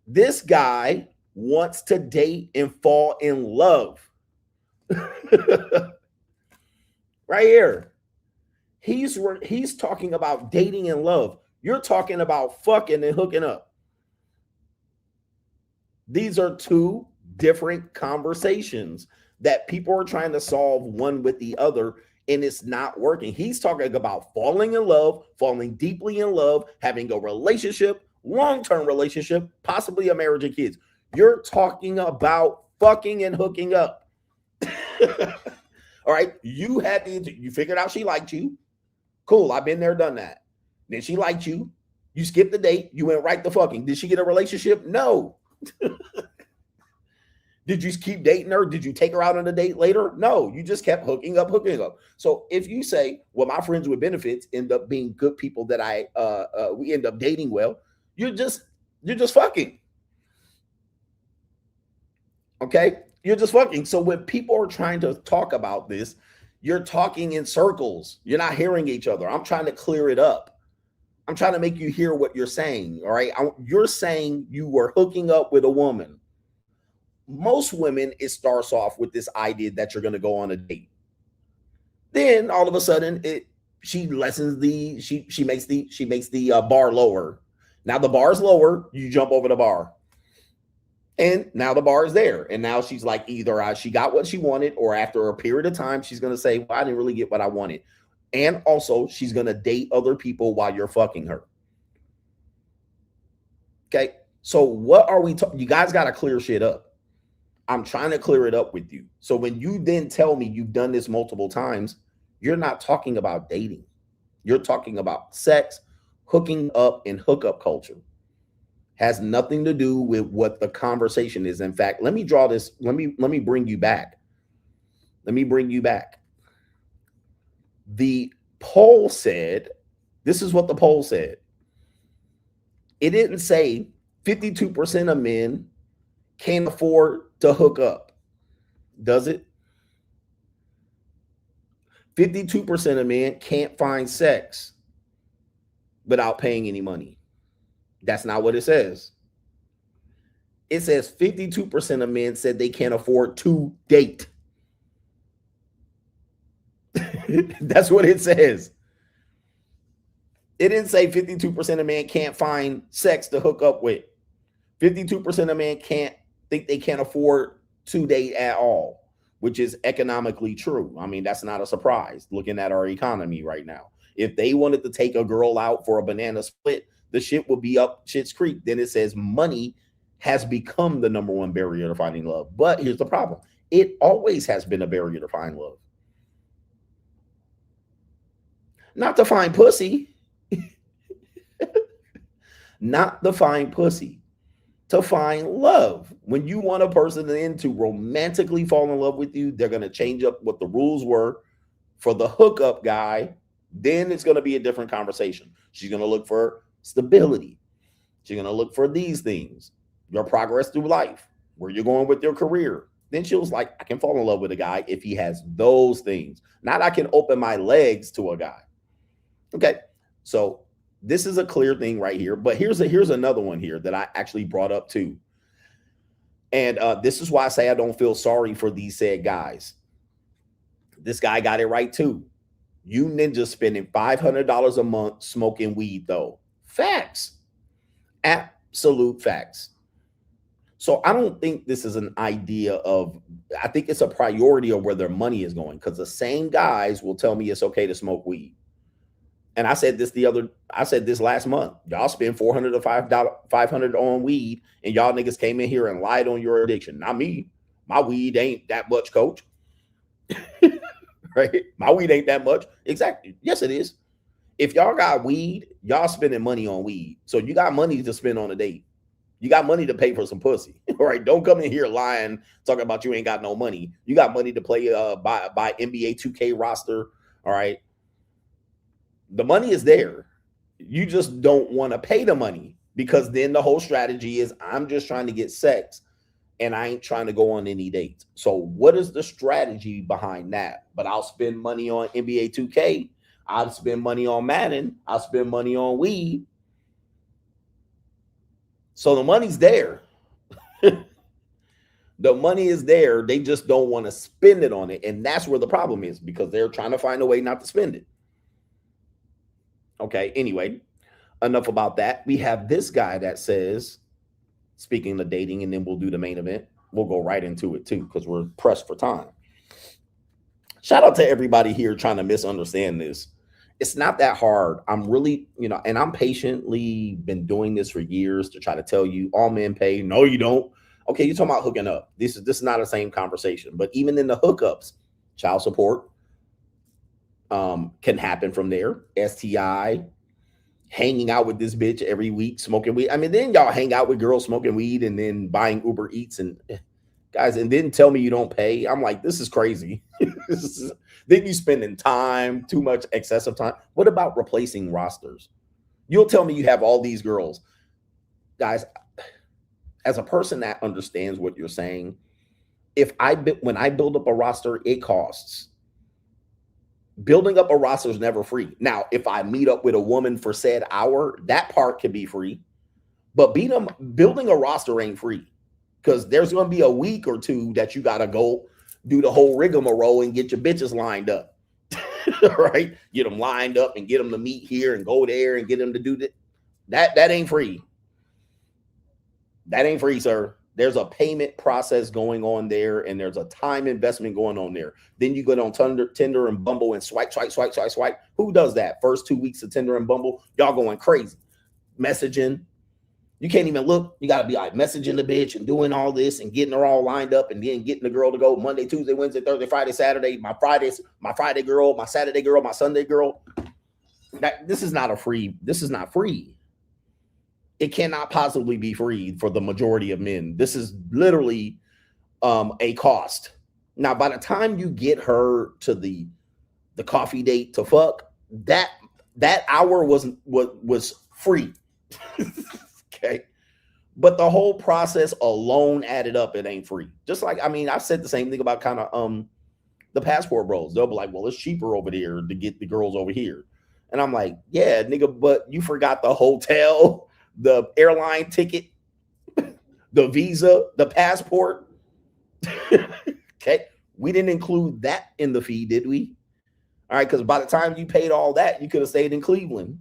This guy wants to date and fall in love. Right here. He's talking about dating and love. You're talking about fucking and hooking up. These are two different conversations that people are trying to solve one with the other, and it's not working. He's talking about falling in love, falling deeply in love, having a relationship, long-term relationship, possibly a marriage and kids. You're talking about fucking and hooking up. All right. You figured out she liked you. Cool. I've been there, done that. Then she liked you. You skipped the date. You went right to fucking. Did she get a relationship? No. Did you keep dating her? Did you take her out on a date later? No. You just kept hooking up. So if you say, well, my friends with benefits end up being good people that we end up dating well, you're just fucking. Okay. You're just fucking. So when people are trying to talk about this, you're talking in circles. You're not hearing each other. I'm trying to clear it up. I'm trying to make you hear what you're saying. All right. You're saying you were hooking up with a woman. Most women, it starts off with this idea that you're going to go on a date. Then all of a sudden she makes the bar lower. Now the bar's lower. You jump over the bar. And now the bar is there. And now she's like, either she got what she wanted, or after a period of time, she's going to say, well, I didn't really get what I wanted. And also she's going to date other people while you're fucking her. Okay. So what are we talking? You guys got to clear shit up. I'm trying to clear it up with you. So when you then tell me you've done this multiple times, you're not talking about dating. You're talking about sex, hooking up, and hookup culture. Has nothing to do with what the conversation is. In fact, let me draw this. Let me bring you back. The poll said, this is what the poll said. It didn't say 52% of men can't afford to hook up. Does it? 52% of men can't find sex without paying any money. That's not what it says. It says 52% of men said they can't afford to date. That's what it says. It didn't say 52% of men can't find sex to hook up with. 52% of men think they can't afford to date at all, which is economically true. I mean, that's not a surprise looking at our economy right now. If they wanted to take a girl out for a banana split, the shit will be up Shit's Creek. Then it says money has become the number one barrier to finding love. But here's the problem. It always has been a barrier to find love. Not to find pussy. Not to find pussy. To find love. When you want a person then to romantically fall in love with you, they're going to change up what the rules were for the hookup guy. Then it's going to be a different conversation. She's going to look for stability. She's going to look for these things, your progress through life, where you're going with your career. Then she was like, I can fall in love with a guy if he has those things. Not I can open my legs to a guy. Okay. So this is a clear thing right here. But here's another one here that I actually brought up too. And this is why I say I don't feel sorry for these said guys. This guy got it right too. You ninjas spending $500 a month smoking weed though. Facts. Absolute facts. So I don't think this is an idea of, I think it's a priority of where their money is going, because the same guys will tell me it's okay to smoke weed. And I said this last month. Y'all spend $400 to $500 on weed, and y'all niggas came in here and lied on your addiction. Not me. My weed ain't that much, coach. Right? My weed ain't that much. Exactly. Yes, it is. If y'all got weed, y'all spending money on weed. So you got money to spend on a date. You got money to pay for some pussy. All right. Don't come in here lying, talking about you ain't got no money. You got money to play by NBA 2K roster. All right. The money is there. You just don't want to pay the money, because then the whole strategy is I'm just trying to get sex and I ain't trying to go on any dates. So what is the strategy behind that? But I'll spend money on NBA 2K. I'll spend money on Madden. I'll spend money on weed. So the money's there. The money is there. They just don't want to spend it on it. And that's where the problem is, because they're trying to find a way not to spend it. Okay, anyway, enough about that. We have this guy that says, speaking of dating, and then we'll do the main event. We'll go right into it too, because we're pressed for time. Shout out to everybody here trying to misunderstand this. It's not that hard. I'm really, and I'm patiently been doing this for years to try to tell you all men pay. No, you don't. Okay, you're talking about hooking up. This is not the same conversation. But even in the hookups, child support can happen from there. STI, hanging out with this bitch every week, smoking weed. I mean, then y'all hang out with girls smoking weed and then buying Uber Eats and guys, and then tell me you don't pay. I'm like, this is crazy. Then you spending time, too much excessive time. What about replacing rosters? You'll tell me you have all these girls. Guys, as a person that understands what you're saying, when I build up a roster, it costs. Building up a roster is never free. Now, if I meet up with a woman for said hour, that part can be free. But building a roster ain't free, because there's going to be a week or two that you got to go do the whole rigmarole and get your bitches lined up. Right? Get them lined up and get them to meet here and go there and get them to do that. That ain't free. That ain't free, sir. There's a payment process going on there, and there's a time investment going on there. Then you go on Tinder and Bumble and swipe. Who does that? First 2 weeks of Tinder and Bumble, y'all going crazy. Messaging. You can't even look. You got to be like messaging the bitch and doing all this and getting her all lined up, and then getting the girl to go Monday, Tuesday, Wednesday, Thursday, Friday, Saturday. My Friday girl, my Saturday girl, my Sunday girl. This is not free. It cannot possibly be free for the majority of men. This is literally a cost. Now, by the time you get her to the coffee date to fuck, that hour was free. Okay. But the whole process alone added up, it ain't free. Just like, I mean, I said the same thing about kind of the passport bros. They'll be like, well, it's cheaper over there to get the girls over here. And I'm like, yeah, nigga, but you forgot the hotel, the airline ticket, the visa, the passport. Okay. We didn't include that in the fee, did we? All right. Because by the time you paid all that, you could have stayed in Cleveland.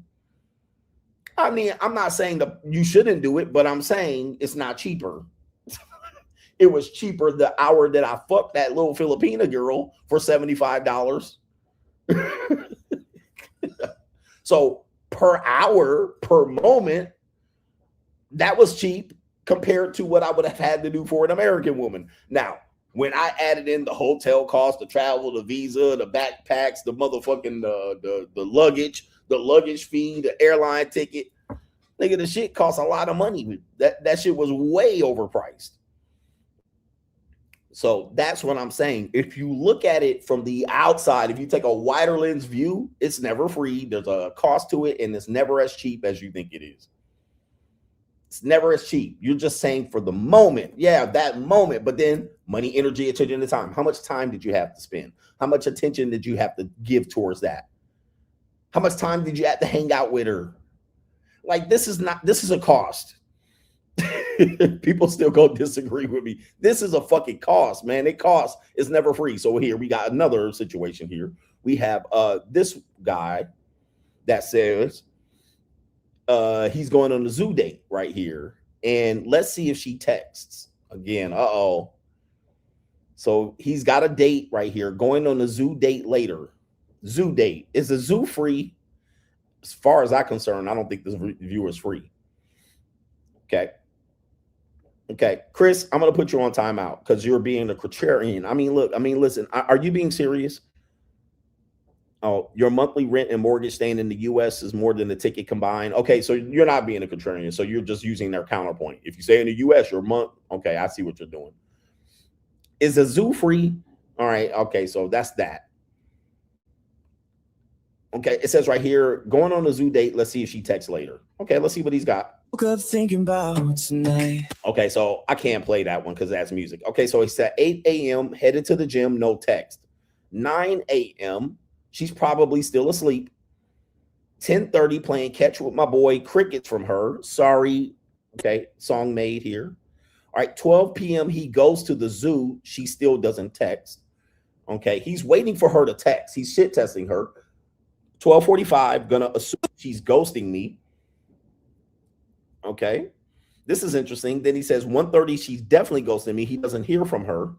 I mean, I'm not saying that you shouldn't do it, but I'm saying it's not cheaper. It was cheaper the hour that I fucked that little Filipina girl for $75. So per hour, per moment, that was cheap compared to what I would have had to do for an American woman. Now, when I added in the hotel cost, the travel, the visa, the backpacks, the motherfucking the luggage fee, the airline ticket, nigga, the shit costs a lot of money. That shit was way overpriced. So that's what I'm saying. If you look at it from the outside, if you take a wider lens view, it's never free. There's a cost to it, and it's never as cheap as you think it is. It's never as cheap. You're just saying for the moment. Yeah, that moment. But then money, energy, attention, and time. How much time did you have to spend? How much attention did you have to give towards that? How much time did you have to hang out with her? Like, this is a cost. People still go disagree with me. This is a fucking cost, man. It costs. It's never free. So here we got another situation here. We have this guy that says he's going on a zoo date right here. And let's see if she texts again. Uh-oh. So he's got a date right here, going on a zoo date later. Zoo date. Is the zoo free? As far as I'm concerned, I don't think this viewer is free. Okay. Okay. Chris, I'm going to put you on timeout because you're being a contrarian. I mean, listen, are you being serious? Oh, your monthly rent and mortgage staying in the U.S. is more than the ticket combined. Okay, so you're not being a contrarian. So you're just using their counterpoint. If you stay in the U.S., your month. Okay, I see what you're doing. Is a zoo free? All right. Okay, so that's that. Okay, it says right here, going on a zoo date. Let's see if she texts later. Okay, let's see what he's got. Woke up thinking about tonight. Okay, so I can't play that one because that's music. Okay, so it's at 8 a.m. headed to the gym, no text. 9 a.m. She's probably still asleep. 10:30 playing catch with my boy. Crickets from her. Sorry. Okay, song made here. All right, 12 p.m. he goes to the zoo. She still doesn't text. Okay, he's waiting for her to text. He's shit testing her. 12:45, gonna assume she's ghosting me. Okay, this is interesting. Then he says 1:30, she's definitely ghosting me. He doesn't hear from her.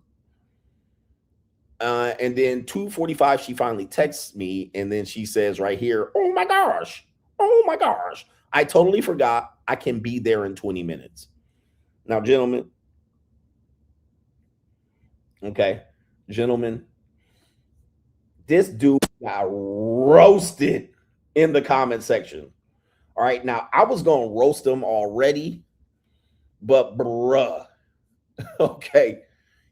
And then 2:45, she finally texts me, and then she says right here, oh my gosh, I totally forgot. I can be there in 20 minutes. Now, gentlemen, this dude got roasted in the comment section. All right, now I was gonna roast him already, but bruh, okay,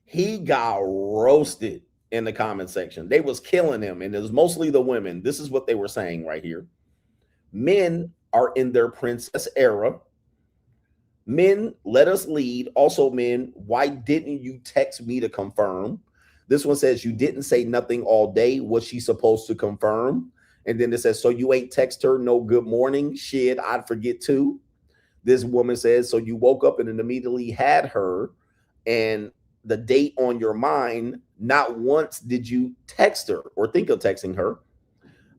he got roasted in the comment section. They was killing him, and it was mostly the women. This is what they were saying right here. Men are in their princess era. Men, let us lead. Also, men, why didn't you text me to confirm? This one says, you didn't say nothing all day. Was she supposed to confirm? And then it says, so you ain't text her no good morning? Shit, I'd forget too. This woman says, so you woke up and then immediately had her and the date on your mind. Not once did you text her or think of texting her.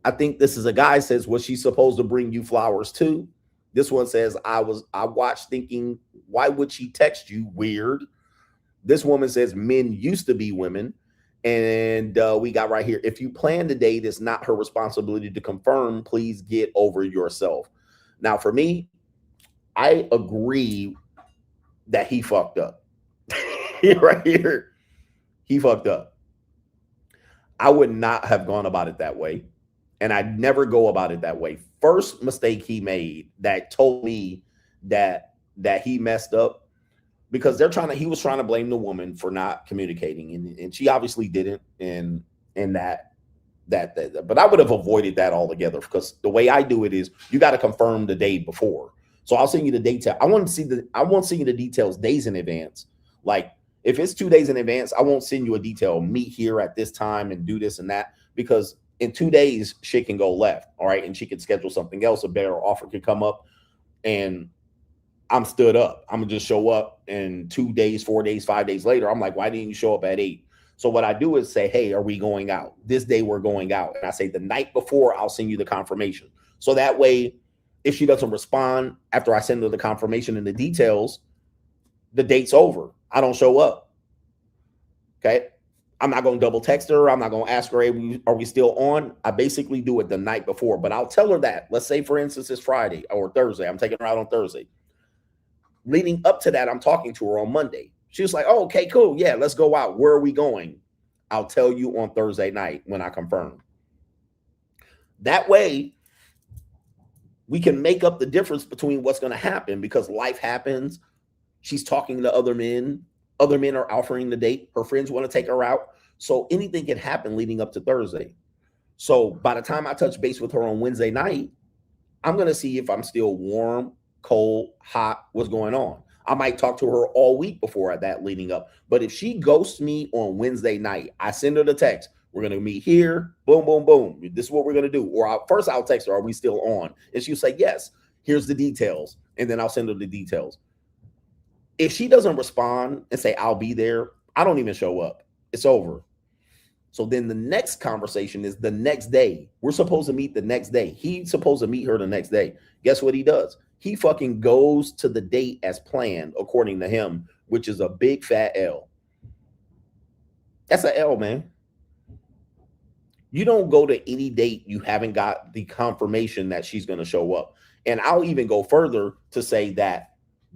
I think this is a guy says, was she supposed to bring you flowers too? This one says, I watched thinking, why would she text you? Weird. This woman says men used to be women. And we got right here, if you plan the date, it's not her responsibility to confirm. Please get over yourself. Now, for me, I agree that he fucked up. Right here, he fucked up. I would not have gone about it that way. And I'd never go about it that way. First mistake he made that told me that he messed up, because he was trying to blame the woman for not communicating, and she obviously didn't. And that, but I would have avoided that altogether, because the way I do it is you got to confirm the day before. So I'll send you the detail. I won't send you the details days in advance. Like if it's 2 days in advance, I won't send you a detail. Meet here at this time and do this and that, because in 2 days shit can go left. All right, and she could schedule something else. A better offer could come up, and I'm stood up. I'm gonna just show up, and 2 days, 4 days, 5 days later, I'm like, why didn't you show up at 8? So what I do is say, hey, are we going out? This day we're going out. And I say the night before, I'll send you the confirmation. So that way, if she doesn't respond after I send her the confirmation and the details, the date's over. I don't show up. Okay. I'm not going to double text her. I'm not going to ask her, hey, are we still on? I basically do it the night before, but I'll tell her that. Let's say, for instance, it's Friday or Thursday. I'm taking her out on Thursday. Leading up to that, I'm talking to her on Monday. She was like, oh, okay, cool. Yeah, let's go out. Where are we going? I'll tell you on Thursday night when I confirm. That way, we can make up the difference between what's going to happen, because life happens. She's talking to other men. Other men are offering the date. Her friends want to take her out. So anything can happen leading up to Thursday. So by the time I touch base with her on Wednesday night, I'm going to see if I'm still warm, cold, hot, what's going on. I might talk to her all week before that leading up. But if she ghosts me on Wednesday night, I send her the text. We're going to meet here. Boom, boom, boom. This is what we're going to do. Or first I'll text her, are we still on? And she'll say, yes, here's the details. And then I'll send her the details. If she doesn't respond and say, I'll be there, I don't even show up. It's over. So then the next conversation is the next day. We're supposed to meet the next day. He's supposed to meet her the next day. Guess what he does? He fucking goes to the date as planned, according to him, which is a big fat L. That's an L, man. You don't go to any date you haven't got the confirmation that she's going to show up. And I'll even go further to say that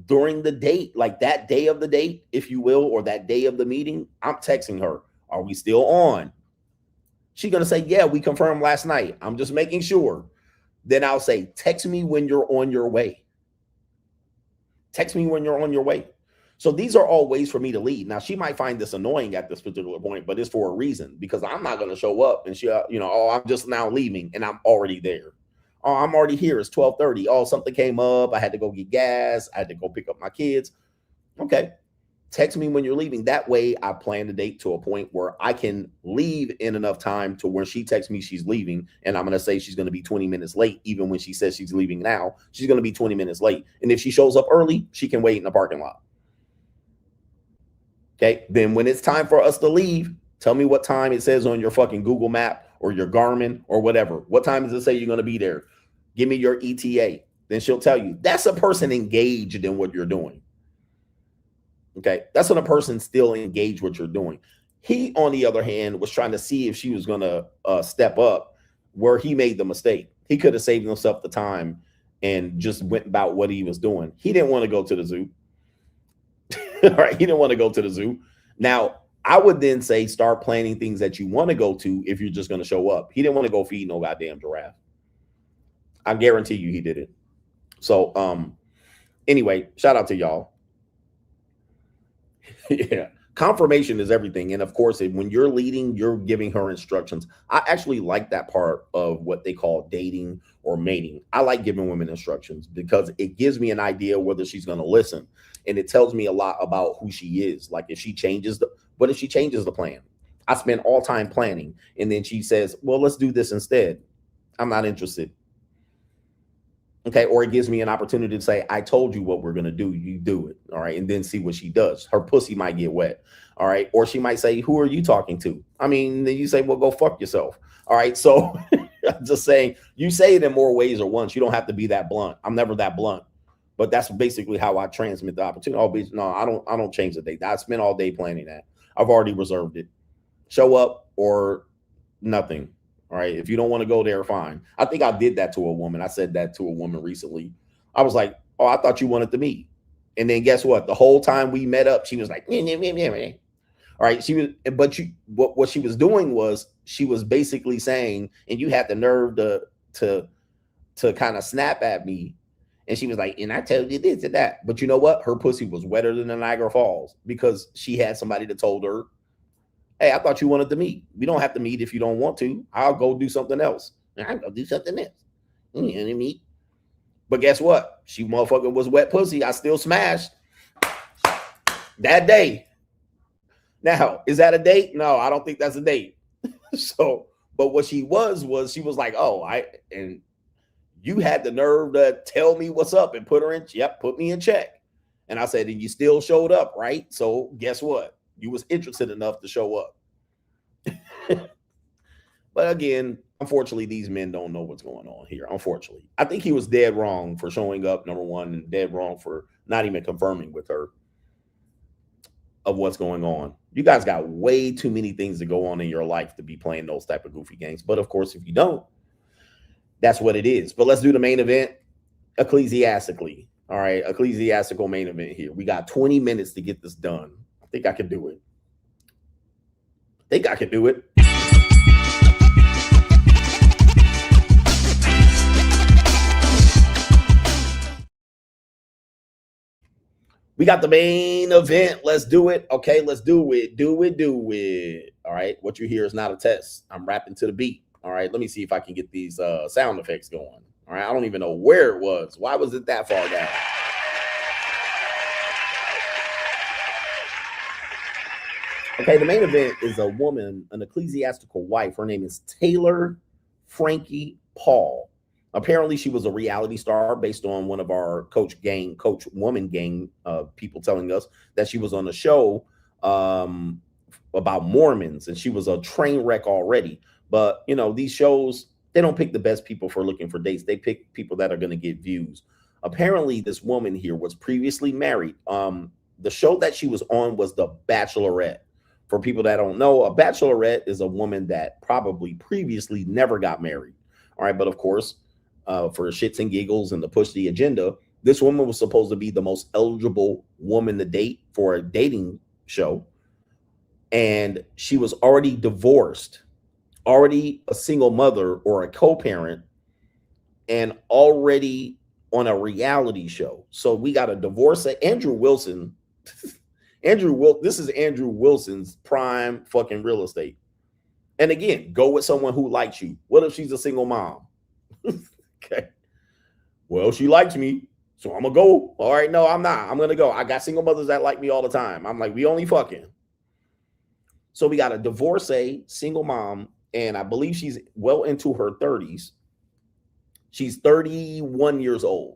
during the date, like that day of the date, if you will, or that day of the meeting, I'm texting her, are we still on? She's going to say, yeah, we confirmed last night. I'm just making sure. Then I'll say, text me when you're on your way. Text me when you're on your way. So these are all ways for me to lead. Now, she might find this annoying at this particular point, but it's for a reason, because I'm not going to show up and she, oh, I'm just now leaving and I'm already there. Oh, I'm already here. It's 12:30. Oh, something came up. I had to go get gas. I had to go pick up my kids. Okay. Text me when you're leaving. That way I plan the date to a point where I can leave in enough time to when she texts me she's leaving, and I'm going to say she's going to be 20 minutes late. Even when she says she's leaving now, she's going to be 20 minutes late. And if she shows up early, she can wait in the parking lot. Okay. Then when it's time for us to leave, tell me what time it says on your fucking Google map or your Garmin or whatever. What time does it say you're going to be there? Give me your ETA. Then she'll tell you. That's a person engaged in what you're doing. Okay. That's when a person's still engaged what you're doing. He, on the other hand, was trying to see if she was going to step up where he made the mistake. He could have saved himself the time and just went about what he was doing. He didn't want to go to the zoo. All right. He didn't want to go to the zoo. Now, I would then say start planning things that you want to go to if you're just going to show up. He didn't want to go feed no goddamn giraffe. I guarantee you he did it. So anyway, shout out to y'all. Yeah. Confirmation is everything. And of course, when you're leading, you're giving her instructions. I actually like that part of what they call dating or mating. I like giving women instructions because it gives me an idea whether she's going to listen. And it tells me a lot about who she is. Like if she changes the plan? I spend all time planning. And then she says, well, let's do this instead. I'm not interested. Okay. Or it gives me an opportunity to say, I told you what we're going to do. You do it. All right. And then see what she does. Her pussy might get wet. All right. Or she might say, who are you talking to? I mean, then you say, well, go fuck yourself. All right. So I'm just saying, you say it in more ways or once. You don't have to be that blunt. I'm never that blunt. But that's basically how I transmit the opportunity. Oh, bitch, no, I don't change the date. I spent all day planning that. I've already reserved it. Show up or nothing. All right. If you don't want to go there, fine. I think I did that to a woman. I said that to a woman recently. I was like, oh, I thought you wanted to meet. And then guess what? The whole time we met up, she was like, meh, meh, meh, meh, meh. All right. She was, but what she was doing was she was basically saying, and you had the nerve to kind of snap at me. And she was like, and I tell you this and that. But you know what? Her pussy was wetter than the Niagara Falls because she had somebody that told her, hey, I thought you wanted to meet. We don't have to meet if you don't want to. I'll go do something else. I'll go do something else. You know what I mean? But guess what? She motherfucking was wet pussy. I still smashed that day. Now, is that a date? No, I don't think that's a date. So, but what she was she was like, oh, and you had the nerve to tell me what's up and put me in check. And I said, and you still showed up, right? So guess what? You was interested enough to show up. But again, unfortunately, these men don't know what's going on here. Unfortunately, I think he was dead wrong for showing up, number one, and dead wrong for not even confirming with her of what's going on. You guys got way too many things to go on in your life to be playing those type of goofy games. But of course, if you don't, that's what it is. But let's do the main event ecclesiastically. All right, ecclesiastical main event here. We got 20 minutes to get this done. I think I can do it. We got the main event. Let's do it. Okay, let's do it. Do it. All right, what you hear is not a test. I'm rapping to the beat. All right, let me see if I can get these sound effects going. All right, I don't even know where it was. Why was it that far down? Okay, the main event is a woman, an ecclesiastical wife. Her name is Taylor Frankie Paul. Apparently, she was a reality star based on one of our coach woman gang people telling us that she was on a show about Mormons, and she was a train wreck already. But, you know, these shows, they don't pick the best people for looking for dates. They pick people that are going to get views. Apparently, this woman here was previously married. The show that she was on was The Bachelorette. For people that don't know, a bachelorette is a woman that probably previously never got married. All right. But of course, for shits and giggles and to push the agenda, this woman was supposed to be the most eligible woman to date for a dating show. And she was already divorced, already a single mother or a co-parent, and already on a reality show. So we got a divorcee, Andrew Wilson. This is Andrew Wilson's prime fucking real estate. And again, go with someone who likes you. What if she's a single mom? Okay. Well, she likes me, so I'm gonna go. All right, no, I'm not. I'm gonna go. I got single mothers that like me all the time. I'm like, we only fucking. So we got a divorcee, single mom, and I believe she's well into her 30s. She's 31 years old.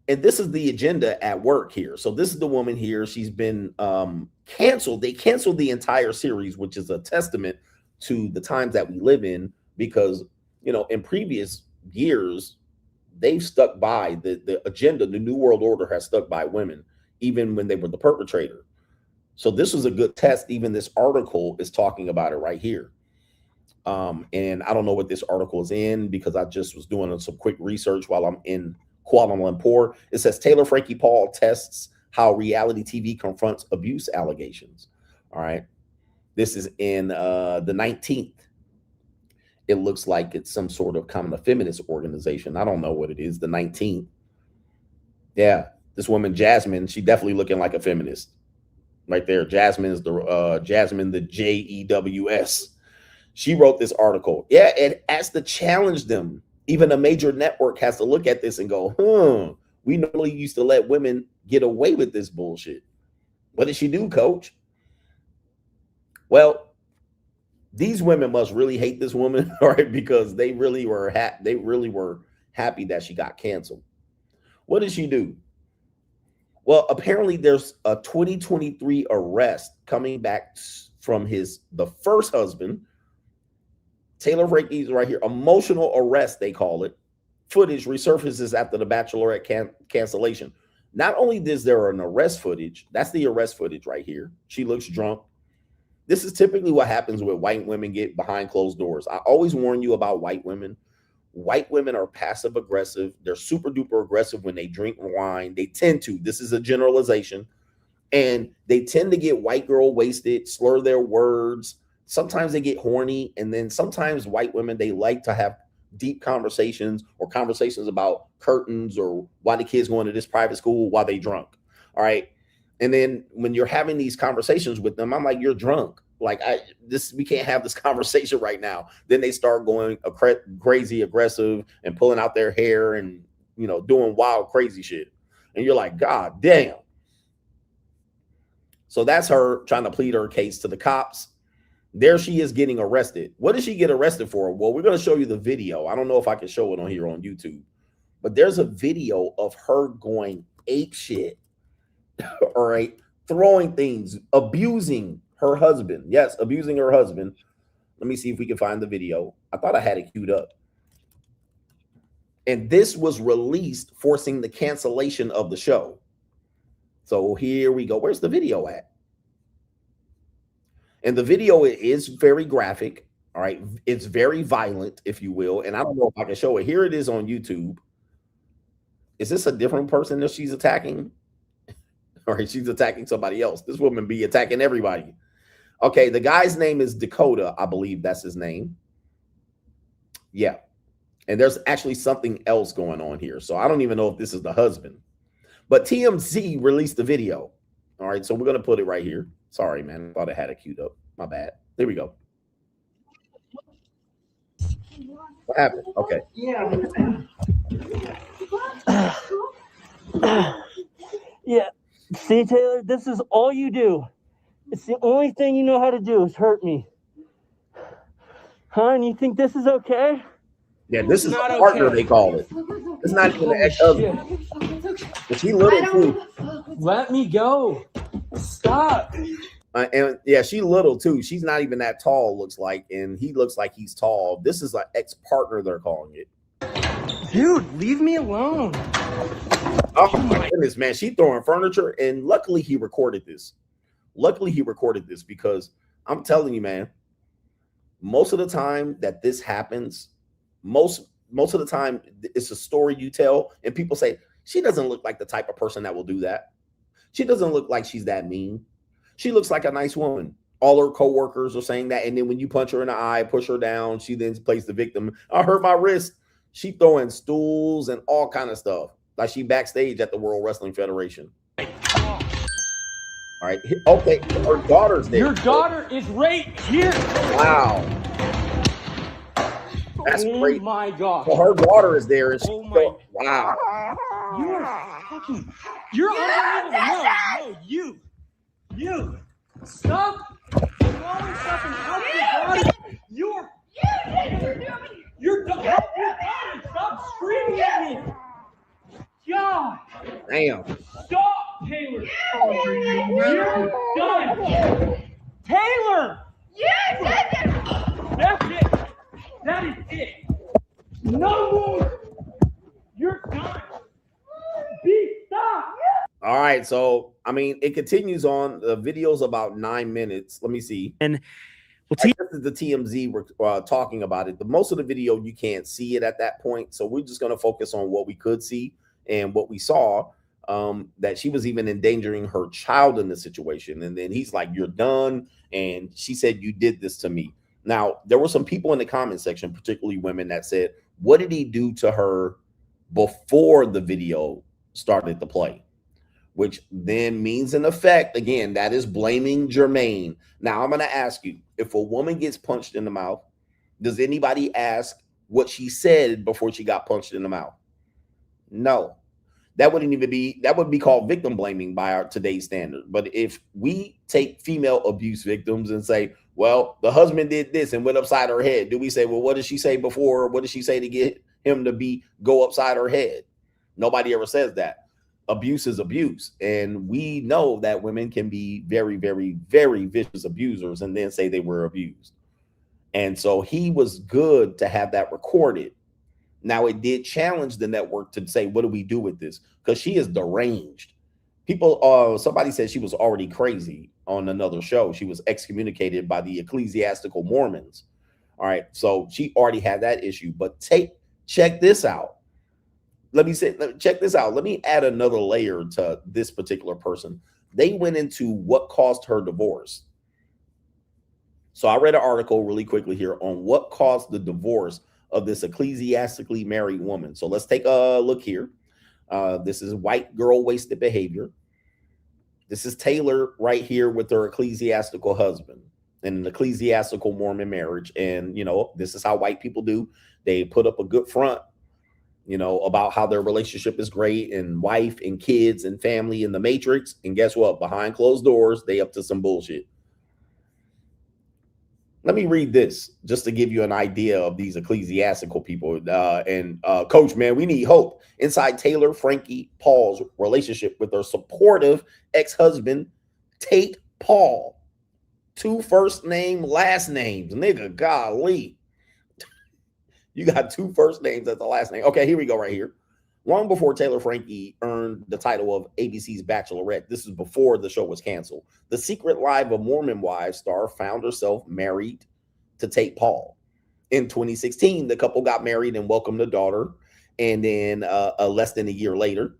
And this is the agenda at work here. So this is the woman here. She's been canceled. They canceled the entire series, which is a testament to the times that we live in, because, you know, in previous years, they've stuck by the agenda. The New World Order has stuck by women, even when they were the perpetrator. So this was a good test. Even this article is talking about it right here. And I don't know what this article is in, because I just was doing some quick research while I'm in Kuala Lumpur. It says Taylor Frankie Paul tests how reality TV confronts abuse allegations. All right. This is in the 19th. It looks like it's some sort of kind of a feminist organization. I don't know what it is. The 19th. Yeah. This woman, Jasmine, she definitely looking like a feminist right there. Jasmine is the Jews. She wrote this article. Yeah. It has to challenge them. Even a major network has to look at this and go, we normally used to let women get away with this bullshit. What did she do, coach? Well, these women must really hate this woman, right? Because they really were happy that she got canceled. What did she do? Well, apparently there's a 2023 arrest coming back from the first husband. Taylor Frankie's right here. Emotional arrest, they call it. Footage resurfaces after the Bachelorette cancellation. Not only is there an arrest footage, that's the arrest footage right here. She looks drunk. This is typically what happens when white women get behind closed doors. I always warn you about white women. White women are passive aggressive. They're super duper aggressive when they drink wine. They tend to, this is a generalization, and they tend to get white girl wasted, slur their words. Sometimes they get horny, and then sometimes white women, they like to have deep conversations or conversations about curtains or why the kids going to this private school while they drunk. All right. And then when you're having these conversations with them, I'm like, you're drunk. Like we can't have this conversation right now. Then they start going crazy aggressive and pulling out their hair and, you know, doing wild, crazy shit. And you're like, God damn. So that's her trying to plead her case to the cops. There she is getting arrested. What did she get arrested for? Well, we're going to show you the video. I don't know if I can show it on here on YouTube, but there's a video of her going ape shit. All right. Throwing things, abusing her husband. Yes, abusing her husband. Let me see if we can find the video. I thought I had it queued up. And this was released, forcing the cancellation of the show. So here we go. Where's the video at? And the video is very graphic. All right. It's very violent, if you will. And I don't know if I can show it. Here it is on YouTube. Is this a different person that she's attacking? All right. She's attacking somebody else. This woman be attacking everybody. Okay. The guy's name is Dakota. I believe that's his name. Yeah. And there's actually something else going on here. So I don't even know if this is the husband. But TMZ released the video. All right. So we're going to put it right here. Sorry, man. I thought I had it queued up. My bad. There we go. What happened? Okay. Yeah. See, Taylor, this is all you do. It's the only thing you know how to do is hurt me. Huh? And you think this is okay? Yeah, this is a Not partner, okay. they call it. It's not even an ex-husband. But she little too. Let me go. Stop. And yeah, she little too. She's not even that tall, looks like, and he looks like he's tall. This is an ex-partner, they're calling it. Dude, leave me alone. Oh my goodness, man. She throwing furniture, and luckily he recorded this. Luckily he recorded this because I'm telling you, man, most of the time that this happens, most of the time it's a story you tell, and people say, she doesn't look like the type of person that will do that. She doesn't look like she's that mean. She looks like a nice woman. All her coworkers are saying that, and then when you punch her in the eye, push her down, she then plays the victim. I hurt my wrist. She throwing stools and all kind of stuff. Like she backstage at the World Wrestling Federation. All right. Okay. Her daughter's there. Your daughter is right here. Wow. That's great. Oh my God. Well, her daughter is there. And wow. You're unbelievable. No, you. Stop throwing stuff and help your daughter. Your daughter. Stop screaming at me. God. Damn. Stop, Taylor. You're done. Taylor. That's it. That is it. No more. You're done. Stop. All right. So, I mean, it continues on. The video's about 9 minutes. Let me see. And this is the TMZ we're talking about it. The most of the video, you can't see it at that point. So we're just going to focus on what we could see and what we saw, that she was even endangering her child in the situation. And then he's like, you're done. And she said, you did this to me. Now, there were some people in the comment section, particularly women, that said, what did he do to her before the video started to play? Which then means, in effect, again, that is blaming Jermaine. Now, I'm going to ask you, if a woman gets punched in the mouth, does anybody ask what she said before she got punched in the mouth? No. That wouldn't even be, that would be called victim blaming by our today's standard. But if we take female abuse victims and say, well, the husband did this and went upside her head, do we say, well, what did she say before? What did she say to get him to go upside her head? Nobody ever says that. Abuse is abuse. And we know that women can be very, very, very vicious abusers and then say they were abused. And so he was good to have that recorded. Now, it did challenge the network to say, what do we do with this? Because she is deranged. People, somebody said she was already crazy on another show. She was excommunicated by the ecclesiastical Mormons. All right. So she already had that issue. But check this out. Check this out. Let me add another layer to this particular person. They went into what caused her divorce. So I read an article really quickly here on what caused the divorce of this ecclesiastically married woman. So let's take a look here. This is white girl wasted behavior. This is Taylor right here with her ecclesiastical husband in an ecclesiastical Mormon marriage. And, you know, this is how white people do. They put up a good front, you know, about how their relationship is great and wife and kids and family in the matrix. And guess what? Behind closed doors, they up to some bullshit. Let me read this just to give you an idea of these ecclesiastical people. Coach, man, we need hope. Inside Taylor, Frankie, Paul's relationship with her supportive ex-husband, Tate Paul. 2 first name, last names. Nigga, golly. You got 2 first names as the last name. Okay, here we go right here. Long before Taylor Frankie earned the title of ABC's Bachelorette, this is before the show was canceled, the Secret Life of Mormon Wives star found herself married to Tate Paul. In 2016, the couple got married and welcomed a daughter, and then less than a year later,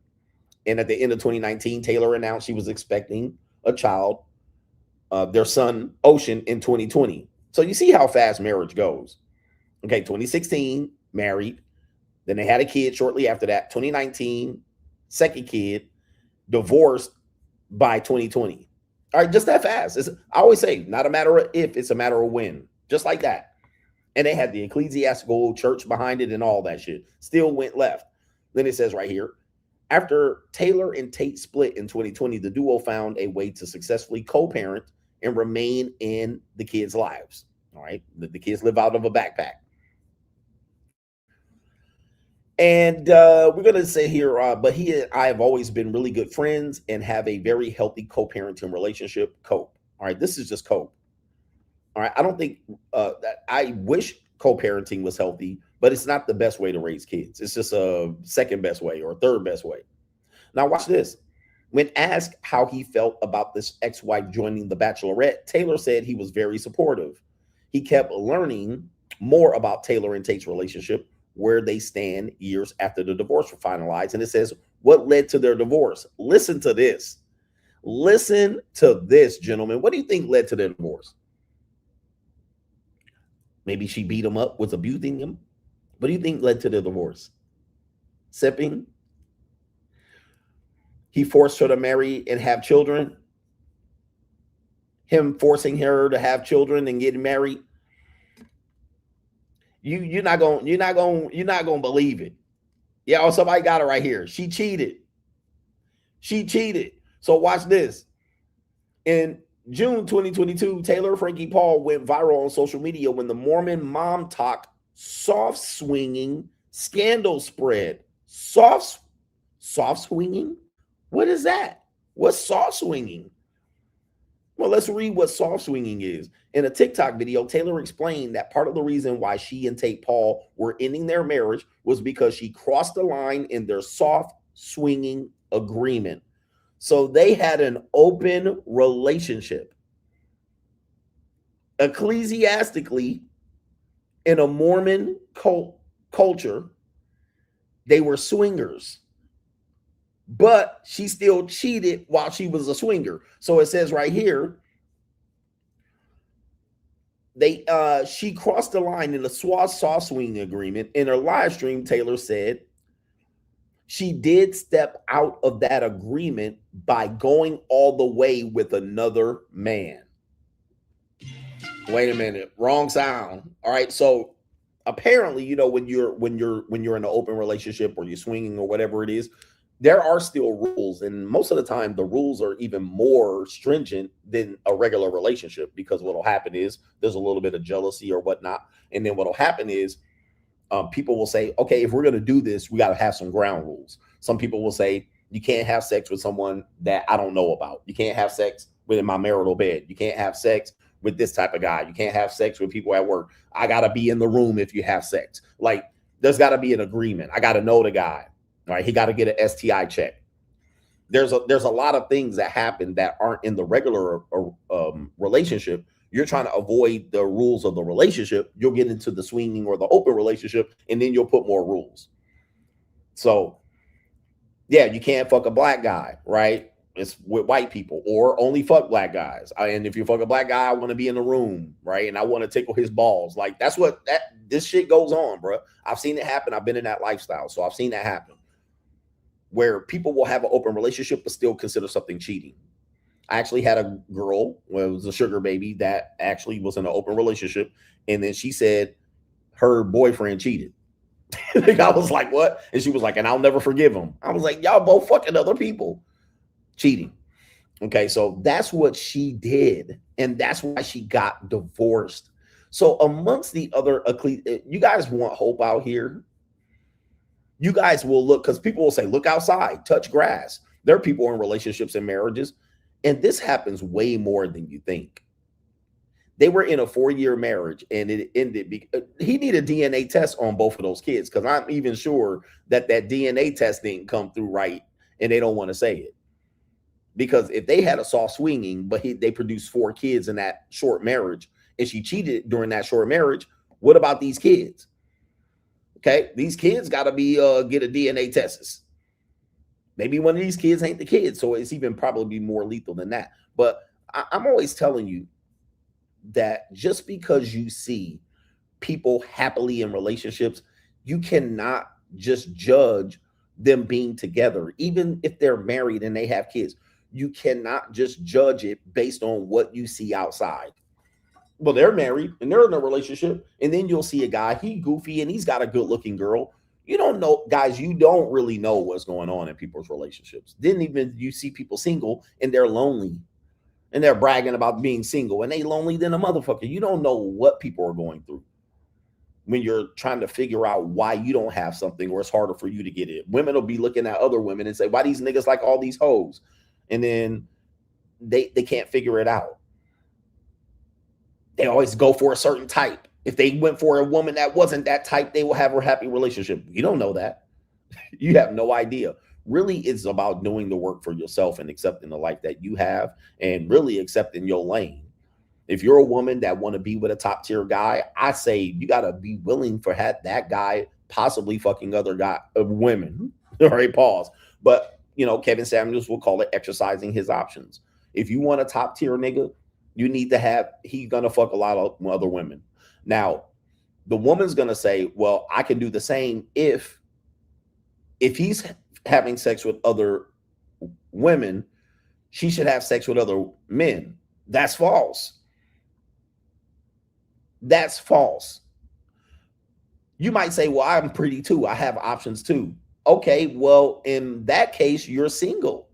and at the end of 2019, Taylor announced she was expecting a child, their son, Ocean, in 2020. So you see how fast marriage goes. Okay, 2016, married. Then they had a kid shortly after that. 2019, second kid, divorced by 2020. All right, just that fast. I always say, not a matter of if, it's a matter of when. Just like that. And they had the ecclesiastical church behind it and all that shit. Still went left. Then it says right here, after Taylor and Tate split in 2020, the duo found a way to successfully co-parent and remain in the kids' lives. All right, the kids live out of a backpack. And we're going to say here, but he and I have always been really good friends and have a very healthy co-parenting relationship. Cope. All right. This is just cope. All right. I don't think that I wish co-parenting was healthy, but it's not the best way to raise kids. It's just a second best way or third best way. Now watch this. When asked how he felt about this ex-wife joining the Bachelorette, Taylor said he was very supportive. He kept learning more about Taylor and Tate's relationship, where they stand years after the divorce was finalized. And it says, what led to their divorce? Listen to this. Listen to this, gentlemen. What do you think led to their divorce? Maybe she beat him up, was abusing him. What do you think led to their divorce? Sipping? He forced her to marry and have children. Him forcing her to have children and get married. You're not gonna believe it. Yeah, oh, somebody got it right here. She cheated. She cheated. So watch this. In June 2022, Taylor Frankie Paul went viral on social media when the Mormon mom talk soft swinging scandal spread. Soft swinging? What is that? What's soft swinging? Well, let's read what soft swinging is. In a TikTok video, Taylor explained that part of the reason why she and Tate Paul were ending their marriage was because she crossed the line in their soft swinging agreement. So they had an open relationship. Ecclesiastically, in a Mormon culture, they were swingers. But she still cheated while she was a swinger. So it says right here, she crossed the line in the soft swing agreement. In her live stream, Taylor said she did step out of that agreement by going all the way with another man. Wait a minute, wrong sound. All right, so apparently, you know, when you're in an open relationship or you're swinging or whatever it is, there are still rules, and most of the time the rules are even more stringent than a regular relationship, because what'll happen is there's a little bit of jealousy or whatnot, and then what'll happen is people will say, okay, if we're going to do this, we got to have some ground rules. Some people will say, you can't have sex with someone that I don't know about. You can't have sex within my marital bed. You can't have sex with this type of guy. You can't have sex with people at work. I got to be in the room if you have sex. Like, there's got to be an agreement. I got to know the guy. All right, he got to get an STI check. There's a lot of things that happen that aren't in the regular relationship. You're trying to avoid the rules of the relationship. You'll get into the swinging or the open relationship, and then you'll put more rules. So, yeah, you can't fuck a black guy, right? It's with white people, or only fuck black guys. And if you fuck a black guy, I want to be in the room, right? And I want to tickle his balls. Like, that's what this shit goes on, bro. I've seen it happen. I've been in that lifestyle, so I've seen that happen, where people will have an open relationship but still consider something cheating. I actually had a girl, well, it was a sugar baby, that actually was in an open relationship, and then she said her boyfriend cheated. I was like, what? And she was like, and I'll never forgive him. I was like, y'all both fucking other people. Cheating. Okay, so that's what she did, and that's why she got divorced. So amongst the other, you guys want hope out here? You guys will look, because people will say, look outside, touch grass. There are people in relationships and marriages, and this happens way more than you think. They were in a 4-year marriage, and it ended. He needed a DNA test on both of those kids, because I'm even sure that DNA test didn't come through right, and they don't want to say it. Because if they had a soft swinging, but they produced 4 kids in that short marriage, and she cheated during that short marriage, what about these kids? Okay, these kids got to be get a DNA test. Maybe one of these kids ain't the kid, so it's even probably more lethal than that. But I'm always telling you that just because you see people happily in relationships, you cannot just judge them being together, even if they're married and they have kids. You cannot just judge it based on what you see outside. Well, they're married and they're in a relationship, and then you'll see a guy, he goofy and he's got a good looking girl. You don't know, guys, you don't really know what's going on in people's relationships. Then even you see people single and they're lonely and they're bragging about being single and they lonely than a motherfucker. You don't know what people are going through. when you're trying to figure out why you don't have something or it's harder for you to get it. Women will be looking at other women and say, why these niggas like all these hoes? And then they can't figure it out. They always go for a certain type. If they went for a woman that wasn't that type, they will have a happy relationship. You don't know that. You have no idea. Really, it's about doing the work for yourself and accepting the life that you have and really accepting your lane. If you're a woman that want to be with a top tier guy, I say you got to be willing for that guy possibly fucking other women. All right, pause. But, you know, Kevin Samuels will call it exercising his options. If you want a top tier nigga, you need to have, he's going to fuck a lot of other women. Now, the woman's going to say, well, I can do the same if he's having sex with other women, she should have sex with other men. That's false. That's false. You might say, well, I'm pretty too. I have options too. Okay, well, in that case, you're single.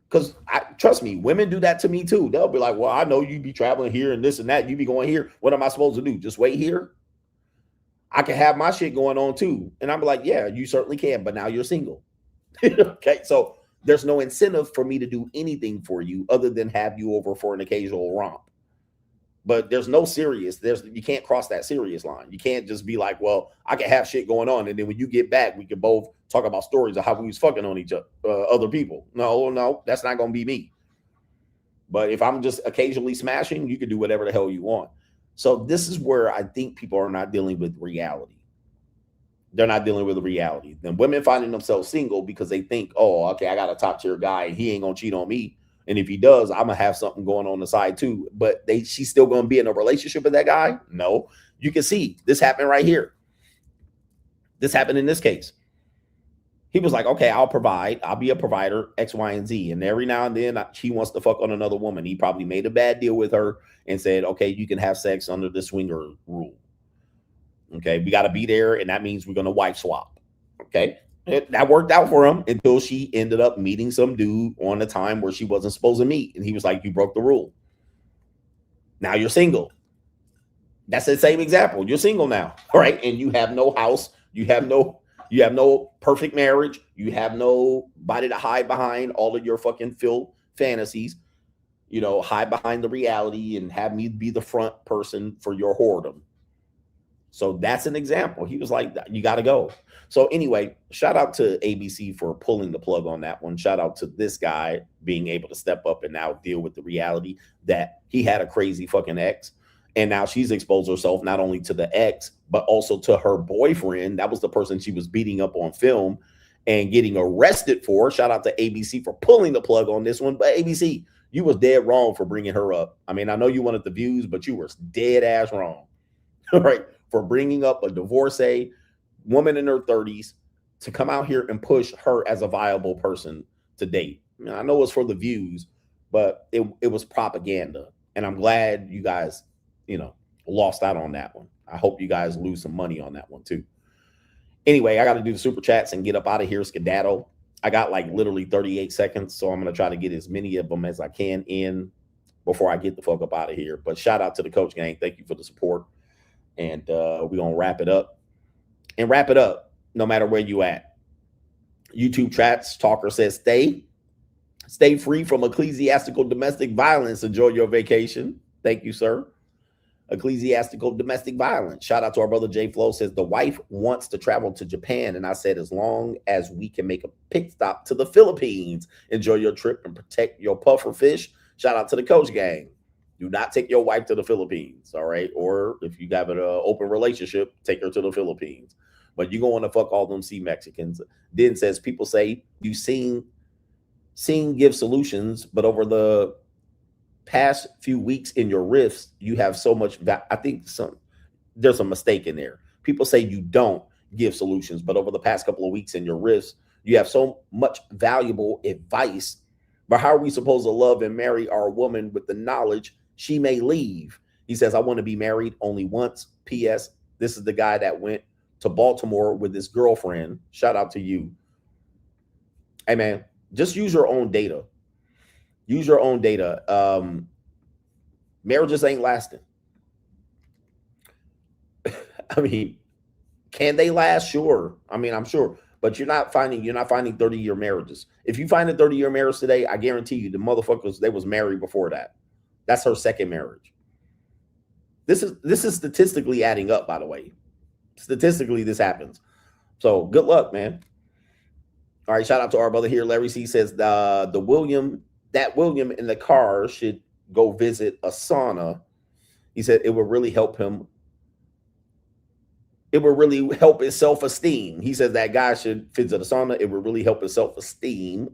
Because trust me, women do that to me too. They'll be like, well, I know you be traveling here and this and that. You be going here. What am I supposed to do? Just wait here? I can have my shit going on too. And I'm like, yeah, you certainly can. But now you're single. Okay, so there's no incentive for me to do anything for you other than have you over for an occasional romp. But there's no serious. You can't cross that serious line. You can't just be like, well, I can have shit going on, and then when you get back, we can both talk about stories of how we was fucking on each other people. No, that's not gonna be me. But if I'm just occasionally smashing, you can do whatever the hell you want. So this is where I think people are not dealing with reality. They're not dealing with the reality. Then women finding themselves single because they think, oh, okay, I got a top tier guy, and he ain't gonna cheat on me. And if he does, I'm gonna have something going on the side too. But she's still gonna be in a relationship with that guy? No. You can see this happened right here. This happened in this case. He was like, okay, I'll provide. I'll be a provider, X, Y, and Z. And every now and then she wants to fuck on another woman. He probably made a bad deal with her and said, okay, you can have sex under the swinger rule. Okay, we got to be there, and that means we're gonna wife swap. Okay. That worked out for him until she ended up meeting some dude on a time where she wasn't supposed to meet. And he was like, you broke the rule. Now you're single. That's the same example. You're single now. All right. And you have no house. You have no perfect marriage. You have nobody to hide behind all of your fucking filth fantasies. You know, hide behind the reality and have me be the front person for your whoredom. So that's an example. He was like, you got to go. So anyway, shout out to ABC for pulling the plug on that one. Shout out to this guy being able to step up and now deal with the reality that he had a crazy fucking ex. And now she's exposed herself not only to the ex, but also to her boyfriend. That was the person she was beating up on film and getting arrested for. Shout out to ABC for pulling the plug on this one. But ABC, you was dead wrong for bringing her up. I mean, I know you wanted the views, but you were dead ass wrong. All right. For bringing up a divorcee woman in her 30s to come out here and push her as a viable person to date. I know it's for the views, but it was propaganda. And I'm glad you guys, lost out on that one. I hope you guys lose some money on that one too. Anyway, I got to do the super chats and get up out of here, skedaddle. I got like literally 38 seconds, so I'm going to try to get as many of them as I can in before I get the fuck up out of here. But shout out to the coach gang. Thank you for the support. And we're going to wrap it up. And wrap it up no matter where you at. YouTube chats, Talker says, stay free from ecclesiastical domestic violence. Enjoy your vacation. Thank you, sir. Ecclesiastical domestic violence. Shout out to our brother J Flow says the wife wants to travel to Japan. And I said, as long as we can make a pit stop to the Philippines, enjoy your trip and protect your puffer fish. Shout out to the coach gang. Do not take your wife to the Philippines, all right? Or if you have an open relationship, take her to the Philippines. But you're going to fuck all them sea Mexicans. Then says, people say you seen give solutions, but over the past few weeks in your rifts, you have so much. I think there's a mistake in there. People say you don't give solutions, but over the past couple of weeks in your rifts, you have so much valuable advice. But how are we supposed to love and marry our woman with the knowledge she may leave? He says, I want to be married only once. P.S. This is the guy that went to Baltimore with his girlfriend. Shout out to you. Hey, man, just use your own data. Use your own data. Marriages ain't lasting. I mean, can they last? Sure. I mean, I'm sure. But you're not finding 30-year marriages. If you find a 30-year marriage today, I guarantee you the motherfuckers, they was married before that. That's her second marriage. This is statistically adding up, by the way. Statistically, this happens. So good luck, man. All right, shout out to our brother here. Larry C says that William in the car should go visit a sauna. He said it would really help him. It would really help his self-esteem. He says that guy should visit a sauna. It would really help his self-esteem.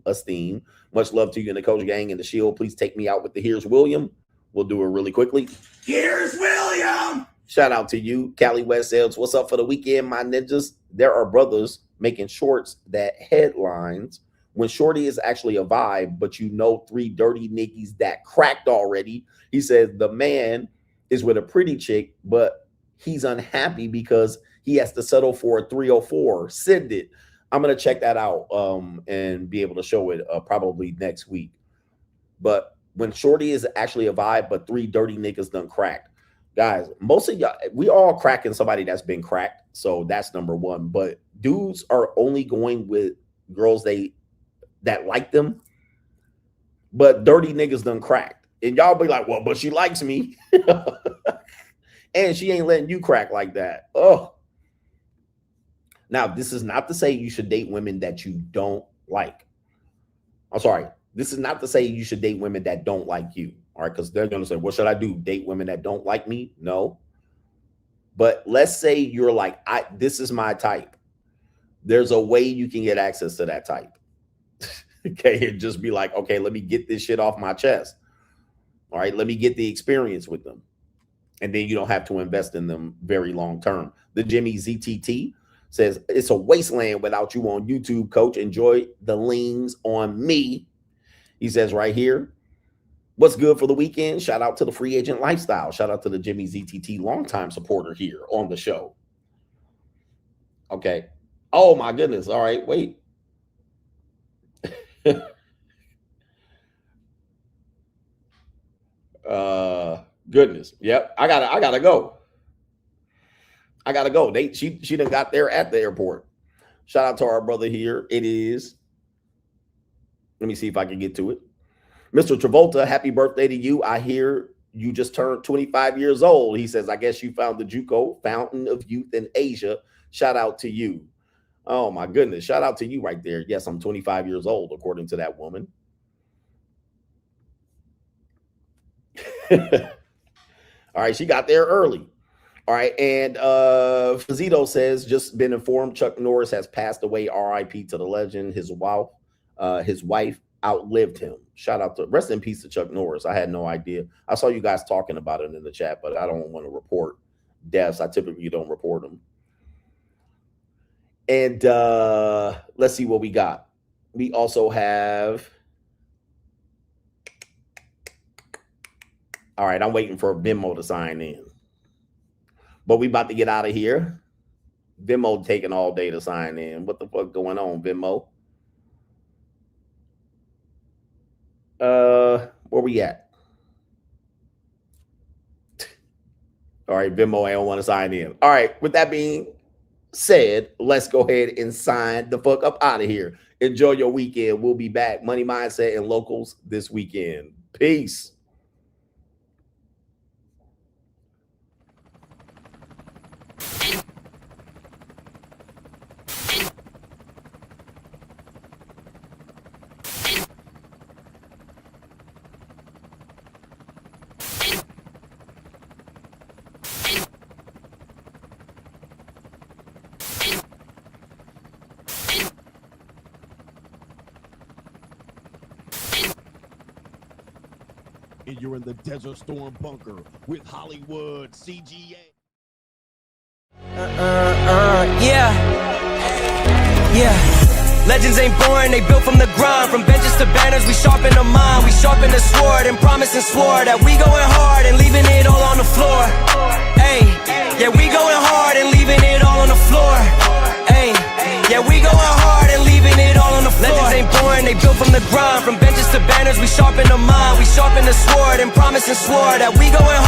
Much love to you and the Coach Gang and the Shield. Please take me out with the Here's William. We'll do it really quickly. Here's William. Shout out to you. Cali West says, what's up for the weekend, my ninjas? There are brothers making shorts that headlines when shorty is actually a vibe, but you know 3 dirty niggas that cracked already. He says the man is with a pretty chick, but he's unhappy because he has to settle for a 304. Send it. I'm going to check that out and be able to show it probably next week. But when shorty is actually a vibe, but 3 dirty niggas done cracked. Guys, most of y'all, we all cracking somebody that's been cracked. So that's number one. But dudes are only going with girls that like them. But dirty niggas done cracked. And y'all be like, well, but she likes me. And she ain't letting you crack like that. Oh. Now, this is not to say you should date women that you don't like. I'm sorry. This is not to say you should date women that don't like you. All right, because they're going to say, what should I do? Date women that don't like me? No. But let's say you're like, this is my type. There's a way you can get access to that type. Okay, and just be like, okay, let me get this shit off my chest. All right, let me get the experience with them. And then you don't have to invest in them very long term. The Jimmy ZTT says, it's a wasteland without you on YouTube, coach. Enjoy the leans on me. He says right here, what's good for the weekend? Shout out to the free agent lifestyle. Shout out to the Jimmy ZTT, longtime supporter here on the show. Okay. Oh my goodness. All right, wait. Goodness. Yep. I gotta go. She done got there at the airport. Shout out to our brother here. It is. Let me see if I can get to it. Mr. Travolta, happy birthday to you. I hear you just turned 25 years old. He says, I guess you found the JUCO Fountain of Youth in Asia. Shout out to you. Oh my goodness. Shout out to you right there. Yes, I'm 25 years old, according to that woman. All right, she got there early. All right, and Fazito says, just been informed Chuck Norris has passed away. RIP to the legend. His wife outlived him. Shout out to, rest in peace to Chuck Norris. I had no idea. I saw you guys talking about it in the chat, but I don't want to report deaths. I typically don't report them. And let's see what we got. We also have. All right, I'm waiting for Venmo to sign in. But we about to get out of here. Venmo taking all day to sign in. What the fuck going on, Venmo? Where we at? All right, Venmo, I don't want to sign in. All right, with that being said, let's go ahead and sign the fuck up out of here. Enjoy your weekend. We'll be back. Money Mindset and Locals this weekend. Peace. And you're in the Desert Storm bunker with Hollywood CGA. Yeah. Legends ain't born, they built from the grind. From benches to banners, we sharpen the mind. We sharpen the sword and promise and swore that we going hard and leaving it all on the floor. Hey, yeah, we going hard and leaving it all on the floor. Hey, yeah, we going hard and leaving it all on the floor. Legends ain't born, they built from the grind. From benches to banners, we sharpen the mind. We sharpen the sword and promise and swore that we going